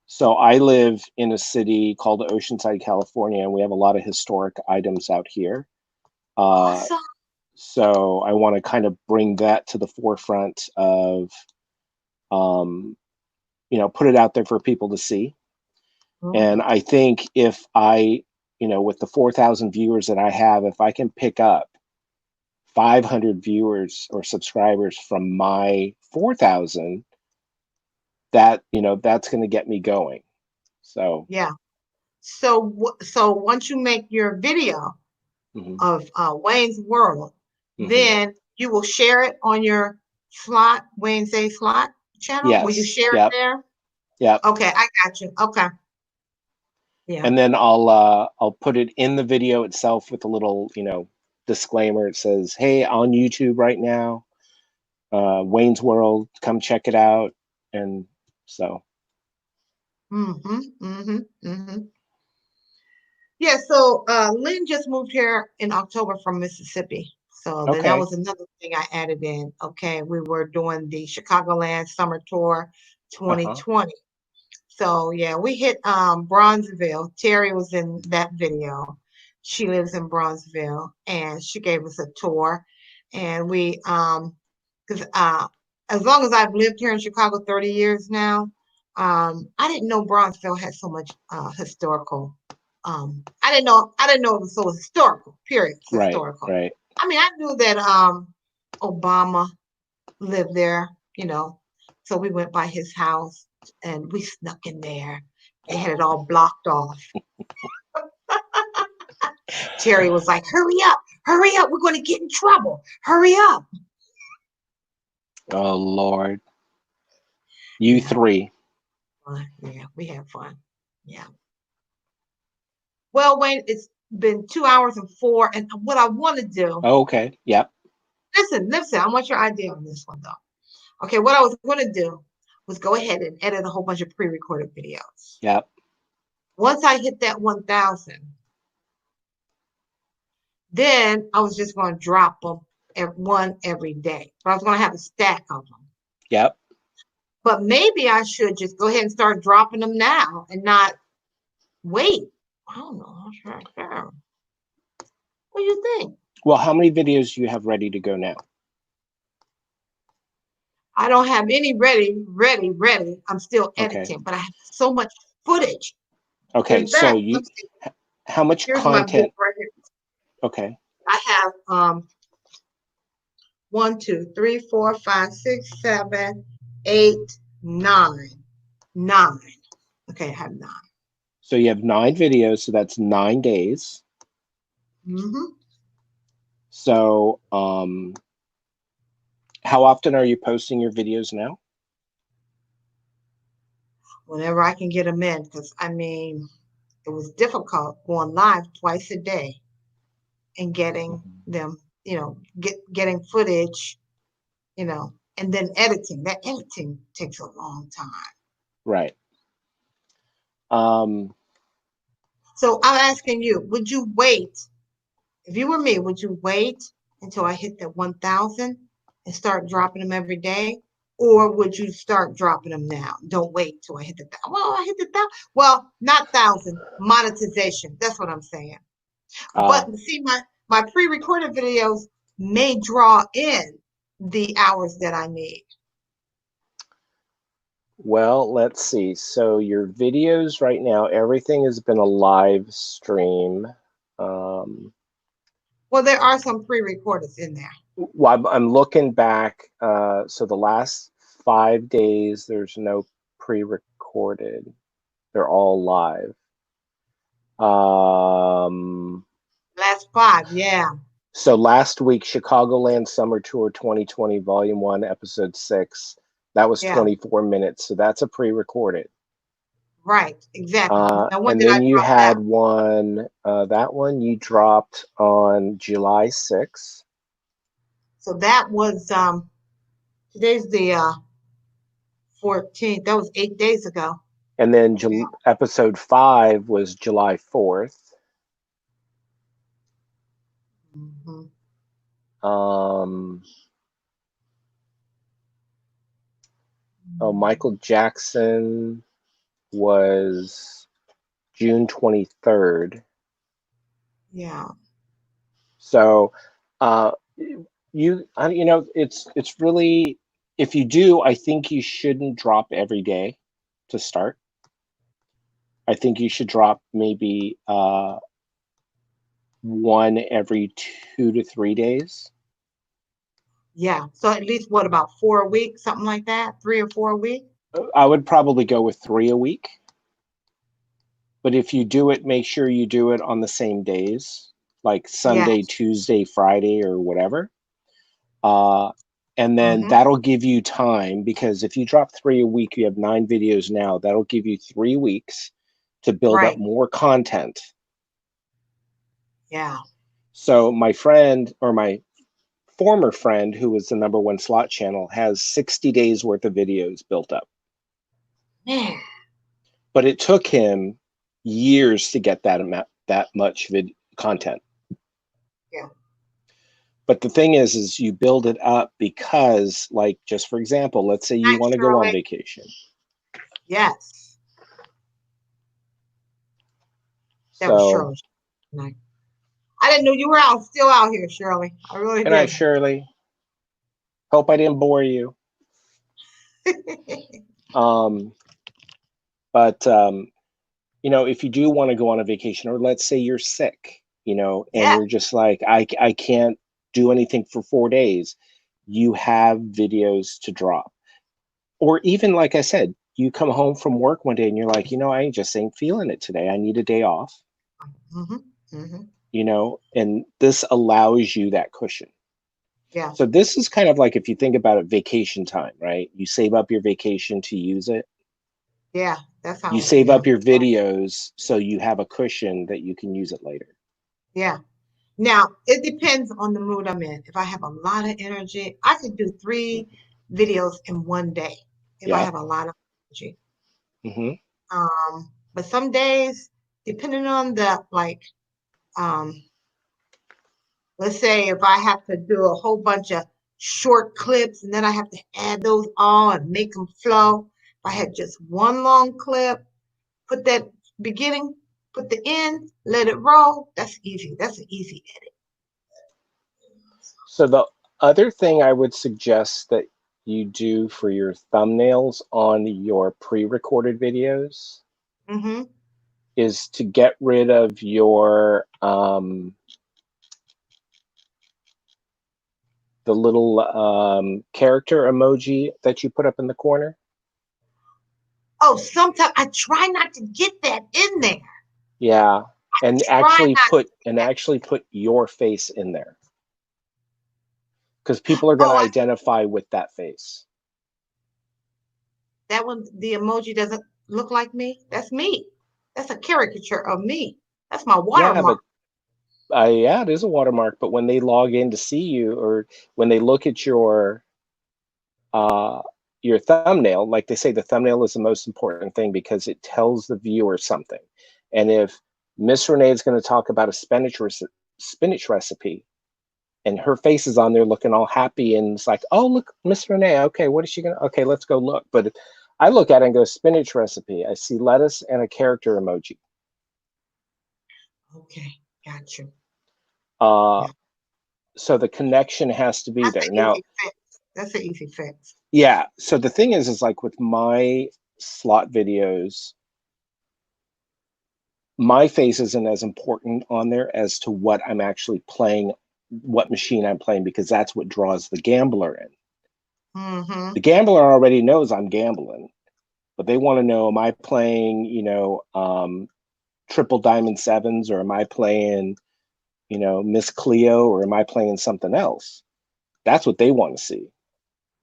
so I live in a city called Oceanside, California, and we have a lot of historic items out here. Uh Awesome. so I want to kind of bring that to the forefront of put it out there for people to see. And Mhm. I think if with the 4,000 viewers that I have, if I can pick up 500 viewers or subscribers from my 4,000, that's going to get me going. So, Yeah. So once you make your video mhm, of Wayne's World, mhm. then you will share it on your slot, Wayne's A slot channel. Will you Yes, share it yep, there? yep. Okay, I got you. Okay. Yeah. And then I'll put it in the video itself with a little, disclaimer. It says, "Hey, on YouTube right now, Wayne's World, come check it out." And so, Mm-hmm. Mm-hmm. Mm-hmm. Yeah, so Lynn just moved here in October from Mississippi. So then that okay. was another thing I added in. Okay, we were doing the Chicagoland Summer Tour Uh-huh. 2020. So yeah, we hit Bronzeville. Terry was in that video. She lives in Bronzeville and she gave us a tour. And we because as long as I've lived here in Chicago 30 years now, I didn't know Bronzeville had so much historical. I didn't know it was so historical, period. It's Right, historical. right. I mean, I knew that Obama lived there, you know. So we went by his house and we snuck in there. They had it all blocked off. Terry was like, hurry up, we're going to get in trouble. Hurry up. Oh Lord. You three. Yeah, we have fun. Yeah. Well, Wayne, it's been 2 hours and four, and what I want to do. Oh, okay. Yep. Listen. I want your idea on this one, though. Okay, what I was going to do was go ahead and edit a whole bunch of pre-recorded videos. Yep. Once I hit that 1,000, then I was just going to drop them one every day. But I was going to have a stack of them. Yep. But maybe I should just go ahead and start dropping them now and not wait. I don't know. What do you think? Well, how many videos do you have ready to go now? I don't have any ready. I'm still editing, Okay. but I have so much footage. Okay, In so fact, how much here's content? my book right here. Okay. I have 1, 2, 3, 4, 5, 6, 7, 8, 9. 9. Okay, I have 9. So you have 9 videos, so that's 9 days. Mm-hmm. So, how often are you posting your videos now? Whenever I can get them in, because I mean, it was difficult going live twice a day and getting them, getting footage, and then editing. That editing takes a long time. Right. So I'm asking you, would you wait? If you were me, would you wait until I hit that 1,000 and start dropping them every day? Or would you start dropping them now? Don't wait till I hit the 1,000. Well, I hit the 1,000. Well, not 1,000, monetization. That's what I'm saying. But see, my pre-recorded videos may draw in the hours that I need. Well, let's see. So your videos right now, everything has been a live stream. Well, there are some pre-recorded in there. Well, I'm looking back. So the last 5 days, there's no pre-recorded. They're all live. Last 5, yeah. So last week, Chicagoland Summer Tour 2020, Volume 1, Episode 6. That was 24 minutes. So that's a pre-recorded. Right, exactly. Now, and then you had one, that one you dropped on July 6th. So that was, today's the 14th. That was 8 days ago. And then episode 5 was July 4th. Mm-hmm. Michael Jackson was June 23rd. Yeah. So, it's really, if you do, I think you shouldn't drop every day to start. I think you should drop maybe one every 2 to 3 days. Yeah. So at least what, about 4 a week, something like that? 3 or 4 a week? I would probably go with 3 a week. But if you do it, make sure you do it on the same days, like Sunday, Tuesday, Friday, or whatever. And then that'll give you time, because if you drop 3 a week, you have 9 videos now. That'll give you 3 weeks to build up more content. Yeah. So my friend, or my former friend, who was the #1 slot channel, has 60 days worth of videos built up. Man. But it took him years to get that much content. Yeah. But the thing is you build it up because, like, just for example, let's say you want to go on vacation. Yes. That So, was Shirley. I didn't know you were still out here, Shirley. I really did. Good night, Shirley. Hope I didn't bore you. But if you do want to go on a vacation, or let's say you're sick, and you're just like, I can't do anything for 4 days, you have videos to drop. Or even, like I said, you come home from work one day and you're like, I just ain't feeling it today. I need a day off. And this allows you that cushion. Yeah. So this is kind of like, if you think about it, vacation time, right? You save up your vacation to use it. Yeah. That's You how. save Yeah. up your videos so you have a cushion that you can use it later. Yeah. Now it depends on the mood I'm in. If I have a lot of energy, I could do 3 videos in one day. If I Yeah. have a lot of energy. Mm-hmm. But some days, depending on the um, let's say if I have to do a whole bunch of short clips and then I have to add those all and make them flow. If I had just one long clip, put that beginning, put the end, let it roll. That's easy. That's an easy edit. So the other thing I would suggest that you do for your thumbnails on your pre-recorded videos Mm-hmm. is to get rid of your the little character emoji that you put up in the corner. Oh, sometimes I try not to get that in there. Yeah, and Try actually not. put your face in there, because people are going to Oh, identify with that face. that one, the emoji doesn't look like me. That's me. That's a caricature of me. That's my Yeah, but watermark. yeah, it is a watermark. But when they log in to see you, or when they look at uh, your thumbnail, like they say, the thumbnail is the most important thing because it tells the viewer something. And if Miss Renee is going to talk about a spinach recipe, and her face is on there looking all happy, and it's like, oh, look, Miss Renee, okay, what is she gonna? Okay, let's go look. But I look at it and go, spinach recipe. I see lettuce and a character emoji. Okay, got you. Uh, Yeah, so the connection has to be that's there. an Now, easy fix. That's an easy fix. yeah. So the thing is like with my slot videos, my face isn't as important on there as to what I'm actually playing, what machine I'm playing, because that's what draws the gambler in. Mm-hmm. The gambler already knows I'm gambling, but they want to know, am I playing, triple diamond sevens, or am I playing, Miss Cleo, or am I playing something else? That's what they want to see.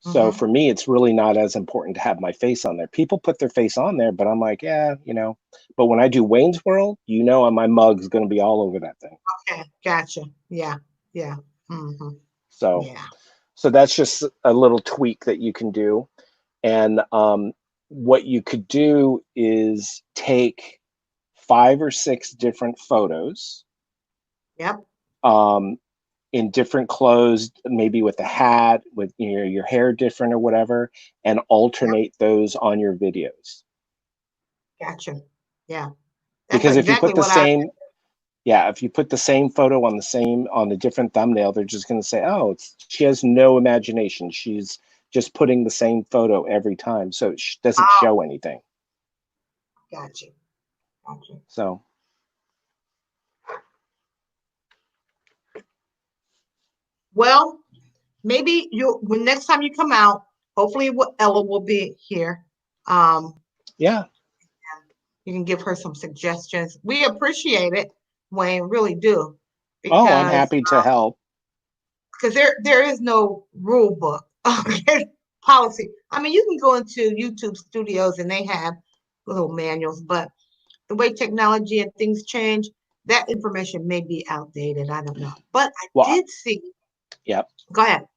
So Mm-hmm. for me, it's really not as important to have my face on there. People put their face on there, but I'm like, yeah, But when I do Wayne's World, my mug's going to be all over that thing. Okay, gotcha. Yeah, yeah. Mm-hmm. So, Yeah. so that's just a little tweak that you can do. And what you could do is take 5 or 6 different photos, Yep. um, in different clothes, maybe with a hat, with your hair different or whatever, and Yep. alternate those on your videos. Gotcha. Yeah. That's Because if you exactly put the what I. same, yeah, if you put the same photo on the different thumbnail, they're just going to say, oh, she has no imagination. She's just putting the same photo every time, so it doesn't Oh, show anything. gotcha. Gotcha. So. Well, maybe when next time you come out, hopefully Ella will be here. Um, Yeah. you can give her some suggestions. We appreciate it, Wayne, really do, Oh, I'm because happy to help. there is no rule book, okay, policy. I mean, you can go into YouTube studios and they have little manuals, but the way technology and things change, that information may be outdated. I don't know, but I Well, did see. yeah. Go ahead.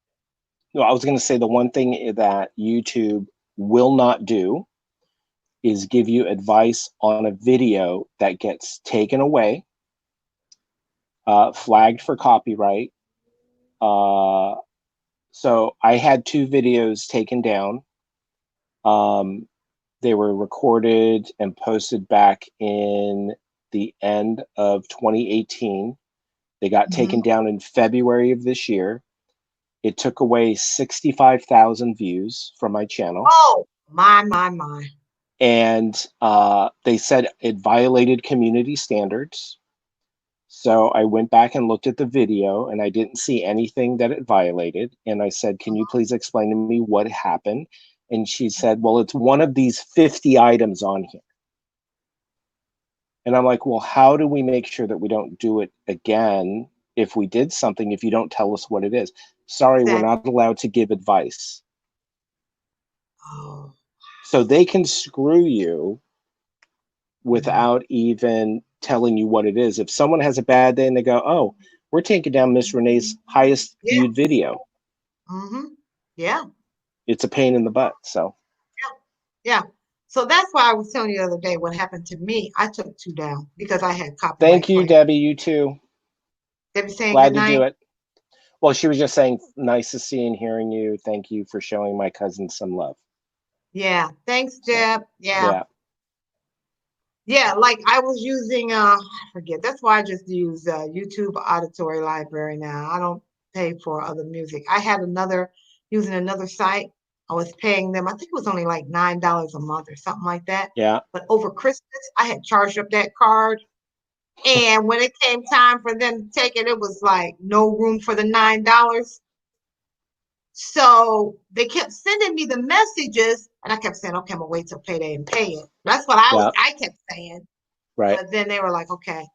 No, I was going to say the one thing that YouTube will not do is give you advice on a video that gets taken away, flagged for copyright. Uh, so I had 2 videos taken down. They were recorded and posted back in the end of 2018. They got Mm-hmm. taken down in February of this year. It took away 65,000 views from my channel. Oh, my. And they said it violated community standards. So I went back and looked at the video, and I didn't see anything that it violated. And I said, can you please explain to me what happened? And she said, well, it's one of these 50 items on here. And I'm like, well, how do we make sure that we don't do it again if we did something, if you don't tell us what it is? sorry, we're Exactly. not allowed to give advice. Oh. So they can screw you Mhm. without even telling you what it is. If someone has a bad day and they go, oh, we're taking down Miss Renee's highest Yeah. viewed video, Mhm. Yeah. it's a pain in the butt. So Yeah. Yeah. So that's why I was telling you the other day what happened to me. I took two down because I had copyright thank you, claim. Debbie. You too. Debbie saying good Glad to do night. it. Well, she was just saying, nice to see and hearing you. Thank you for showing my cousin some love. Yeah. Thanks, So, Deb. Yeah. yeah. Yeah, like I was using I forget. That's why I just use YouTube Auditory Library now. I don't pay for other music. I had another using another site. I was paying them. I think it was only like $9 a month or something like that. Yeah. But over Christmas, I had charged up that card. And when it came time for them to take it, it was like no room for the $9. So they kept sending me the messages, and I kept saying, "Okay, I'm gonna wait till payday and pay it." That's what Yeah. I kept saying. Right. But then they were like, "Okay,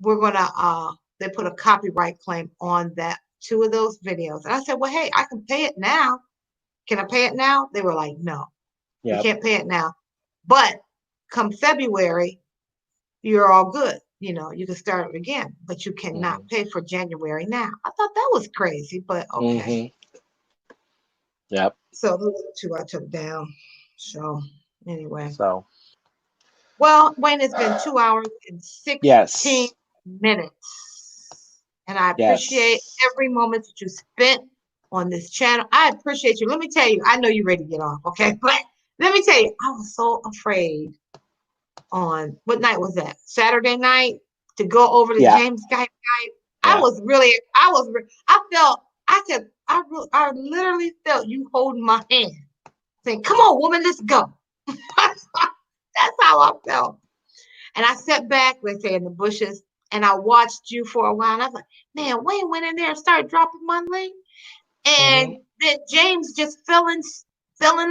we're gonna." They put a copyright claim on that two of those videos, and I said, "Well, hey, I can pay it now. Can I pay it now?" They were like, "No, you Yeah. can't pay it now, but come February, you're all good. You know, you can start it again, but you cannot Mm-hmm. pay for January now." I thought that was crazy, but okay. Mm-hmm. Yep. So those are two I took down. So anyway, So, well, Wayne, it's been 2 hours and 16 yes. minutes, and I appreciate Yes. every moment that you spent on this channel. I appreciate you. Let me tell you, I know you're ready to get off, okay? But let me tell you, I was so afraid on what night was that? Saturday night to go over to Yeah. James Guy night. Yeah. I felt, I literally felt you holding my hand saying, "Come on, woman, let's go." That's how I felt. And I sat back, let's say, in the bushes, and I watched you for a while. And I was like, man, Wayne went in there and started dropping my link. Mm-hmm. And then James just fell in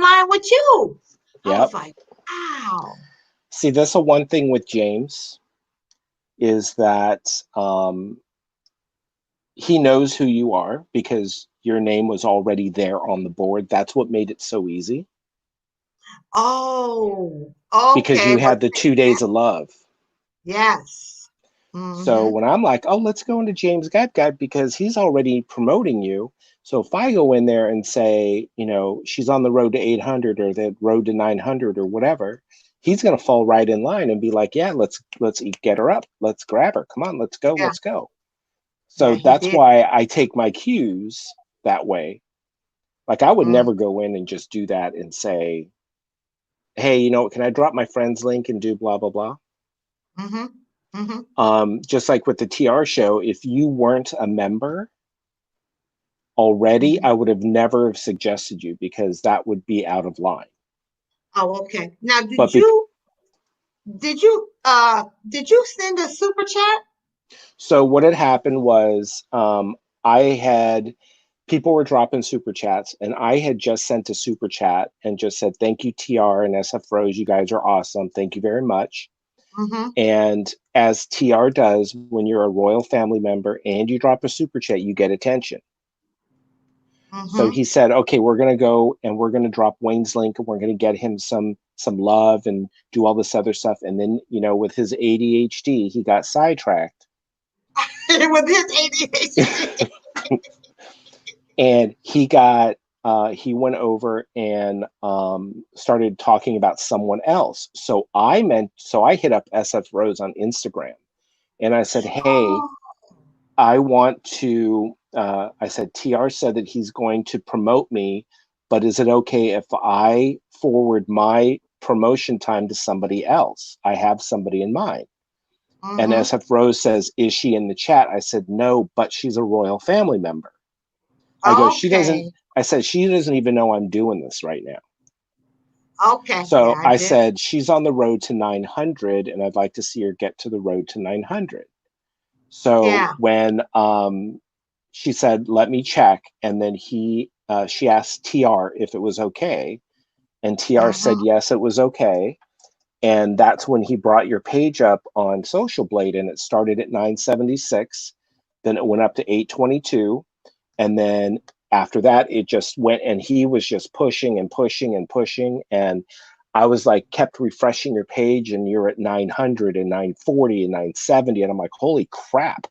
line with you. I was Yep. like, wow. See, that's the one thing with James is that he knows who you are because your name was already there on the board. That's what made it so easy Oh, because okay. you Well, had the 2 days of love. yes. So Mm-hmm. when I'm like, oh, let's go into James Guy because he's already promoting you. So if I go in there and say, she's on the road to 800 or the road to 900 or whatever, he's going to fall right in line and be like, yeah, let's get her up. Let's grab her. Come on, let's go. Yeah, Let's go. yeah, So he that's did. why I take my cues that way. Like I would Mm, never go in and just do that and say, hey, can I drop my friend's link and do blah, blah, blah? mm-hmm. Mm-hmm. Just like with the TR show, if you weren't a member already, Mm-hmm. I would have never have suggested you because that would be out of line. Oh, okay. Now, But did you send a super chat? so what had happened was I had people were dropping super chats and I had just sent a super chat and just said, thank you, TR and SF Rose. You guys are awesome. Thank you very much. Mm-hmm. And as TR does, when you're a royal family member and you drop a super chat, you get attention. So Mm-hmm. he said, okay, we're going to go and we're going to drop Wayne's link and we're going to get him some love and do all this other stuff. And then, with his ADHD, he got sidetracked With his ADHD. and he went over and started talking about someone else. So I hit up SF Rose on Instagram and I said, hey, Oh, I want to, I said, TR said that he's going to promote me, but is it okay if I forward my promotion time to somebody else? I have somebody in mind. And mm-hmm. SF Rose says, is she in the chat? I said, no, but she's a royal family member. I go, Okay. I said, she doesn't even know I'm doing this right now. Okay. Yeah, So I I did. said, she's on the road to 900 and I'd like to see her get to the road to 900. So Yeah. when she said, let me check. And then she asked TR if it was okay. And TR Mm-hmm. said, yes, it was okay. And that's when he brought your page up on Social Blade and it started at 976. Then it went up to 822. And then after that, it just went, and he was just pushing and pushing and pushing. And I was like, kept refreshing your page, and you're at 900 and 940 and 970. And I'm like, holy crap.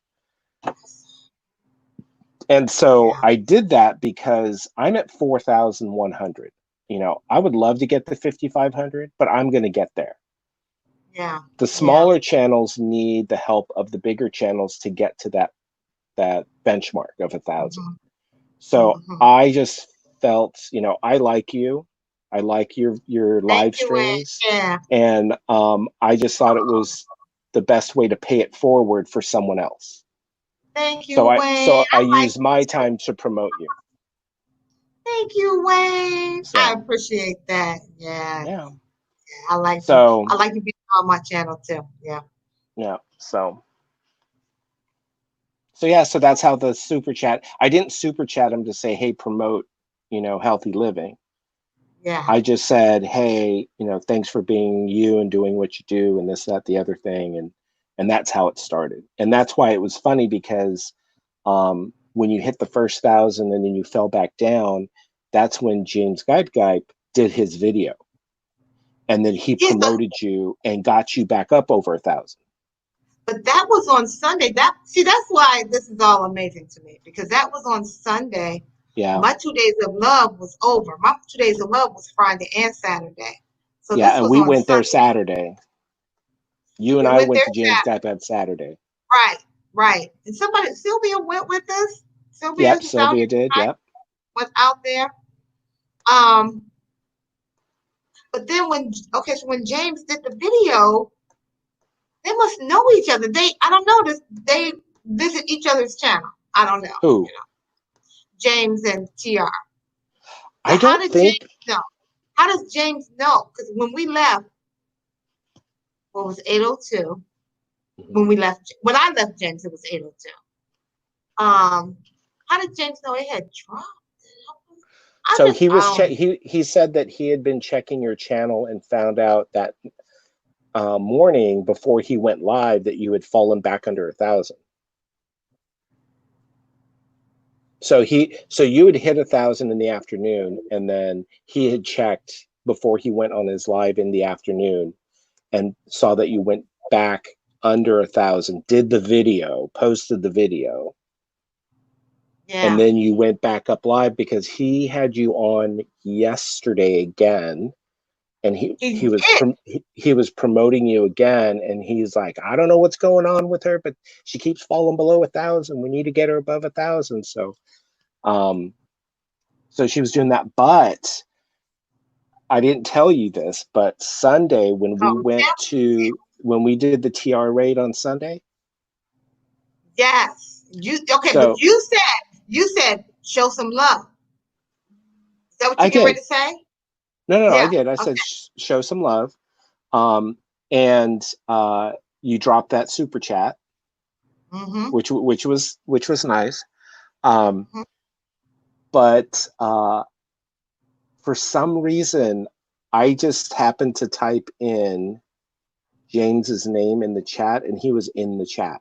And so I did that because I'm at 4,100. You know, I would love to get to 5,500, but I'm going to get there. Yeah. The smaller channels need the help of the bigger channels to get to that benchmark of 1,000. Mm-hmm. So Mm-hmm. I just felt, you know, I like you. I like your live streams. Yeah. And I just thought it was the best way to pay it forward for someone else. Thank you, So Wayne. I used my time to promote you. Thank you, Wayne. So, I appreciate that. Yeah. Yeah. I like So, you. I like you being on my channel too. Yeah. Yeah. So yeah, so that's how the super chat. I didn't super chat him to say, hey, promote, you know, healthy living. Yeah. I just said, hey, you know, thanks for being you and doing what you do and this, that, the other thing. And that's how it started. And that's why it was funny, because when you hit the first 1,000 and then you fell back down, that's when James Gype did his video. And then he promoted you and got you back up over 1,000. But that was on Sunday. That's why this is all amazing to me, because that was on Sunday. Yeah. My 2 days of love was over. My 2 days of love was Friday and Saturday. So yeah, this and was we on went Sunday. there Saturday. You and I went to James Gype on Saturday. Right. And Sylvia went with us. Sylvia did. Yep. Was out there. But then when James did the video, they must know each other. I don't know this. They visit each other's channel. I don't know. Who? You know, James and TR. I don't think. James know? How does James know? Because when we left, what was 8:02? When I left James, it was 8:02. How did James know it had dropped? So he said that he had been checking your channel and found out that morning before he went live that you had fallen back under 1,000. So you had hit 1,000 in the afternoon, and then he had checked before he went on his live in the afternoon and saw that you went back under 1,000, did the video, posted the video. Yeah. And then you went back up live because he had you on yesterday again, and he was promoting you again, and he's like, I don't know what's going on with her, but she keeps falling below 1,000. We need to get her above 1,000. So she was doing that. But I didn't tell you this, but Sunday when we did the TR raid on Sunday. Yes. But you said show some love. Is that what you get ready to say? No, I did. I said show some love. And you dropped that super chat, which was nice. But for some reason, I just happened to type in James's name in the chat, and he was in the chat.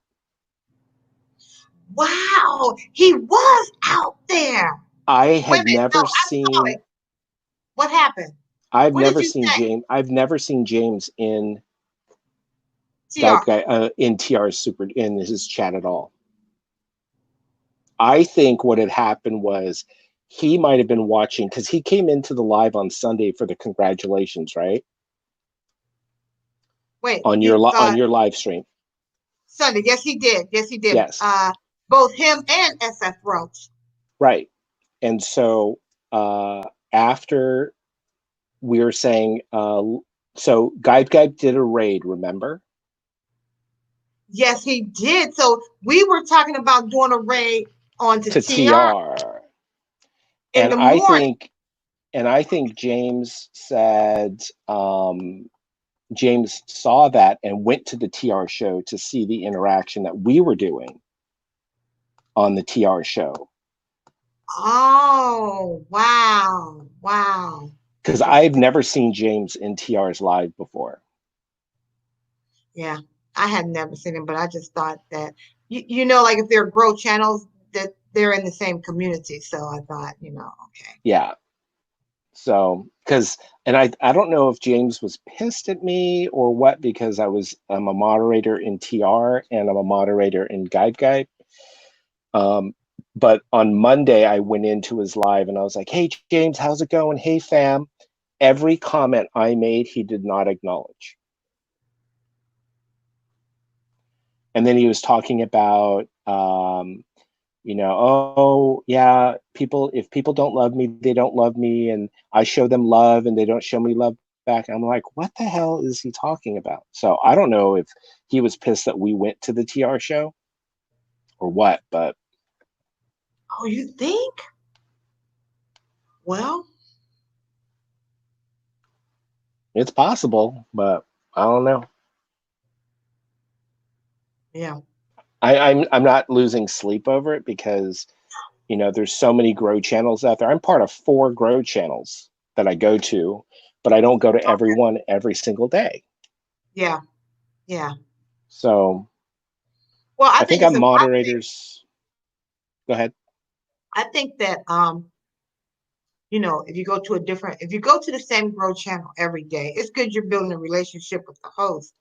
Wow, he was out there. I had never seen. What happened? I've never seen James in in TR's in his chat at all. I think what had happened was he might have been watching, because he came into the live on Sunday for the congratulations, right? Wait, on your live stream. Sunday, yes, he did. Yes. Both him and SF Roach. Right. And so after we were saying, so Gype did a raid, remember? Yes, he did. So we were talking about doing a raid onto TR. And I think James said James saw that and went to the TR show to see the interaction that we were doing on the TR show. Oh, wow. Because I've never seen James in TR's live before. Yeah, I had never seen him, but I just thought that, like if they're grow channels, that they're in the same community. So I thought, okay. Yeah. So, and I don't know if James was pissed at me or what, because I'm a moderator in TR and I'm a moderator in Guide. But on Monday, I went into his live and I was like, hey, James, how's it going? Hey, fam. Every comment I made, he did not acknowledge. And then he was talking about, oh, yeah, if people don't love me, they don't love me. And I show them love and they don't show me love back. I'm like, what the hell is he talking about? So I don't know if he was pissed that we went to the TR show or what, but. Oh, you think? Well, It's possible, but I don't know. Yeah. I'm not losing sleep over it because, there's so many grow channels out there. I'm part of 4 grow channels that I go to, but I don't go to every one every single day. Yeah. Yeah. So, well, I think think I'm moderators. Go ahead. I think that if you go to the same grow channel every day, it's good you're building a relationship with the host,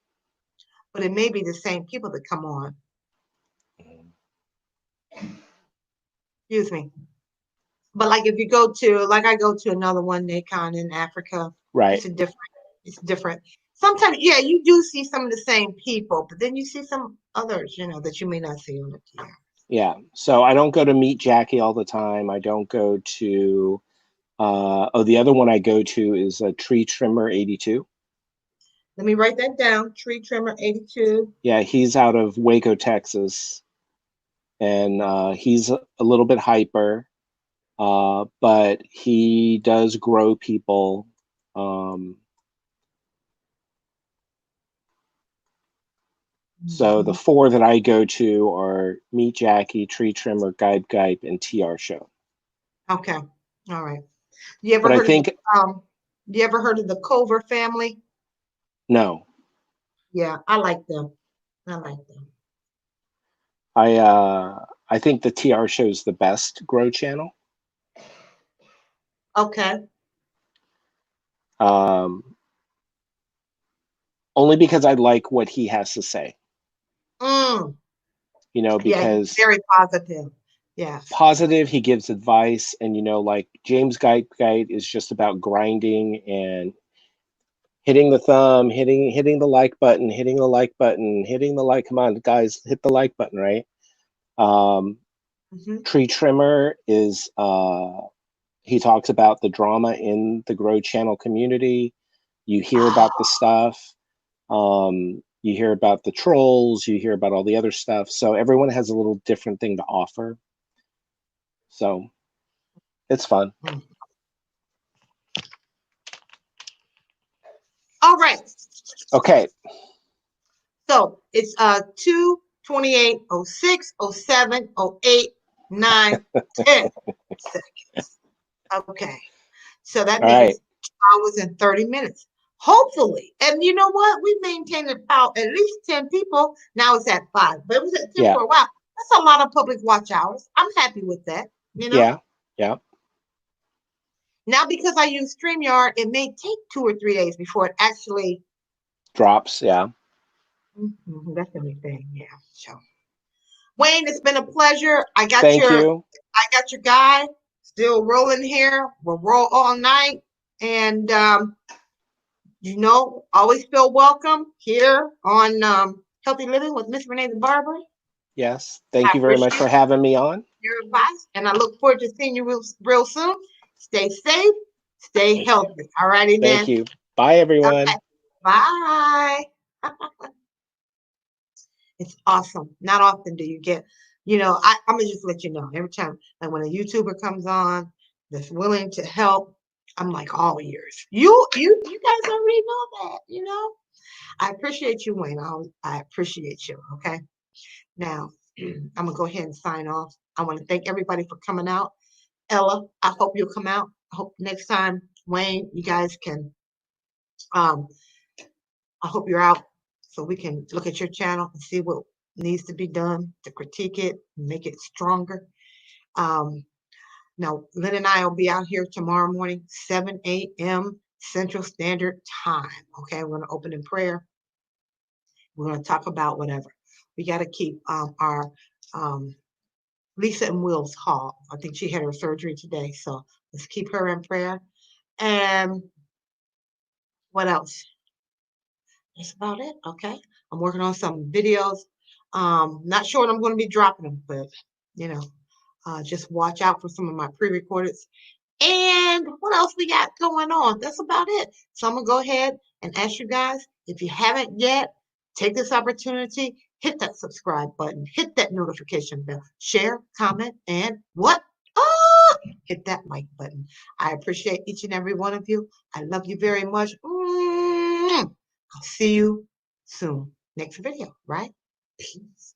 but it may be the same people that come on. Excuse me. But like if you go to, like I go to another one, NACON in Africa, right? It's different. Sometimes, yeah, you do see some of the same people, but then you see some others, that you may not see on the TR. Yeah. So I don't go to meet Jackie all the time. I don't go to. The other one I go to is a Tree Trimmer 82. Let me write that down. Tree Trimmer 82. Yeah, he's out of Waco, Texas, and he's a little bit hyper, but he does grow people. So the 4 that I go to are Meet Jackie, Tree Trimmer, Guide, and TR Show. Okay, all right. You ever heard of the Culver family? No. Yeah, I like them. I like them. I think the TR Show is the best grow channel. Okay. Only because I like what he has to say. Because he's very positive. Yeah. Positive, he gives advice, and like James Guide is just about grinding and hitting the thumb, hitting the like button, hitting the like button, hitting the like. Come on, guys, hit the like button, right? Tree Trimmer is he talks about the drama in the Grow Channel community. You hear about the stuff. You hear about the trolls. You hear about all the other stuff. So everyone has a little different thing to offer. So it's fun. All right. Okay. So it's 2, 28, 06, 07, 08, 9, 10 seconds. Okay. So that means 2 hours and 30 minutes. Hopefully. And you know what? We maintained about at least 10 people. Now it's at 5. But it was at 10 for a while. That's a lot of public watch hours. I'm happy with that. Yeah. Yeah. Now, because I use StreamYard, it may take 2 or 3 days before it actually drops. Yeah. That's the only thing. Yeah. So, Wayne, it's been a pleasure. Thank you. I got your guy still rolling here. We'll roll all night, and always feel welcome here on Healthy Living with Miss Renee the Barber. Yes. Thank you very much for having me on. Your advice, and I look forward to seeing you real soon. Stay safe, stay healthy. All righty, then. Thank you. Bye, everyone. Okay. Bye. It's awesome. Not often do you get, I'm gonna just let you know every time, like when a YouTuber comes on that's willing to help, I'm like all ears. You guys already know that, I appreciate you, Wayne. I appreciate you. Okay. Now, I'm gonna go ahead and sign off. I want to thank everybody for coming out. Ella, I hope you'll come out. I hope next time, Wayne, you guys can. I hope you're out so we can look at your channel and see what needs to be done to critique it and make it stronger. Now, Lynn and I will be out here tomorrow morning, 7 a.m. Central Standard Time. Okay, we're going to open in prayer. We're going to talk about whatever. We got to keep our Lisa and Will's Hall. I think she had her surgery today, so let's keep her in prayer. And what else? That's about it. Okay, I'm working on some videos. Not sure when I'm going to be dropping them, but you know, just watch out for some of my pre-recordeds. And what else we got going on? That's about it. So I'm going to go ahead and ask you guys, if you haven't yet, take this opportunity, hit that subscribe button, hit that notification bell, share, comment, and what? Oh, hit that like button. I appreciate each and every one of you. I love you very much. I'll see you soon. Next video, right? Peace.